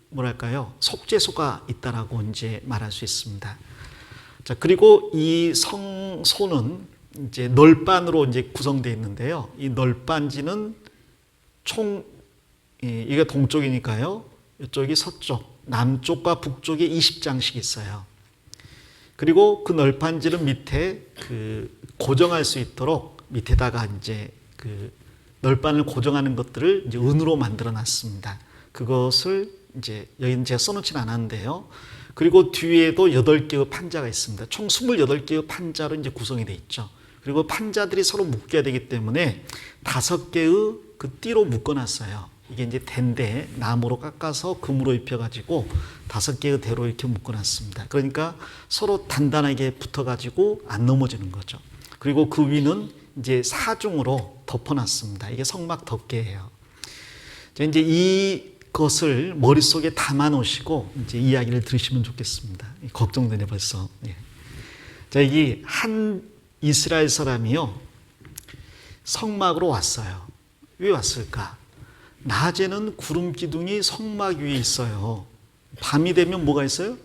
Speaker 1: 뭐랄까요? 속죄소가 있다라고 이제 말할 수 있습니다. 자, 그리고 이 성소는 이제 널반으로 이제 구성되어 있는데요. 이 널반지는 총 이게 동쪽이니까요. 이쪽이 서쪽, 남쪽과 북쪽에 20장씩 있어요. 그리고 그 널판지를 밑에 고정할 수 있도록 밑에다가 이제 널판을 고정하는 것들을 이제 은으로 만들어 놨습니다. 그것을 여기는 제가 써놓지는 않았는데요. 그리고 뒤에도 8개의 판자가 있습니다. 총 28개의 판자로 이제 구성이 되어 있죠. 그리고 판자들이 서로 묶여야 되기 때문에 5개의 그 띠로 묶어놨어요. 이게 이제 대인데 나무로 깎아서 금으로 입혀가지고 5개의 대로 이렇게 묶어놨습니다. 그러니까 서로 단단하게 붙어가지고 안 넘어지는 거죠. 그리고 그 위는 이제 사중으로 덮어놨습니다. 이게 성막 덮개예요. 이제 이것을 머릿속에 담아 놓으시고 이제 이야기를 들으시면 좋겠습니다. 걱정되네 벌써. 자, 여기 한 이스라엘 사람이요, 성막으로 왔어요. 왜 왔을까? 낮에는 구름 기둥이 성막 위에 있어요. 밤이 되면 뭐가 있어요?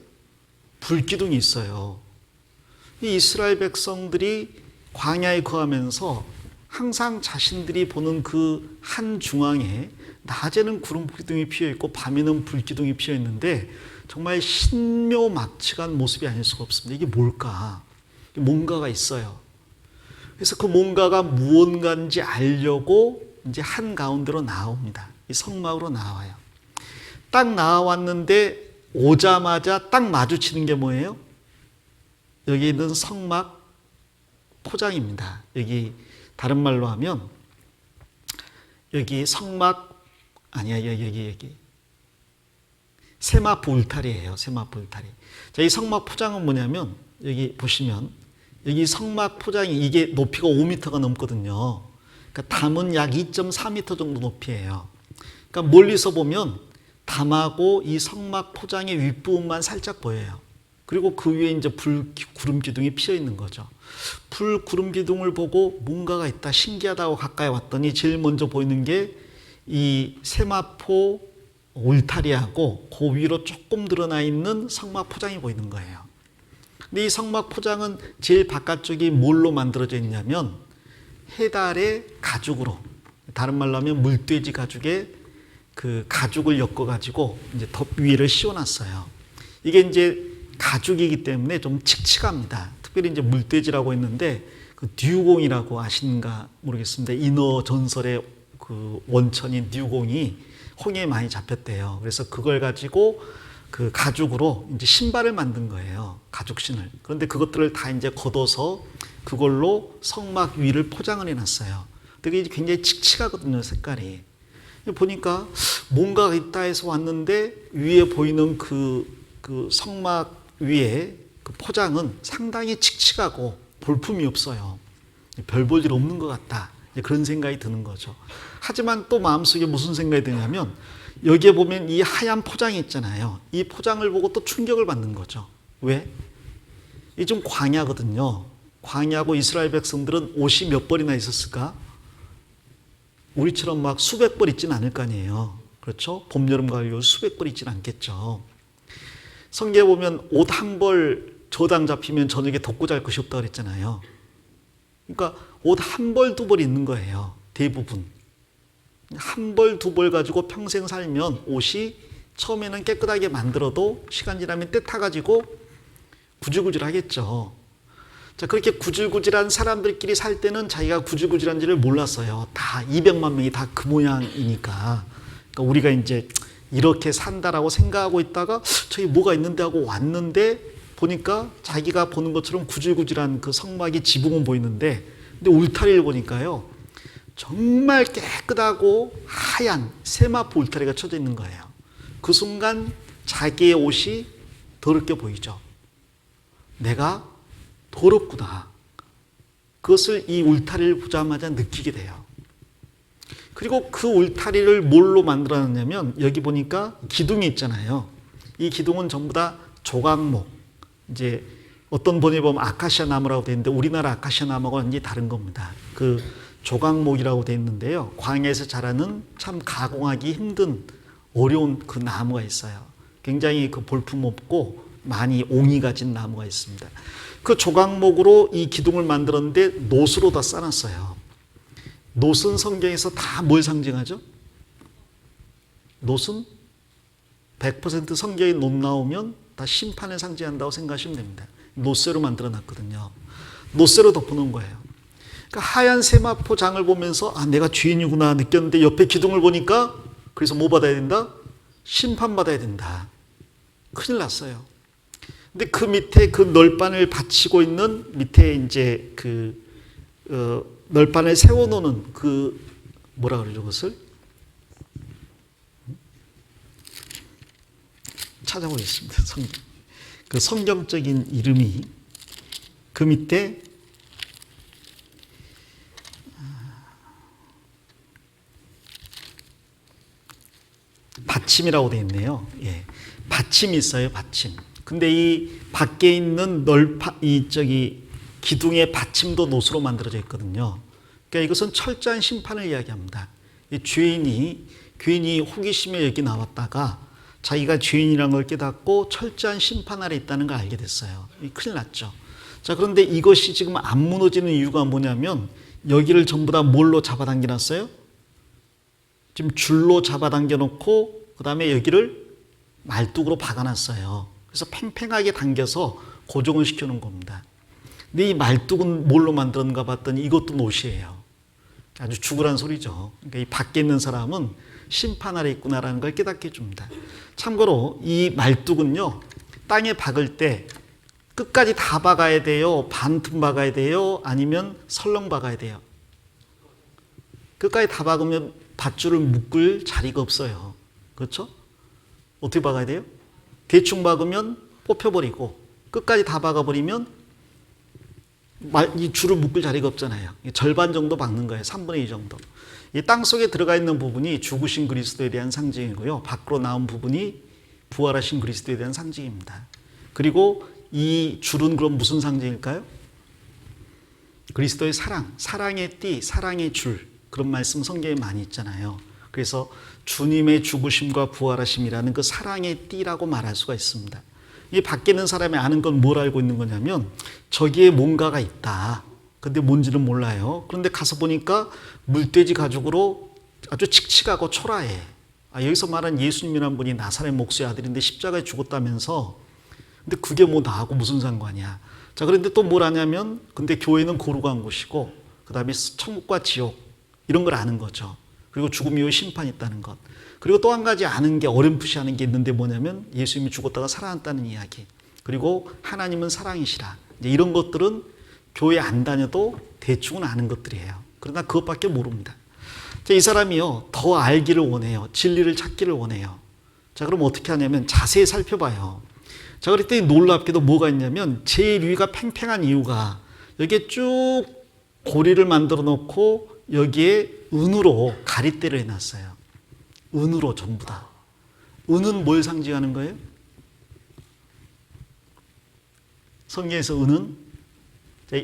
Speaker 1: 불 기둥이 있어요. 이 이스라엘 백성들이 광야에 거하면서 항상 자신들이 보는 그 한 중앙에 낮에는 구름 기둥이 피어 있고 밤에는 불 기둥이 피어 있는데 정말 신묘막측한 모습이 아닐 수가 없습니다. 이게 뭘까? 뭔가가 있어요. 그래서 그 뭔가가 무언가인지 알려고 이제 한 가운데로 나옵니다. 이 성막으로 나와요. 딱 나왔는데 오자마자 딱 마주치는 게 뭐예요? 여기 있는 성막 포장입니다. 여기 다른 말로 하면 여기 성막 아니야, 여기 세마포 울타리예요. 세마포 울타리. 자, 이 성막 포장은 뭐냐면 여기 보시면 여기 성막 포장이 이게 높이가 5m가 넘거든요. 그러니까 담은 약 2.4m 정도 높이에요. 그러니까 멀리서 보면 담하고 이 성막 포장의 윗부분만 살짝 보여요. 그리고 그 위에 이제 구름 기둥이 피어 있는 거죠. 구름 기둥을 보고 뭔가가 있다, 신기하다고 가까이 왔더니 제일 먼저 보이는 게 이 세마포 울타리하고 그 위로 조금 드러나 있는 성막 포장이 보이는 거예요. 근데 이 성막 포장은 제일 바깥쪽이 뭘로 만들어져 있냐면 해달의 가죽으로, 다른 말로 하면 물돼지 가죽에 그 가죽을 엮어가지고 이제 덮 위를 씌워놨어요. 이게 이제 가죽이기 때문에 좀 칙칙합니다. 특별히 이제 물돼지라고 했는데 그 듀공이라고 아시는가 모르겠습니다. 인어 전설의 그 원천인 듀공이 홍해에 많이 잡혔대요. 그래서 그걸 가지고 그 가죽으로 이제 신발을 만든 거예요. 가죽신을. 그런데 그것들을 다 이제 걷어서 그걸로 성막 위를 포장을 해놨어요. 근데 이게 굉장히 칙칙하거든요, 색깔이. 보니까 뭔가가 있다 해서 왔는데 위에 보이는 그 성막 위에 그 포장은 상당히 칙칙하고 볼품이 없어요. 별 볼 일 없는 것 같다. 그런 생각이 드는 거죠. 하지만 또 마음속에 무슨 생각이 드냐면 여기에 보면 이 하얀 포장이 있잖아요. 이 포장을 보고 또 충격을 받는 거죠. 왜? 이 좀 광야거든요. 광야고 이스라엘 백성들은 옷이 몇 벌이나 있었을까? 우리처럼 막 수백 벌 있지는 않을 거 아니에요. 그렇죠? 봄, 여름, 가을, 겨울 수백 벌 있지는 않겠죠. 성경에 보면 옷 한 벌 저당 잡히면 저녁에 덮고 잘 것이 없다고 그랬잖아요. 그러니까 옷 한 벌, 두 벌 있는 거예요. 대부분. 한 벌, 두 벌 가지고 평생 살면 옷이 처음에는 깨끗하게 만들어도 시간 지나면 때 타가지고 구질구질 하겠죠. 자, 그렇게 구질구질한 사람들끼리 살 때는 자기가 구질구질한지를 몰랐어요. 다 200만 명이 다 그 모양이니까. 그러니까 우리가 이제 이렇게 산다라고 생각하고 있다가 저기 뭐가 있는데 하고 왔는데 보니까 자기가 보는 것처럼 구질구질한 그 성막이 지붕은 보이는데 근데 울타리를 보니까요. 정말 깨끗하고 하얀 세마포 울타리가 쳐져 있는 거예요. 그 순간 자기의 옷이 더럽게 보이죠. 내가 더럽구나. 그것을 이 울타리를 보자마자 느끼게 돼요. 그리고 그 울타리를 뭘로 만들어놨냐면 여기 보니까 기둥이 있잖아요. 이 기둥은 전부 다 조각목. 이제 어떤 본에 보면 아카시아 나무라고 되어 있는데 우리나라 아카시아 나무가 완전히 다른 겁니다. 그 조각목이라고 되어 있는데요. 광야에서 자라는 참 가공하기 힘든 어려운 그 나무가 있어요. 굉장히 그 볼품 없고 많이 옹이 가진 나무가 있습니다. 그 조각목으로 이 기둥을 만들었는데 놋으로 다 싸놨어요. 놋은 성경에서 다 뭘 상징하죠? 놋은 100% 성경에 놋 나오면 다 심판을 상징한다고 생각하시면 됩니다. 놋쇠로 만들어 놨거든요. 놋쇠로 덮어놓은 거예요. 그러니까 하얀 세마포 장을 보면서 아, 내가 죄인이구나 느꼈는데 옆에 기둥을 보니까 그래서 뭐 받아야 된다? 심판받아야 된다. 큰일 났어요. 근데 그 밑에 그 널판을 받치고 있는 밑에 이제 그 널판을 세워놓는 그 뭐라 그러죠 그것을? 찾아보겠습니다. 그 성경적인 이름이 그 밑에 받침이라고 되어 있네요. 예. 받침이 있어요, 받침. 근데 이 밖에 있는 기둥의 받침도 놋으로 만들어져 있거든요. 그러니까 이것은 철저한 심판을 이야기합니다. 이 괜히 호기심에 여기 나왔다가 자기가 죄인이라는 걸 깨닫고 철저한 심판 아래 있다는 걸 알게 됐어요. 큰일 났죠. 자, 그런데 이것이 지금 안 무너지는 이유가 뭐냐면 여기를 전부 다 뭘로 잡아당겨 놨어요? 지금 줄로 잡아당겨 놓고 그 다음에 여기를 말뚝으로 박아놨어요. 그래서 팽팽하게 당겨서 고정을 시켜놓은 겁니다. 근데 이 말뚝은 뭘로 만들었는가 봤더니 이것도 놋이에요. 아주 죽으란 소리죠. 그러니까 이 밖에 있는 사람은 심판 아래 있구나라는 걸 깨닫게 해줍니다. 참고로 이 말뚝은요, 땅에 박을 때 끝까지 다 박아야 돼요? 반틈 박아야 돼요? 아니면 설렁 박아야 돼요? 끝까지 다 박으면 밧줄을 묶을 자리가 없어요. 그렇죠? 어떻게 박아야 돼요? 대충 박으면 뽑혀버리고 끝까지 다 박아버리면 이 줄을 묶을 자리가 없잖아요. 절반 정도 박는 거예요. 3분의 2 정도. 이 땅 속에 들어가 있는 부분이 죽으신 그리스도에 대한 상징이고요. 밖으로 나온 부분이 부활하신 그리스도에 대한 상징입니다. 그리고 이 줄은 그럼 무슨 상징일까요? 그리스도의 사랑, 사랑의 띠, 사랑의 줄, 그런 말씀 성경에 많이 있잖아요. 그래서 주님의 죽으심과 부활하심이라는 그 사랑의 띠라고 말할 수가 있습니다. 이 밖에 있는 사람이 아는 건 뭘 알고 있는 거냐면 저기에 뭔가가 있다. 근데 뭔지는 몰라요. 그런데 가서 보니까 물돼지 가죽으로 아주 칙칙하고 초라해. 여기서 말한 예수님이라는 분이 나사렛 목수의 아들인데 십자가에 죽었다면서. 근데 그게 뭐 나하고 무슨 상관이야. 자, 그런데 또 뭘 하냐면 근데 교회는 거룩한 곳이고 그 다음에 천국과 지옥 이런 걸 아는 거죠. 그리고 죽음 이후 심판이 있다는 것. 그리고 또 한 가지 아는 게 어렴풋이 아는 게 있는데 뭐냐면 예수님이 죽었다가 살아났다는 이야기. 그리고 하나님은 사랑이시라. 이제 이런 것들은 교회 안 다녀도 대충은 아는 것들이에요. 그러나 그것밖에 모릅니다. 자, 이 사람이요 더 알기를 원해요. 진리를 찾기를 원해요. 자, 그럼 어떻게 하냐면 자세히 살펴봐요. 자, 그랬더니 놀랍게도 뭐가 있냐면 제일 위가 팽팽한 이유가 여기에 쭉 고리를 만들어 놓고 여기에 은으로 가리대를 해놨어요. 은으로 전부 다. 은은 뭘 상징하는 거예요? 성경에서 은은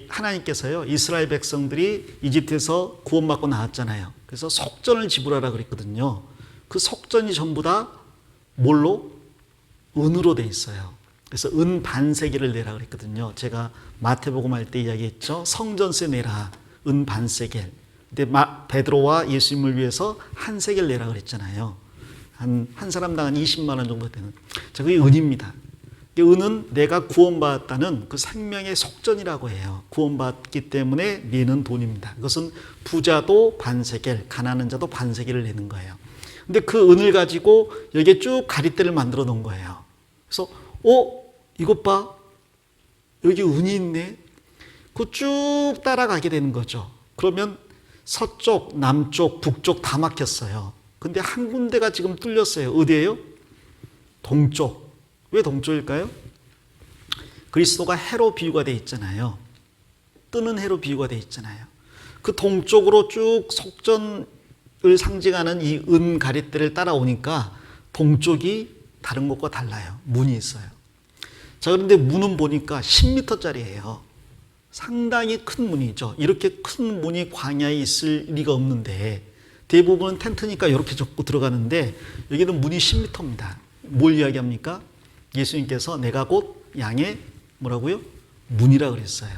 Speaker 1: 하나님께서요 이스라엘 백성들이 이집트에서 구원받고 나왔잖아요. 그래서 속전을 지불하라 그랬거든요. 그 속전이 전부 다 뭘로? 은으로 돼 있어요. 그래서 은 반세겔을 내라 그랬거든요. 제가 마태복음 할 때 이야기했죠. 성전세 내라. 은 반세겔. 근데 베드로와 예수님을 위해서 한 세겔 내라 그랬잖아요. 한 사람당 한 20만 원 정도 되는. 자, 그게 은입니다. 은은 내가 구원받았다는 그 생명의 속전이라고 해요. 구원받기 때문에 내는 돈입니다. 이것은 부자도 반세겔, 가난한 자도 반세겔을 내는 거예요. 근데 그 은을 가지고 여기에 쭉 가리대를 만들어 놓은 거예요. 그래서 이것 봐. 여기 은이 있네. 그 쭉 따라가게 되는 거죠. 그러면 서쪽, 남쪽, 북쪽 다 막혔어요. 근데 한 군데가 지금 뚫렸어요. 어디예요? 동쪽. 왜 동쪽일까요? 그리스도가 해로 비유가 되어 있잖아요. 뜨는 해로 비유가 되어 있잖아요. 그 동쪽으로 쭉 속전을 상징하는 이 은 가리대를 따라오니까 동쪽이 다른 곳과 달라요. 문이 있어요. 자, 그런데 문은 보니까 10m짜리예요. 상당히 큰 문이죠. 이렇게 큰 문이 광야에 있을 리가 없는데 대부분은 텐트니까 이렇게 접고 들어가는데 여기는 문이 10m입니다. 뭘 이야기합니까? 예수님께서 내가 곧 양의 뭐라고요? 문이라 그랬어요.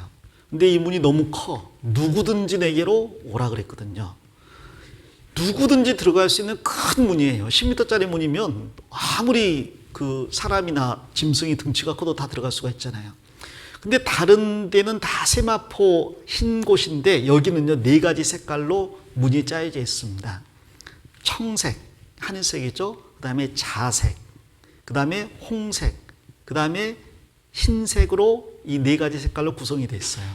Speaker 1: 근데 이 문이 너무 커. 누구든지 내게로 오라 그랬거든요. 누구든지 들어갈 수 있는 큰 문이에요. 10m짜리 문이면 아무리 그 사람이나 짐승이 등치가 커도 다 들어갈 수가 있잖아요. 근데 다른 데는 다 세마포 흰 곳인데 여기는요 4가지 색깔로 문이 짜여져 있습니다. 청색, 하늘색이죠. 그 다음에 자색, 그 다음에 홍색, 그 다음에 흰색으로 이 4가지 색깔로 구성이 되어 있어요.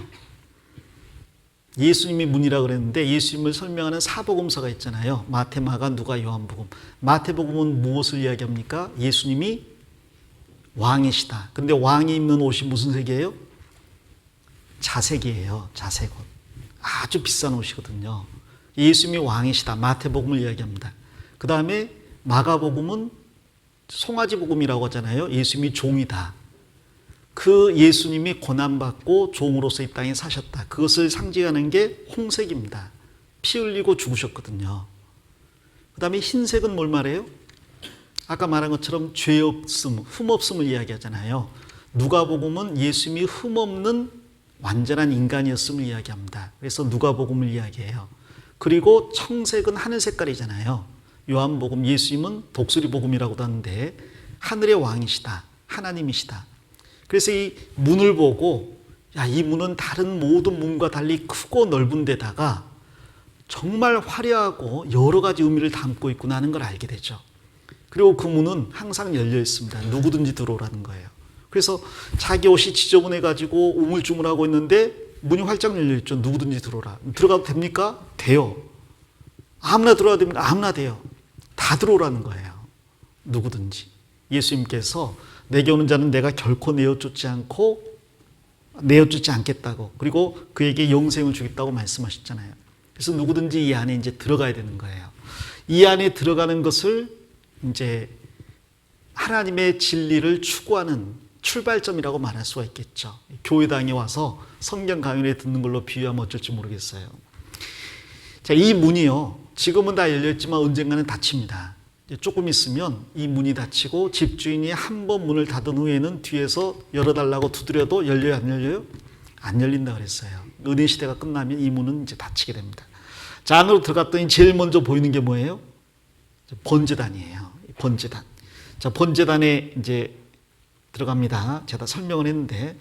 Speaker 1: 예수님이 문이라 그랬는데 예수님을 설명하는 사복음서가 있잖아요. 마태, 마가, 누가, 요한복음. 마태복음은 무엇을 이야기합니까? 예수님이 왕이시다. 근데 왕이 입는 옷이 무슨 색이에요? 자색이에요. 자색 옷. 아주 비싼 옷이거든요. 예수님이 왕이시다. 마태복음을 이야기합니다. 그 다음에 마가복음은 송아지복음이라고 하잖아요. 예수님이 종이다. 그 예수님이 고난받고 종으로서 이 땅에 사셨다. 그것을 상징하는 게 홍색입니다. 피 흘리고 죽으셨거든요. 그 다음에 흰색은 뭘 말해요? 아까 말한 것처럼 죄 없음, 흠 없음을 이야기하잖아요. 누가복음은 예수님이 흠 없는 완전한 인간이었음을 이야기합니다. 그래서 누가복음을 이야기해요. 그리고 청색은 하늘 색깔이잖아요. 요한복음, 예수님은 독수리복음이라고도 하는데 하늘의 왕이시다. 하나님이시다. 그래서 이 문을 보고 이 문은 다른 모든 문과 달리 크고 넓은 데다가 정말 화려하고 여러 가지 의미를 담고 있구나 하는 걸 알게 되죠. 그리고 그 문은 항상 열려 있습니다. 누구든지 들어오라는 거예요. 그래서 자기 옷이 지저분해가지고 우물쭈물하고 있는데 문이 활짝 열려 있죠. 누구든지 들어오라. 들어가도 됩니까? 돼요. 아무나 들어와도 됩니까? 아무나 돼요. 다 들어오라는 거예요. 누구든지. 예수님께서 내게 오는 자는 내가 결코 내어쫓지 않겠다고, 그리고 그에게 영생을 주겠다고 말씀하셨잖아요. 그래서 누구든지 이 안에 이제 들어가야 되는 거예요. 이 안에 들어가는 것을 이제 하나님의 진리를 추구하는 출발점이라고 말할 수가 있겠죠. 교회당에 와서 성경 강연회 듣는 걸로 비유하면 어쩔지 모르겠어요. 자, 이 문이요, 지금은 다 열렸지만 언젠가는 닫힙니다. 조금 있으면 이 문이 닫히고 집주인이 한 번 문을 닫은 후에는 뒤에서 열어달라고 두드려도 열려요, 안 열려요? 안 열린다 그랬어요. 은혜 시대가 끝나면 이 문은 이제 닫히게 됩니다. 자, 안으로 들어갔더니 제일 먼저 보이는 게 뭐예요? 번제단이에요. 번제단. 자, 번제단에 이제 들어갑니다. 제가 설명을 했는데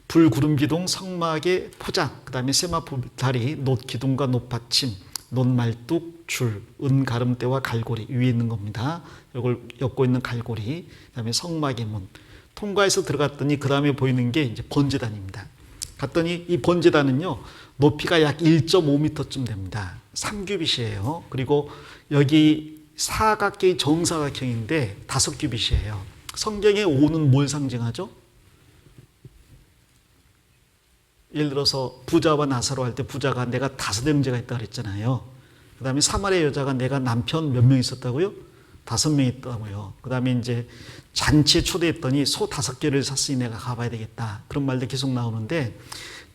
Speaker 1: 불, 구름, 기둥, 성막의 포장, 그 다음에 세마포 다리, 놋 기둥과 놋 받침, 놋 말뚝, 줄, 은 가름대와 갈고리 위에 있는 겁니다. 이걸 엮고 있는 갈고리, 그 다음에 성막의 문. 통과해서 들어갔더니 그 다음에 보이는 게 이제 번제단입니다. 갔더니 이 번제단은요, 높이가 약 1.5m쯤 됩니다. 3규빗이에요. 그리고 여기 사각형이 정사각형인데 5규빗이에요. 성경에 5는 뭘 상징하죠? 예를 들어서 부자와 나사로 할 때 부자가 내가 5 형제가 있다고 그랬잖아요. 그 다음에 사마리아 여자가 내가 남편 몇 명 있었다고요? 5명 있다고요. 그 다음에 이제 잔치에 초대했더니 소 5개를 샀으니 내가 가봐야 되겠다. 그런 말도 계속 나오는데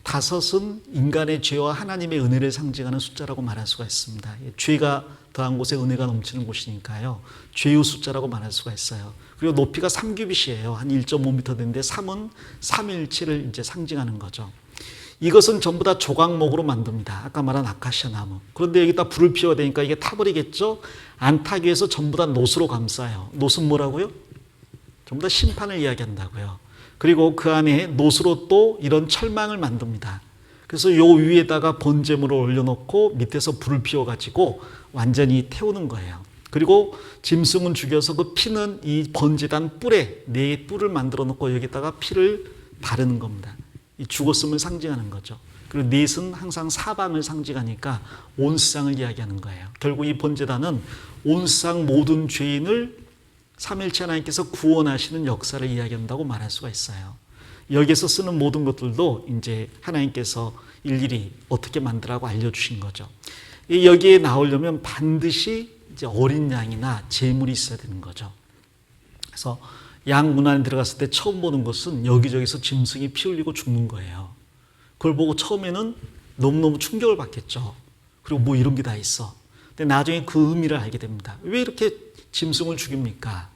Speaker 1: 5은 인간의 죄와 하나님의 은혜를 상징하는 숫자라고 말할 수가 있습니다. 죄가 더한 곳에 은혜가 넘치는 곳이니까요. 죄의 숫자라고 말할 수가 있어요. 그리고 높이가 3규빗이에요. 한 1.5m 되는데 3은 삼위일체를 이제 상징하는 거죠. 이것은 전부 다 조각목으로 만듭니다. 아까 말한 아카시아 나무. 그런데 여기다 불을 피워야 되니까 이게 타버리겠죠? 안 타기 위해서 전부 다 놋으로 감싸요. 놋은 뭐라고요? 전부 다 심판을 이야기한다고요. 그리고 그 안에 놋으로 또 이런 철망을 만듭니다. 그래서 요 위에다가 번제물을 올려놓고 밑에서 불을 피워가지고 완전히 태우는 거예요. 그리고 짐승은 죽여서 그 피는 이 번제단 뿔에 4뿔을 만들어 놓고 여기다가 피를 바르는 겁니다. 이 죽었음을 상징하는 거죠. 그리고 넷은 항상 사방을 상징하니까 온 세상을 이야기하는 거예요. 결국 이 번제단은 온 세상 모든 죄인을 삼일체 하나님께서 구원하시는 역사를 이야기한다고 말할 수가 있어요. 여기서 쓰는 모든 것들도 이제 하나님께서 일일이 어떻게 만들라고 알려주신 거죠. 여기에 나오려면 반드시 이제 어린 양이나 제물이 있어야 되는 거죠. 그래서 양 문 안에 들어갔을 때 처음 보는 것은 여기저기서 짐승이 피 흘리고 죽는 거예요. 그걸 보고 처음에는 너무너무 충격을 받겠죠. 그리고 뭐 이런 게 다 있어. 근데 나중에 그 의미를 알게 됩니다. 왜 이렇게 짐승을 죽입니까?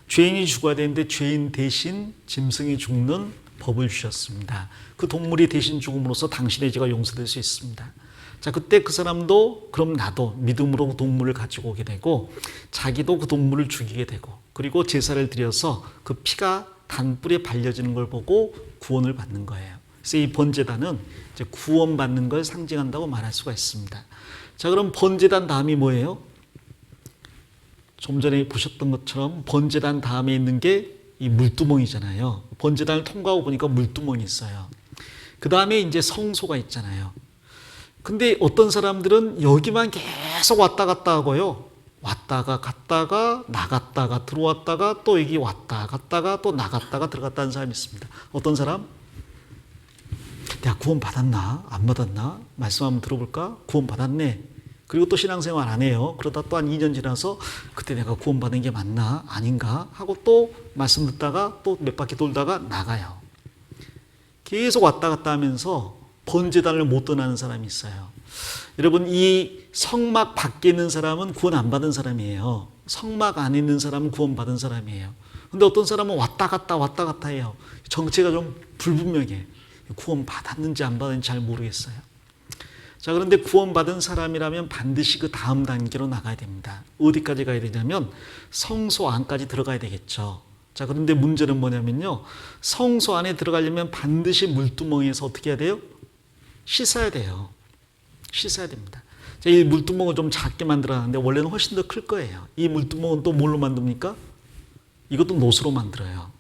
Speaker 1: 죄인이 죽어야 되는데 죄인 대신 짐승이 죽는 법을 주셨습니다. 그 동물이 대신 죽음으로써 당신의 죄가 용서될 수 있습니다. 자, 그때 그 사람도 그럼 나도 믿음으로 그 동물을 가지고 오게 되고 자기도 그 동물을 죽이게 되고 그리고 제사를 드려서 그 피가 단불에 발려지는 걸 보고 구원을 받는 거예요. 그래서 이 번제단은 이제 구원받는 걸 상징한다고 말할 수가 있습니다. 자, 그럼 번제단 다음이 뭐예요? 좀 전에 보셨던 것처럼 번제단 다음에 있는 게 이 물두멍이잖아요. 번제단을 통과하고 보니까 물두멍이 있어요. 그 다음에 이제 성소가 있잖아요. 근데 어떤 사람들은 여기만 계속 왔다 갔다 하고요. 왔다가 갔다가 나갔다가 들어왔다가 또 여기 왔다 갔다가 또 나갔다가 들어갔다 하는 사람이 있습니다. 어떤 사람? 내가 구원 받았나? 안 받았나? 말씀 한번 들어볼까? 구원 받았네. 그리고 또 신앙생활 안 해요. 그러다 또 한 2년 지나서 그때 내가 구원 받은 게 맞나? 아닌가? 하고 또 말씀 듣다가 또 몇 바퀴 돌다가 나가요. 계속 왔다 갔다 하면서 번제단을 못 떠나는 사람이 있어요. 여러분, 이 성막 밖에 있는 사람은 구원 안 받은 사람이에요. 성막 안에 있는 사람은 구원 받은 사람이에요. 근데 어떤 사람은 왔다 갔다 해요. 정체가 좀 불분명해. 구원 받았는지 안 받았는지 잘 모르겠어요. 자, 그런데 구원받은 사람이라면 반드시 그 다음 단계로 나가야 됩니다. 어디까지 가야 되냐면 성소 안까지 들어가야 되겠죠. 자, 그런데 문제는 뭐냐면요. 성소 안에 들어가려면 반드시 물두멍에서 어떻게 해야 돼요? 씻어야 돼요. 씻어야 됩니다. 자, 이 물두멍을 좀 작게 만들어놨는데 원래는 훨씬 더 클 거예요. 이 물두멍은 또 뭘로 만듭니까? 이것도 노수로 만들어요.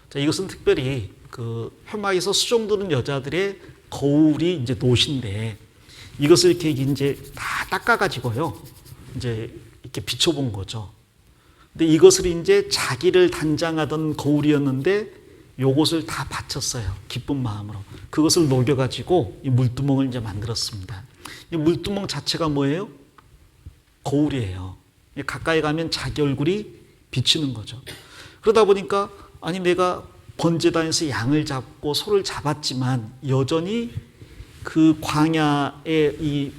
Speaker 1: 자, 이것은 특별히 그 회막에서 수종드는 여자들의 거울이 이제 노신데 이것을 이렇게 이제 다 닦아가지고요. 이제 이렇게 비춰본 거죠. 근데 이것을 이제 자기를 단장하던 거울이었는데 요것을 다 바쳤어요. 기쁜 마음으로. 그것을 녹여가지고 이 물두멍을 이제 만들었습니다. 이 물두멍 자체가 뭐예요? 거울이에요. 가까이 가면 자기 얼굴이 비치는 거죠. 그러다 보니까 아니 내가 번제단에서 양을 잡고 소를 잡았지만 여전히 그 광야의 이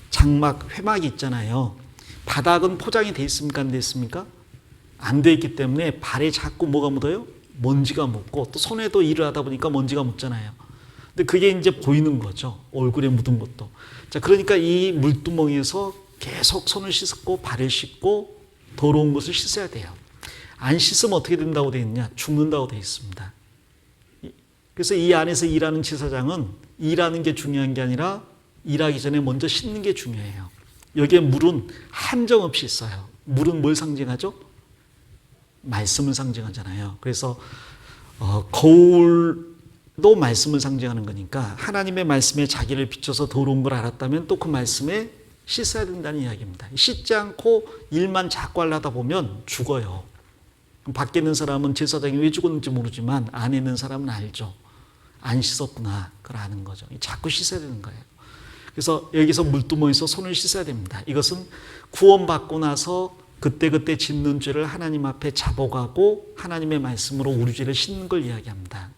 Speaker 1: 장막 회막이 있잖아요. 바닥은 포장이 돼 있습니까? 안 돼 있습니까? 안 돼 있기 때문에 발에 자꾸 뭐가 묻어요? 먼지가 묻고 또 손에도 일을 하다 보니까 먼지가 묻잖아요. 근데 그게 이제 보이는 거죠. 얼굴에 묻은 것도. 자, 그러니까 이 물두멍에서 계속 손을 씻고 발을 씻고 더러운 것을 씻어야 돼요. 안 씻으면 어떻게 된다고 되어 있느냐? 죽는다고 되어 있습니다. 그래서 이 안에서 일하는 제사장은 일하는 게 중요한 게 아니라 일하기 전에 먼저 씻는 게 중요해요. 여기에 물은 한정없이 있어요. 물은 뭘 상징하죠? 말씀을 상징하잖아요. 그래서 거울도 말씀을 상징하는 거니까 하나님의 말씀에 자기를 비춰서 더러운 걸 알았다면 또 그 말씀에 씻어야 된다는 이야기입니다. 씻지 않고 일만 자꾸 하려다 보면 죽어요. 밖에 있는 사람은 제사장이 왜 죽었는지 모르지만 안에 있는 사람은 알죠. 안 씻었구나. 그걸 아는 거죠. 자꾸 씻어야 되는 거예요. 그래서 여기서 물두멍에서 손을 씻어야 됩니다. 이것은 구원받고 나서 그때그때 짓는 죄를 하나님 앞에 자복하고 하나님의 말씀으로 우리 죄를 씻는 걸 이야기합니다.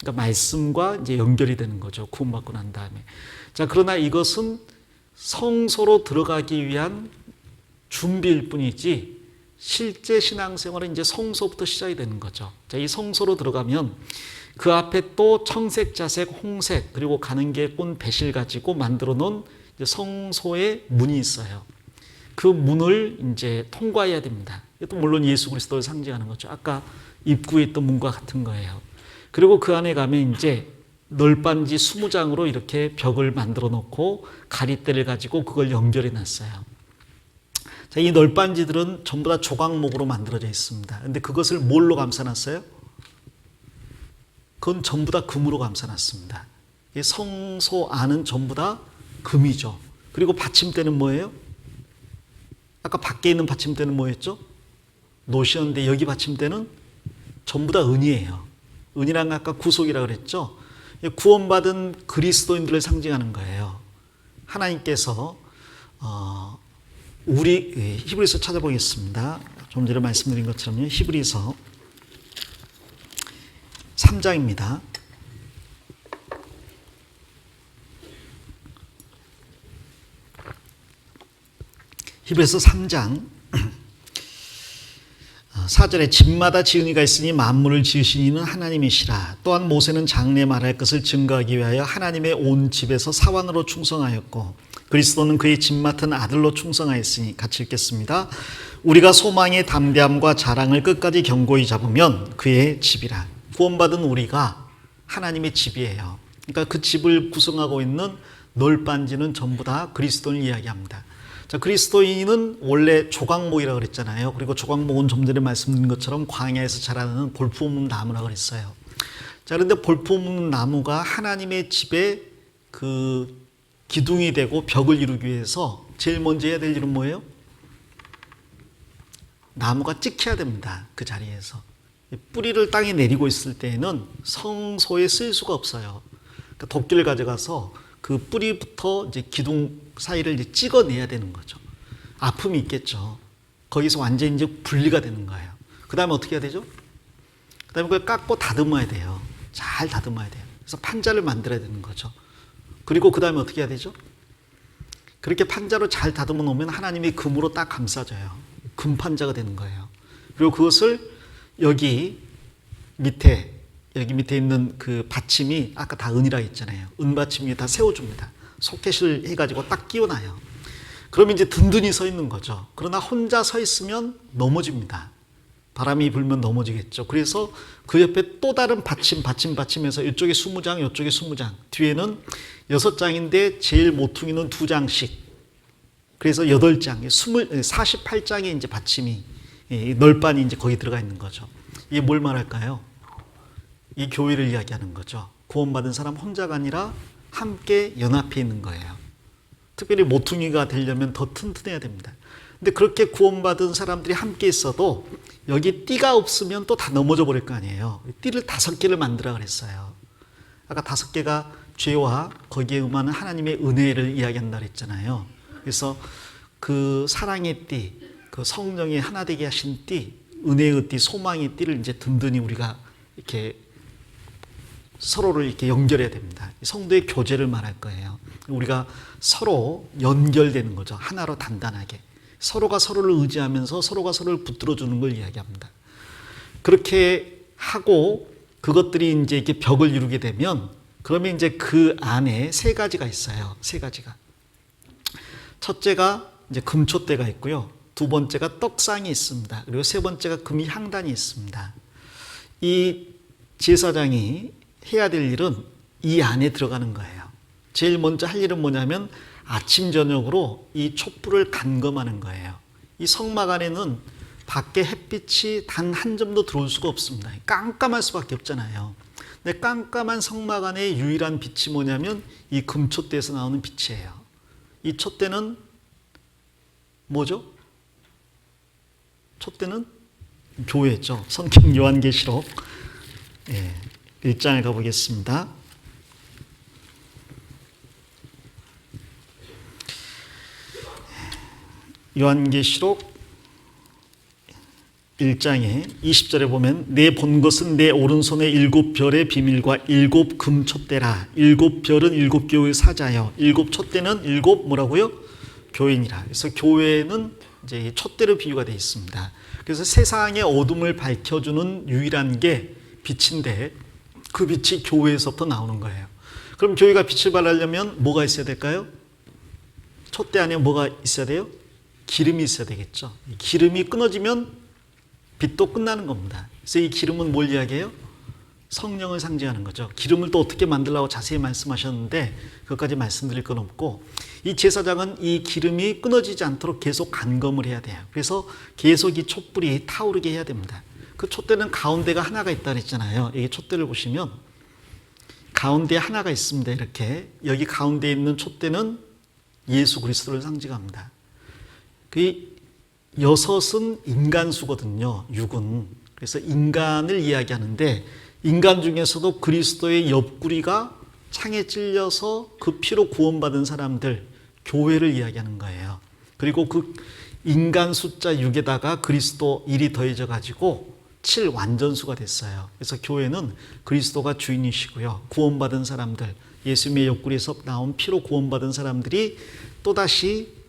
Speaker 1: 그러니까 말씀과 이제 연결이 되는 거죠. 구원받고 난 다음에. 자, 그러나 이것은 성소로 들어가기 위한 준비일 뿐이지 실제 신앙생활은 이제 성소부터 시작이 되는 거죠. 자, 이 성소로 들어가면 그 앞에 또 청색, 자색, 홍색 그리고 가는 게 꼰 배실 가지고 만들어 놓은 성소의 문이 있어요. 그 문을 이제 통과해야 됩니다. 이것도 물론 예수 그리스도를 상징하는 거죠. 아까 입구에 있던 문과 같은 거예요. 그리고 그 안에 가면 이제 널빤지 20장으로 이렇게 벽을 만들어 놓고 가리대를 가지고 그걸 연결해 놨어요. 자, 이 널빤지들은 전부 다 조각목으로 만들어져 있습니다. 근데 그것을 뭘로 감싸놨어요? 그건 전부 다 금으로 감싸놨습니다. 이 성소 안은 전부 다 금이죠. 그리고 받침대는 뭐예요? 아까 밖에 있는 받침대는 뭐였죠? 노시였는데 여기 받침대는 전부 다 은이에요. 은이란 아까 구속이라고 그랬죠? 구원받은 그리스도인들을 상징하는 거예요. 하나님께서 우리 히브리서 찾아보겠습니다. 좀 전에 말씀드린 것처럼요. 히브리서 3장입니다. 히브리서 3장 4절에 집마다 지은 이가 있으니 만물을 지으신 이는 하나님이시라. 또한 모세는 장래 말할 것을 증거하기 위하여 하나님의 온 집에서 사환으로 충성하였고 그리스도는 그의 집 맡은 아들로 충성하였으니, 같이 읽겠습니다. 우리가 소망의 담대함과 자랑을 끝까지 견고히 잡으면 그의 집이라. 구원받은 우리가 하나님의 집이에요. 그러니까 그 집을 구성하고 있는 널빤지는 전부 다 그리스도를 이야기합니다. 자, 그리스도인은 원래 조각목이라고 그랬잖아요. 그리고 조각목은 좀 전에 말씀드린 것처럼 광야에서 자라는 볼품없는 나무라고 그랬어요. 자, 그런데 볼품없는 나무가 하나님의 집에 그 기둥이 되고 벽을 이루기 위해서 제일 먼저 해야 될 일은 뭐예요? 나무가 찍혀야 됩니다. 그 자리에서. 뿌리를 땅에 내리고 있을 때에는 성소에 쓸 수가 없어요. 그러니까 도끼를 가져가서 그 뿌리부터 이제 기둥 사이를 이제 찍어내야 되는 거죠. 아픔이 있겠죠. 거기서 완전히 이제 분리가 되는 거예요. 그 다음에 어떻게 해야 되죠? 그 다음에 그걸 깎고 다듬어야 돼요. 잘 다듬어야 돼요. 그래서 판자를 만들어야 되는 거죠. 그리고 그 다음에 어떻게 해야 되죠? 그렇게 판자로 잘 다듬어 놓으면 하나님이 금으로 딱 감싸줘요. 금판자가 되는 거예요. 그리고 그것을 여기 밑에 있는 그 받침이 아까 다 은이라 했잖아요. 은받침 위에 다 세워줍니다. 소켓을 해가지고 딱 끼워놔요. 그러면 이제 든든히 서 있는 거죠. 그러나 혼자 서 있으면 넘어집니다. 바람이 불면 넘어지겠죠. 그래서 그 옆에 또 다른 받침해서 이쪽에 20장, 이쪽에 20장, 뒤에는 6장인데 제일 모퉁이는 2장씩. 그래서 8장, 48장의 이제 받침이, 널빤이 이제 거기 들어가 있는 거죠. 이게 뭘 말할까요? 이 교회를 이야기하는 거죠. 구원받은 사람 혼자가 아니라 함께 연합해 있는 거예요. 특별히 모퉁이가 되려면 더 튼튼해야 됩니다. 근데 그렇게 구원받은 사람들이 함께 있어도 여기 띠가 없으면 또 다 넘어져 버릴 거 아니에요. 띠를 5개를 만들라 그랬어요. 아까 5개가 죄와 거기에 임하는 하나님의 은혜를 이야기한다 그랬잖아요. 그래서 그 사랑의 띠, 그 성령이 하나 되게 하신 띠, 은혜의 띠, 소망의 띠를 이제 든든히 우리가 이렇게 서로를 이렇게 연결해야 됩니다. 성도의 교제를 말할 거예요. 우리가 서로 연결되는 거죠. 하나로 단단하게. 서로가 서로를 의지하면서 서로가 서로를 붙들어 주는 걸 이야기합니다. 그렇게 하고 그것들이 이제 이렇게 벽을 이루게 되면 그러면 이제 그 안에 3가지가 있어요. 3가지가. 첫째가 이제 금촛대가 있고요. 2번째가 떡상이 있습니다. 그리고 3번째가 금이 향단이 있습니다. 이 제사장이 해야 될 일은 이 안에 들어가는 거예요. 제일 먼저 할 일은 뭐냐면 아침 저녁으로 이 촛불을 간검하는 거예요. 이 성막 안에는 밖에 햇빛이 단 한 점도 들어올 수가 없습니다. 깜깜할 수밖에 없잖아요. 근데 깜깜한 성막 안에 유일한 빛이 뭐냐면 이 금촛대에서 나오는 빛이에요. 이 촛대는 뭐죠? 촛대는 교회죠. 성경 요한계시록 1장에 가보겠습니다. 요한계시록 1장에 20절에 보면 내 본 것은 내 오른손에 7별의 비밀과 7 금촛대라. 7별은 7교회의 사자요. 7 촛대는 7 뭐라고요? 교인이라. 그래서 교회는 이제 촛대로 비유가 되어 있습니다. 그래서 세상의 어둠을 밝혀주는 유일한 게 빛인데 그 빛이 교회에서부터 나오는 거예요. 그럼 교회가 빛을 발하려면 뭐가 있어야 될까요? 촛대 안에 뭐가 있어야 돼요? 기름이 있어야 되겠죠. 기름이 끊어지면 빛도 끝나는 겁니다. 그래서 이 기름은 뭘 이야기해요? 성령을 상징하는 거죠. 기름을 또 어떻게 만들라고 자세히 말씀하셨는데 그것까지 말씀드릴 건 없고 이 제사장은 이 기름이 끊어지지 않도록 계속 간검을 해야 돼요. 그래서 계속 이 촛불이 타오르게 해야 됩니다. 그 촛대는 가운데가 하나가 있다 그랬잖아요. 이 촛대를 보시면 가운데에 하나가 있습니다. 이렇게 여기 가운데에 있는 촛대는 예수 그리스도를 상징합니다. 그 6은 인간수거든요. 6은. 그래서 인간을 이야기하는데 인간 중에서도 그리스도의 옆구리가 창에 찔려서 그 피로 구원받은 사람들, 교회를 이야기하는 거예요. 그리고 그 인간 숫자 6에다가 그리스도 1이 더해져 가지고 7 완전수가 됐어요. 그래서 교회는 그리스도가 주인이시고요. 구원받은 사람들, 예수님의 옆구리에서 나온 피로 구원받은 사람들이 또다시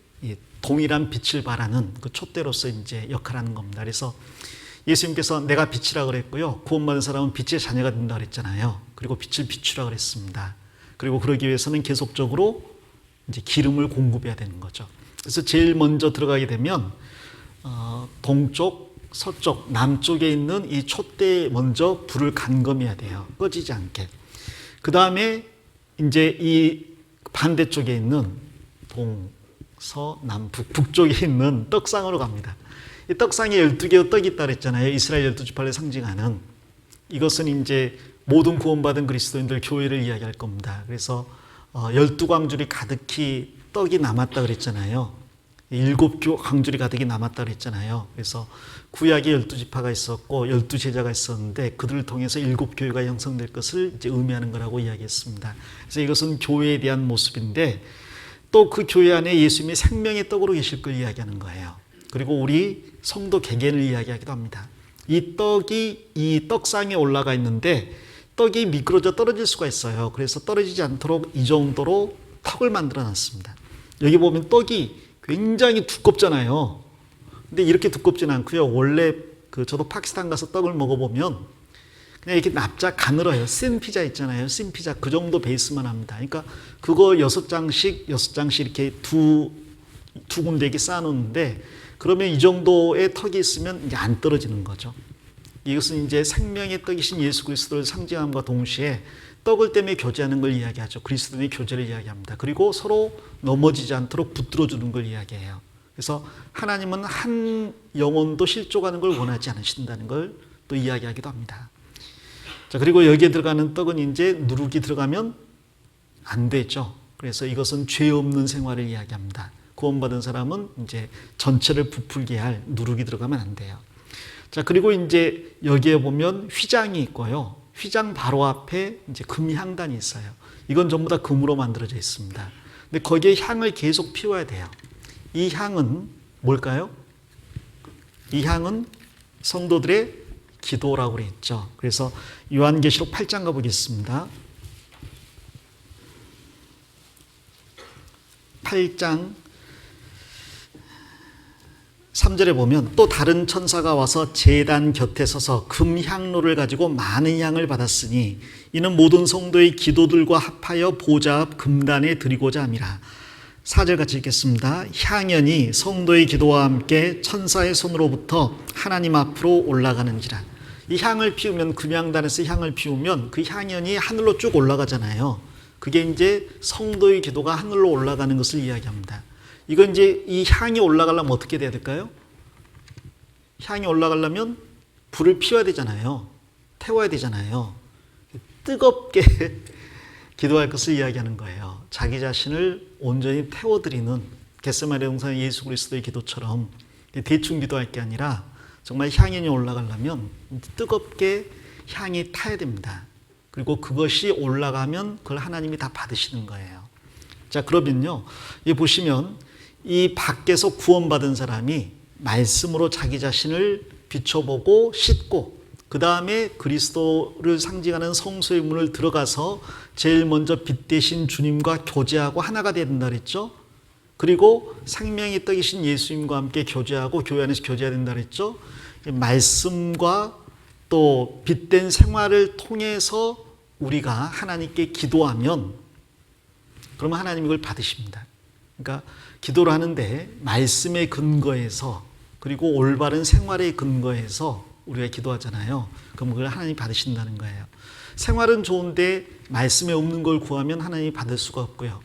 Speaker 1: 동일한 빛을 발하는 그 촛대로서 이제 역할하는 겁니다. 그래서 예수님께서 내가 빛이라 그랬고요. 구원받은 사람은 빛의 자녀가 된다 그랬잖아요. 그리고 빛을 비추라 그랬습니다. 그리고 그러기 위해서는 계속적으로 이제 기름을 공급해야 되는 거죠. 그래서 제일 먼저 들어가게 되면 동쪽, 서쪽, 남쪽에 있는 이 촛대에 먼저 불을 감금해야 돼요. 꺼지지 않게. 그 다음에 이제 이 반대쪽에 있는 동, 서, 남, 북쪽에 있는 떡상으로 갑니다. 이 떡상에 12개의 떡이 있다고 했잖아요. 이스라엘 12지파를 상징하는. 이것은 이제 모든 구원받은 그리스도인들 교회를 이야기할 겁니다. 그래서 12광줄이 가득히 떡이 남았다 그랬잖아요. 7광줄이 가득히 남았다 그랬잖아요. 그래서 구약에 12지파가 있었고 12제자가 있었는데 그들을 통해서 7교회가 형성될 것을 이제 의미하는 거라고 이야기했습니다. 그래서 이것은 교회에 대한 모습인데 또 그 교회 안에 예수님이 생명의 떡으로 계실 걸 이야기하는 거예요. 그리고 우리 성도 개개인을 이야기하기도 합니다. 이 떡이 이 떡상에 올라가 있는데 떡이 미끄러져 떨어질 수가 있어요. 그래서 떨어지지 않도록 이 정도로 턱을 만들어 놨습니다. 여기 보면 떡이 굉장히 두껍잖아요. 근데 이렇게 두껍지는 않고요. 원래 저도 파키스탄 가서 떡을 먹어보면 그냥 이렇게 납작 가늘어요. 쓴 피자 있잖아요. 쓴 피자 그 정도 베이스만 합니다. 그러니까 그거 6장씩 이렇게 두 군데 이렇게 쌓아놓는데 그러면 이 정도의 턱이 있으면 이제 안 떨어지는 거죠. 이것은 이제 생명의 떡이신 예수 그리스도를 상징함과 동시에 떡을 때문에 교제하는 걸 이야기하죠. 그리스도인의 교제를 이야기합니다. 그리고 서로 넘어지지 않도록 붙들어주는 걸 이야기해요. 그래서 하나님은 한 영혼도 실족하는 걸 원하지 않으신다는 걸 또 이야기하기도 합니다. 자, 그리고 여기에 들어가는 떡은 이제 누룩이 들어가면 안 되죠. 그래서 이것은 죄 없는 생활을 이야기합니다. 구원받은 사람은 이제 전체를 부풀게 할 누룩이 들어가면 안 돼요. 자, 그리고 이제 여기에 보면 휘장이 있고요. 휘장 바로 앞에 이제 금향단이 있어요. 이건 전부 다 금으로 만들어져 있습니다. 근데 거기에 향을 계속 피워야 돼요. 이 향은 뭘까요? 이 향은 성도들의 기도라고 그랬죠. 그래서 요한계시록 8장 가보겠습니다. 8장 3절에 보면 또 다른 천사가 와서 제단 곁에 서서 금향로를 가지고 많은 향을 받았으니 이는 모든 성도의 기도들과 합하여 보좌 앞 금단에 드리고자 함이라. 4절 같이 읽겠습니다. 향연이 성도의 기도와 함께 천사의 손으로부터 하나님 앞으로 올라가는지라. 이 향을 피우면 금향단에서 향을 피우면 그 향연이 하늘로 쭉 올라가잖아요. 그게 이제 성도의 기도가 하늘로 올라가는 것을 이야기합니다. 이건 이제 이 향이 올라가려면 어떻게 돼야 될까요? 향이 올라가려면 불을 피워야 되잖아요. 태워야 되잖아요. 뜨겁게 기도할 것을 이야기하는 거예요. 자기 자신을 온전히 태워드리는 겟세마네 동산 예수 그리스도의 기도처럼 대충 기도할 게 아니라 정말 향연이 올라가려면 뜨겁게 향이 타야 됩니다. 그리고 그것이 올라가면 그걸 하나님이 다 받으시는 거예요. 자, 그러면요. 여기 보시면 이 밖에서 구원받은 사람이 말씀으로 자기 자신을 비춰보고 씻고 그 다음에 그리스도를 상징하는 성소의 문을 들어가서 제일 먼저 빛 대신 주님과 교제하고 하나가 된다 그랬죠. 그리고 생명의 떡이신 예수님과 함께 교제하고 교회 안에서 교제해야 된다 그랬죠. 말씀과 또 빛된 생활을 통해서 우리가 하나님께 기도하면 그러면 하나님이 이걸 받으십니다. 그러니까 기도를 하는데 말씀의 근거에서 그리고 올바른 생활의 근거에서 우리가 기도하잖아요. 그럼 그걸 하나님이 받으신다는 거예요. 생활은 좋은데 말씀에 없는 걸 구하면 하나님이 받을 수가 없고요.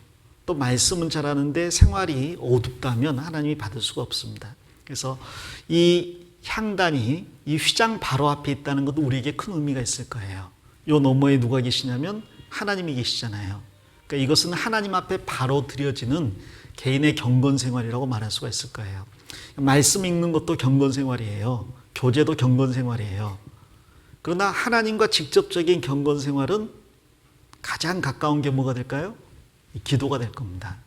Speaker 1: 또 말씀은 잘하는데 생활이 어둡다면 하나님이 받을 수가 없습니다. 그래서 이 향단이 이 휘장 바로 앞에 있다는 것도 우리에게 큰 의미가 있을 거예요. 요 너머에 누가 계시냐면 하나님이 계시잖아요. 그러니까 이것은 하나님 앞에 바로 드려지는 개인의 경건 생활이라고 말할 수가 있을 거예요. 말씀 읽는 것도 경건 생활이에요. 교제도 경건 생활이에요. 그러나 하나님과 직접적인 경건 생활은 가장 가까운 게 뭐가 될까요? 기도가 될 겁니다.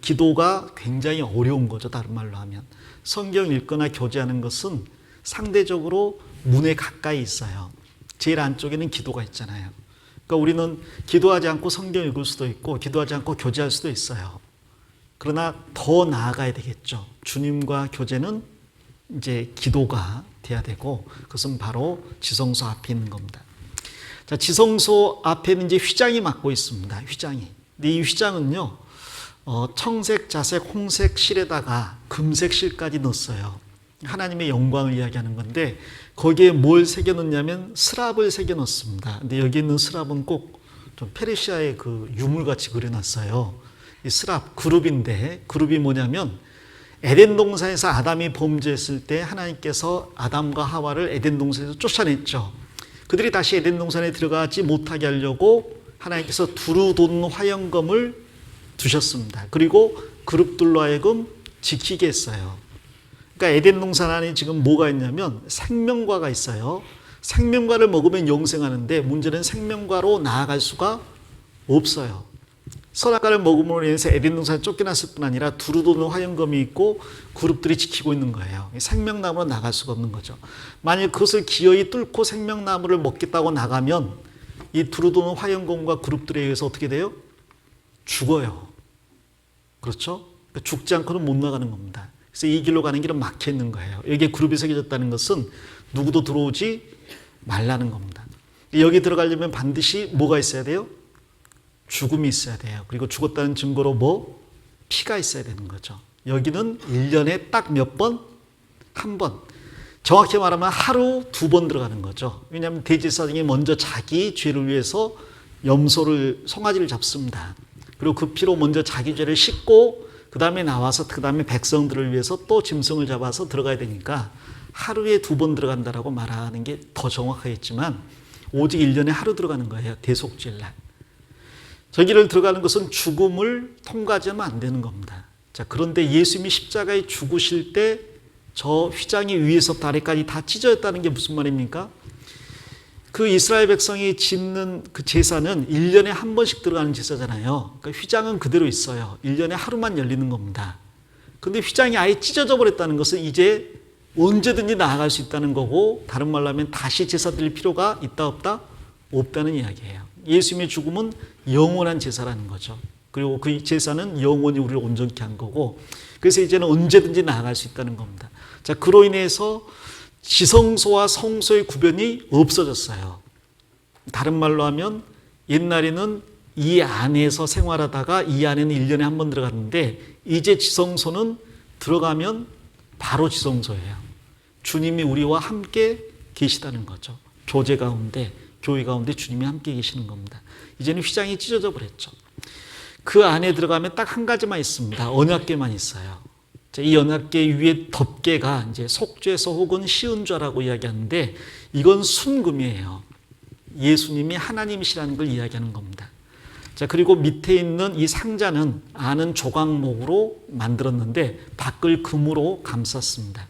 Speaker 1: 기도가 굉장히 어려운 거죠. 다른 말로 하면. 성경 읽거나 교제하는 것은 상대적으로 문에 가까이 있어요. 제일 안쪽에는 기도가 있잖아요. 그러니까 우리는 기도하지 않고 성경 읽을 수도 있고 기도하지 않고 교제할 수도 있어요. 그러나 더 나아가야 되겠죠. 주님과 교제는 이제 기도가 돼야 되고 그것은 바로 지성소 앞에 있는 겁니다. 자, 지성소 앞에는 이제 휘장이 맡고 있습니다. 휘장이. 근데 이 휘장은요, 청색, 자색, 홍색 실에다가 금색 실까지 넣었어요. 하나님의 영광을 이야기하는 건데 거기에 뭘 새겨 넣냐면 스랍을 새겨 넣습니다. 근데 여기 있는 스랍은 꼭 좀 페르시아의 그 유물같이 그려놨어요. 이 스랍 그룹인데 그룹이 뭐냐면 에덴 동산에서 아담이 범죄했을 때 하나님께서 아담과 하와를 에덴 동산에서 쫓아냈죠. 그들이 다시 에덴 동산에 들어가지 못하게 하려고 하나님께서 두루 돋는 화영검을 두셨습니다. 그리고 그룹들로 하여금 지키게 했어요. 그러니까 에덴 동산 안에 지금 뭐가 있냐면 생명과가 있어요. 생명과를 먹으면 영생하는데 문제는 생명과로 나아갈 수가 없어요. 선악과를 먹음으로 인해서 에덴 동산에 쫓겨났을 뿐 아니라 두루 돋는 화영검이 있고 그룹들이 지키고 있는 거예요. 생명나무로 나갈 수가 없는 거죠. 만약 그것을 기어이 뚫고 생명나무를 먹겠다고 나가면 이 두루 돋는 화영검과 그룹들에 의해서 어떻게 돼요? 죽어요. 그렇죠? 그러니까 죽지 않고는 못 나가는 겁니다. 그래서 이 길로 가는 길은 막혀 있는 거예요. 여기에 그룹이 새겨졌다는 것은 누구도 들어오지 말라는 겁니다. 여기 들어가려면 반드시 뭐가 있어야 돼요? 죽음이 있어야 돼요. 그리고 죽었다는 증거로 뭐? 피가 있어야 되는 거죠. 여기는 1년에 딱 몇 번? 한 번. 정확히 말하면 하루 2번 들어가는 거죠. 왜냐하면 대제사장이 먼저 자기 죄를 위해서 염소를, 송아지를 잡습니다. 그리고 그 피로 먼저 자기 죄를 씻고 그 다음에 나와서 그 다음에 백성들을 위해서 또 짐승을 잡아서 들어가야 되니까 하루에 2번 들어간다라고 말하는 게 더 정확하겠지만 오직 1년에 하루 들어가는 거예요. 대속죄일날. 저기를 들어가는 것은 죽음을 통과하면 안 되는 겁니다. 자, 그런데 예수님이 십자가에 죽으실 때 저 휘장이 위에서부터 아래까지 다 찢어졌다는 게 무슨 말입니까? 그 이스라엘 백성이 짓는 그 제사는 1년에 한 번씩 들어가는 제사잖아요. 그러니까 휘장은 그대로 있어요. 1년에 하루만 열리는 겁니다. 그런데 휘장이 아예 찢어져 버렸다는 것은 이제 언제든지 나아갈 수 있다는 거고, 다른 말로 하면 다시 제사 드릴 필요가 있다 없다? 없다는 이야기예요. 예수님의 죽음은 영원한 제사라는 거죠. 그리고 그 제사는 영원히 우리를 온전케 한 거고, 그래서 이제는 언제든지 나아갈 수 있다는 겁니다. 자, 그로 인해서 지성소와 성소의 구별이 없어졌어요. 다른 말로 하면 옛날에는 이 안에서 생활하다가 이 안에는 1년에 한 번 들어갔는데 이제 지성소는 들어가면 바로 지성소예요. 주님이 우리와 함께 계시다는 거죠. 교제 가운데, 교회 가운데 주님이 함께 계시는 겁니다. 이제는 휘장이 찢어져 버렸죠. 그 안에 들어가면 딱 한 가지만 있습니다. 언약궤만 있어요. 이 언약궤 위에 덮개가 이제 속죄소 혹은 시은좌라고 이야기하는데 이건 순금이에요. 예수님이 하나님이시라는 걸 이야기하는 겁니다. 자, 그리고 밑에 있는 이 상자는 안은 조각목으로 만들었는데 밖을 금으로 감쌌습니다.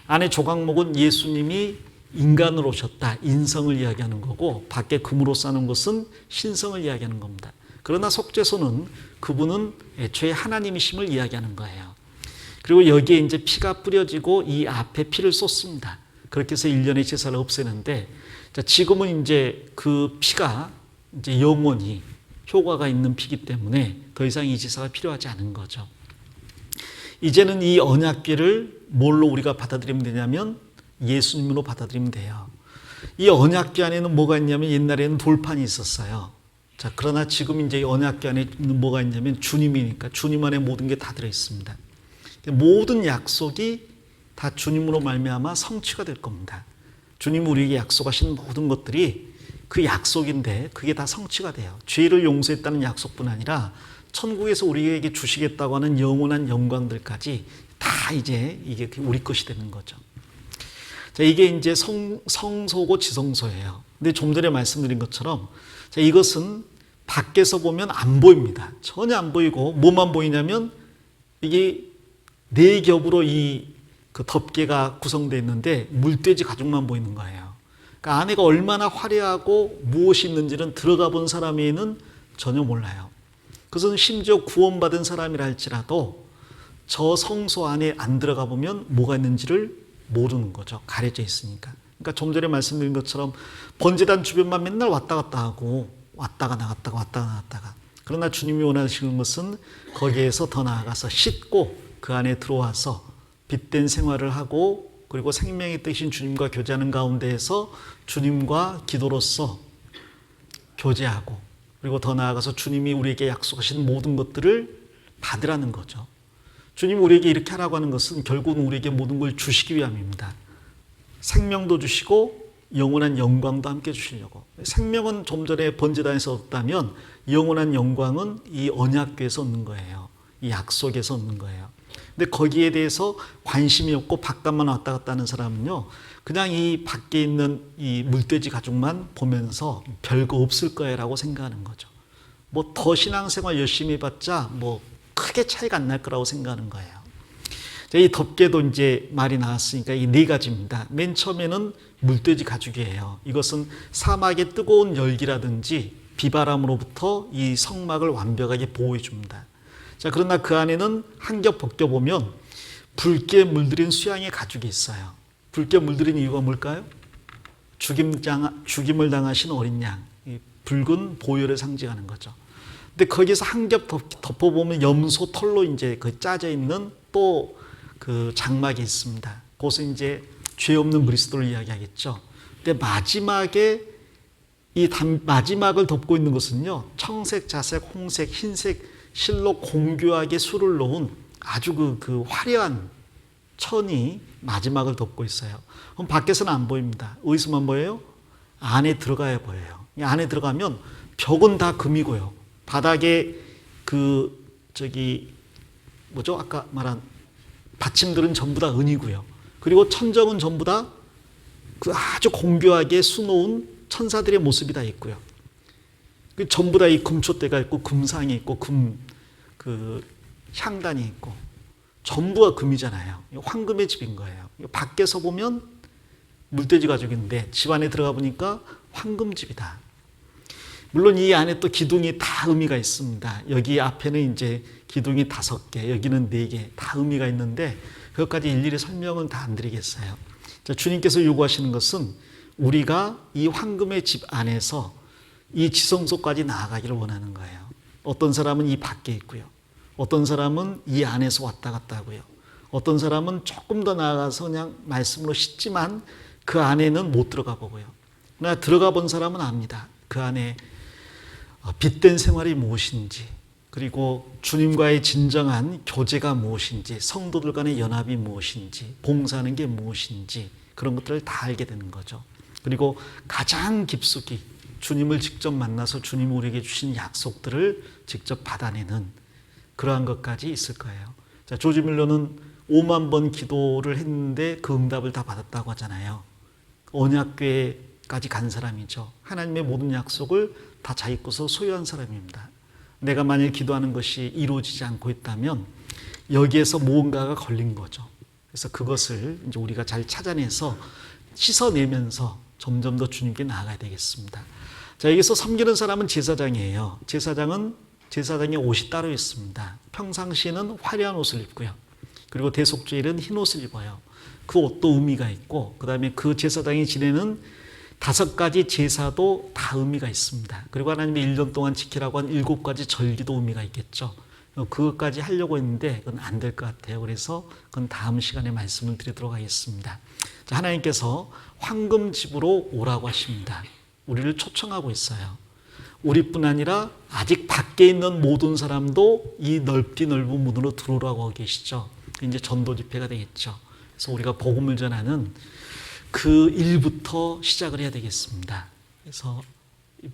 Speaker 1: 안에 조각목은 예수님이 인간으로 오셨다, 인성을 이야기하는 거고, 밖에 금으로 싸는 것은 신성을 이야기하는 겁니다. 그러나 속죄소는 그분은 애초에 하나님이심을 이야기하는 거예요. 그리고 여기에 이제 피가 뿌려지고 이 앞에 피를 쏟습니다. 그렇게 해서 1년의 제사를 없애는데, 자, 지금은 이제 그 피가 이제 영원히 효과가 있는 피기 때문에 더 이상 이 제사가 필요하지 않은 거죠. 이제는 이 언약궤를 뭘로 우리가 받아들이면 되냐면 예수님으로 받아들이면 돼요. 이 언약궤 안에는 뭐가 있냐면 옛날에는 돌판이 있었어요. 자, 그러나 지금 이제 이 언약궤 안에 뭐가 있냐면 주님이니까 주님 안에 모든 게 다 들어 있습니다. 모든 약속이 다 주님으로 말미암아 성취가 될 겁니다. 주님 우리에게 약속하신 모든 것들이 그 약속인데 그게 다 성취가 돼요. 죄를 용서했다는 약속뿐 아니라 천국에서 우리에게 주시겠다고 하는 영원한 영광들까지 다 이제 이게 우리 것이 되는 거죠. 자, 이게 이제 성소고 지성소예요. 근데 좀 전에 말씀드린 것처럼, 자, 이것은 밖에서 보면 안 보입니다. 전혀 안 보이고 뭐만 보이냐면 이게 네 겹으로 그 덮개가 구성되어 있는데 물돼지 가죽만 보이는 거예요. 그러니까 안에가 얼마나 화려하고 무엇이 있는지는 들어가 본 사람에는 전혀 몰라요. 그것은 심지어 구원받은 사람이라 할지라도 저 성소 안에 안 들어가 보면 뭐가 있는지를 모르는 거죠. 가려져 있으니까. 그러니까 좀 전에 말씀드린 것처럼 번제단 주변만 맨날 왔다 갔다 하고 왔다가 나갔다가 왔다가 나갔다가, 그러나 주님이 원하시는 것은 거기에서 더 나아가서 씻고 그 안에 들어와서 빛된 생활을 하고, 그리고 생명의 뜻인 주님과 교제하는 가운데에서 주님과 기도로서 교제하고, 그리고 더 나아가서 주님이 우리에게 약속하신 모든 것들을 받으라는 거죠. 주님 우리에게 이렇게 하라고 하는 것은 결국은 우리에게 모든 걸 주시기 위함입니다. 생명도 주시고 영원한 영광도 함께 주시려고. 생명은 좀 전에 번제단에서 얻었다면 영원한 영광은 이 언약궤에서 얻는 거예요. 이 약속에서 얻는 거예요. 근데 거기에 대해서 관심이 없고 바깥만 왔다 갔다 하는 사람은요, 그냥 이 밖에 있는 이 물돼지 가죽만 보면서 별거 없을 거야라고 생각하는 거죠. 뭐 더 신앙생활 열심히 해봤자 뭐 크게 차이가 안 날 거라고 생각하는 거예요. 이 덮개도 이제 말이 나왔으니까 이 네 가지입니다. 맨 처음에는 물돼지 가죽이에요. 이것은 사막의 뜨거운 열기라든지 비바람으로부터 이 성막을 완벽하게 보호해 줍니다. 자, 그러나 그 안에는 한 겹 벗겨보면 붉게 물들인 수양의 가죽이 있어요. 붉게 물들인 이유가 뭘까요? 죽임을 당하신 어린 양, 이 붉은 보혈을 상징하는 거죠. 근데 거기서 한 겹 덮어보면 염소 털로 이제 그 짜져 있는 또 그 장막이 있습니다. 그것은 이제 죄 없는 그리스도를 이야기하겠죠. 근데 마지막에 마지막을 덮고 있는 것은요, 청색, 자색, 홍색, 흰색 실로 공교하게 수를 놓은 아주 그 화려한 천이 마지막을 덮고 있어요. 그럼 밖에서는 안 보입니다. 어디서만 보여요? 안에 들어가야 보여요. 이 안에 들어가면 벽은 다 금이고요. 바닥에 아까 말한 받침들은 전부 다 은이고요. 그리고 천정은 전부 다 그 아주 공교하게 수놓은 천사들의 모습이 다 있고요. 전부 다 이 금촛대가 있고 금상이 있고 향단이 있고 전부가 금이잖아요. 황금의 집인 거예요. 밖에서 보면 물돼지 가죽인데 집 안에 들어가 보니까 황금집이다. 물론 이 안에 또 기둥이 다 의미가 있습니다. 여기 앞에는 이제 기둥이 5개, 여기는 4개 다 의미가 있는데 그것까지 일일이 설명은 다 안 드리겠어요. 자, 주님께서 요구하시는 것은 우리가 이 황금의 집 안에서 이 지성소까지 나아가기를 원하는 거예요. 어떤 사람은 이 밖에 있고요. 어떤 사람은 이 안에서 왔다 갔다 하고요. 어떤 사람은 조금 더 나아가서 그냥 말씀으로 씻지만 그 안에는 못 들어가 보고요. 그러나 들어가 본 사람은 압니다. 그 안에 빛된 생활이 무엇인지, 그리고 주님과의 진정한 교제가 무엇인지, 성도들 간의 연합이 무엇인지, 봉사하는 게 무엇인지 그런 것들을 다 알게 되는 거죠. 그리고 가장 깊숙이 주님을 직접 만나서 주님이 우리에게 주신 약속들을 직접 받아내는 그러한 것까지 있을 거예요. 자, 조지 밀러는 5만 번 기도를 했는데 그 응답을 다 받았다고 하잖아요. 언약궤까지 간 사람이죠. 하나님의 모든 약속을 다 자기 것으로 소유한 사람입니다. 내가 만일 기도하는 것이 이루어지지 않고 있다면 여기에서 무언가가 걸린 거죠. 그래서 그것을 이제 우리가 잘 찾아내서 씻어내면서 점점 더 주님께 나아가야 되겠습니다. 자, 여기서 섬기는 사람은 제사장이에요. 제사장의 옷이 따로 있습니다. 평상시에는 화려한 옷을 입고요. 그리고 대속죄일은 흰 옷을 입어요. 그 옷도 의미가 있고, 그 다음에 그 제사장이 지내는 5가지 제사도 다 의미가 있습니다. 그리고 하나님이 1년 동안 지키라고 한 7가지 절기도 의미가 있겠죠. 그것까지 하려고 했는데 그건 안 될 것 같아요. 그래서 그건 다음 시간에 말씀을 드리도록 하겠습니다. 자, 하나님께서 황금집으로 오라고 하십니다. 우리를 초청하고 있어요. 우리뿐 아니라 아직 밖에 있는 모든 사람도 이 넓디 넓은 문으로 들어오라고 하고 계시죠. 이제 전도 집회가 되겠죠. 그래서 우리가 복음을 전하는 그 일부터 시작을 해야 되겠습니다. 그래서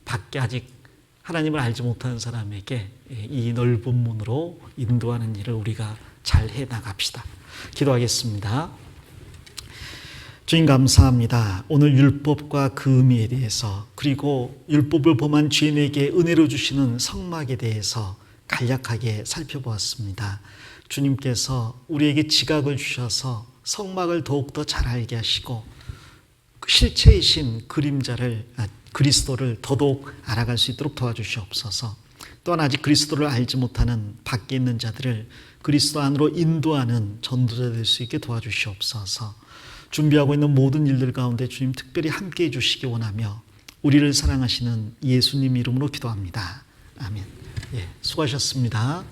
Speaker 1: 밖에 아직 하나님을 알지 못하는 사람에게 이 넓은 문으로 인도하는 일을 우리가 잘 해나갑시다. 기도하겠습니다. 주님 감사합니다. 오늘 율법과 그 의미에 대해서, 그리고 율법을 범한 죄인에게 은혜로 주시는 성막에 대해서 간략하게 살펴보았습니다. 주님께서 우리에게 지각을 주셔서 성막을 더욱더 잘 알게 하시고 실체이신 그리스도를 더더욱 알아갈 수 있도록 도와주시옵소서. 또한 아직 그리스도를 알지 못하는 밖에 있는 자들을 그리스도 안으로 인도하는 전도자 될 수 있게 도와주시옵소서. 준비하고 있는 모든 일들 가운데 주님 특별히 함께해 주시기 원하며 우리를 사랑하시는 예수님 이름으로 기도합니다. 아멘. 수고하셨습니다.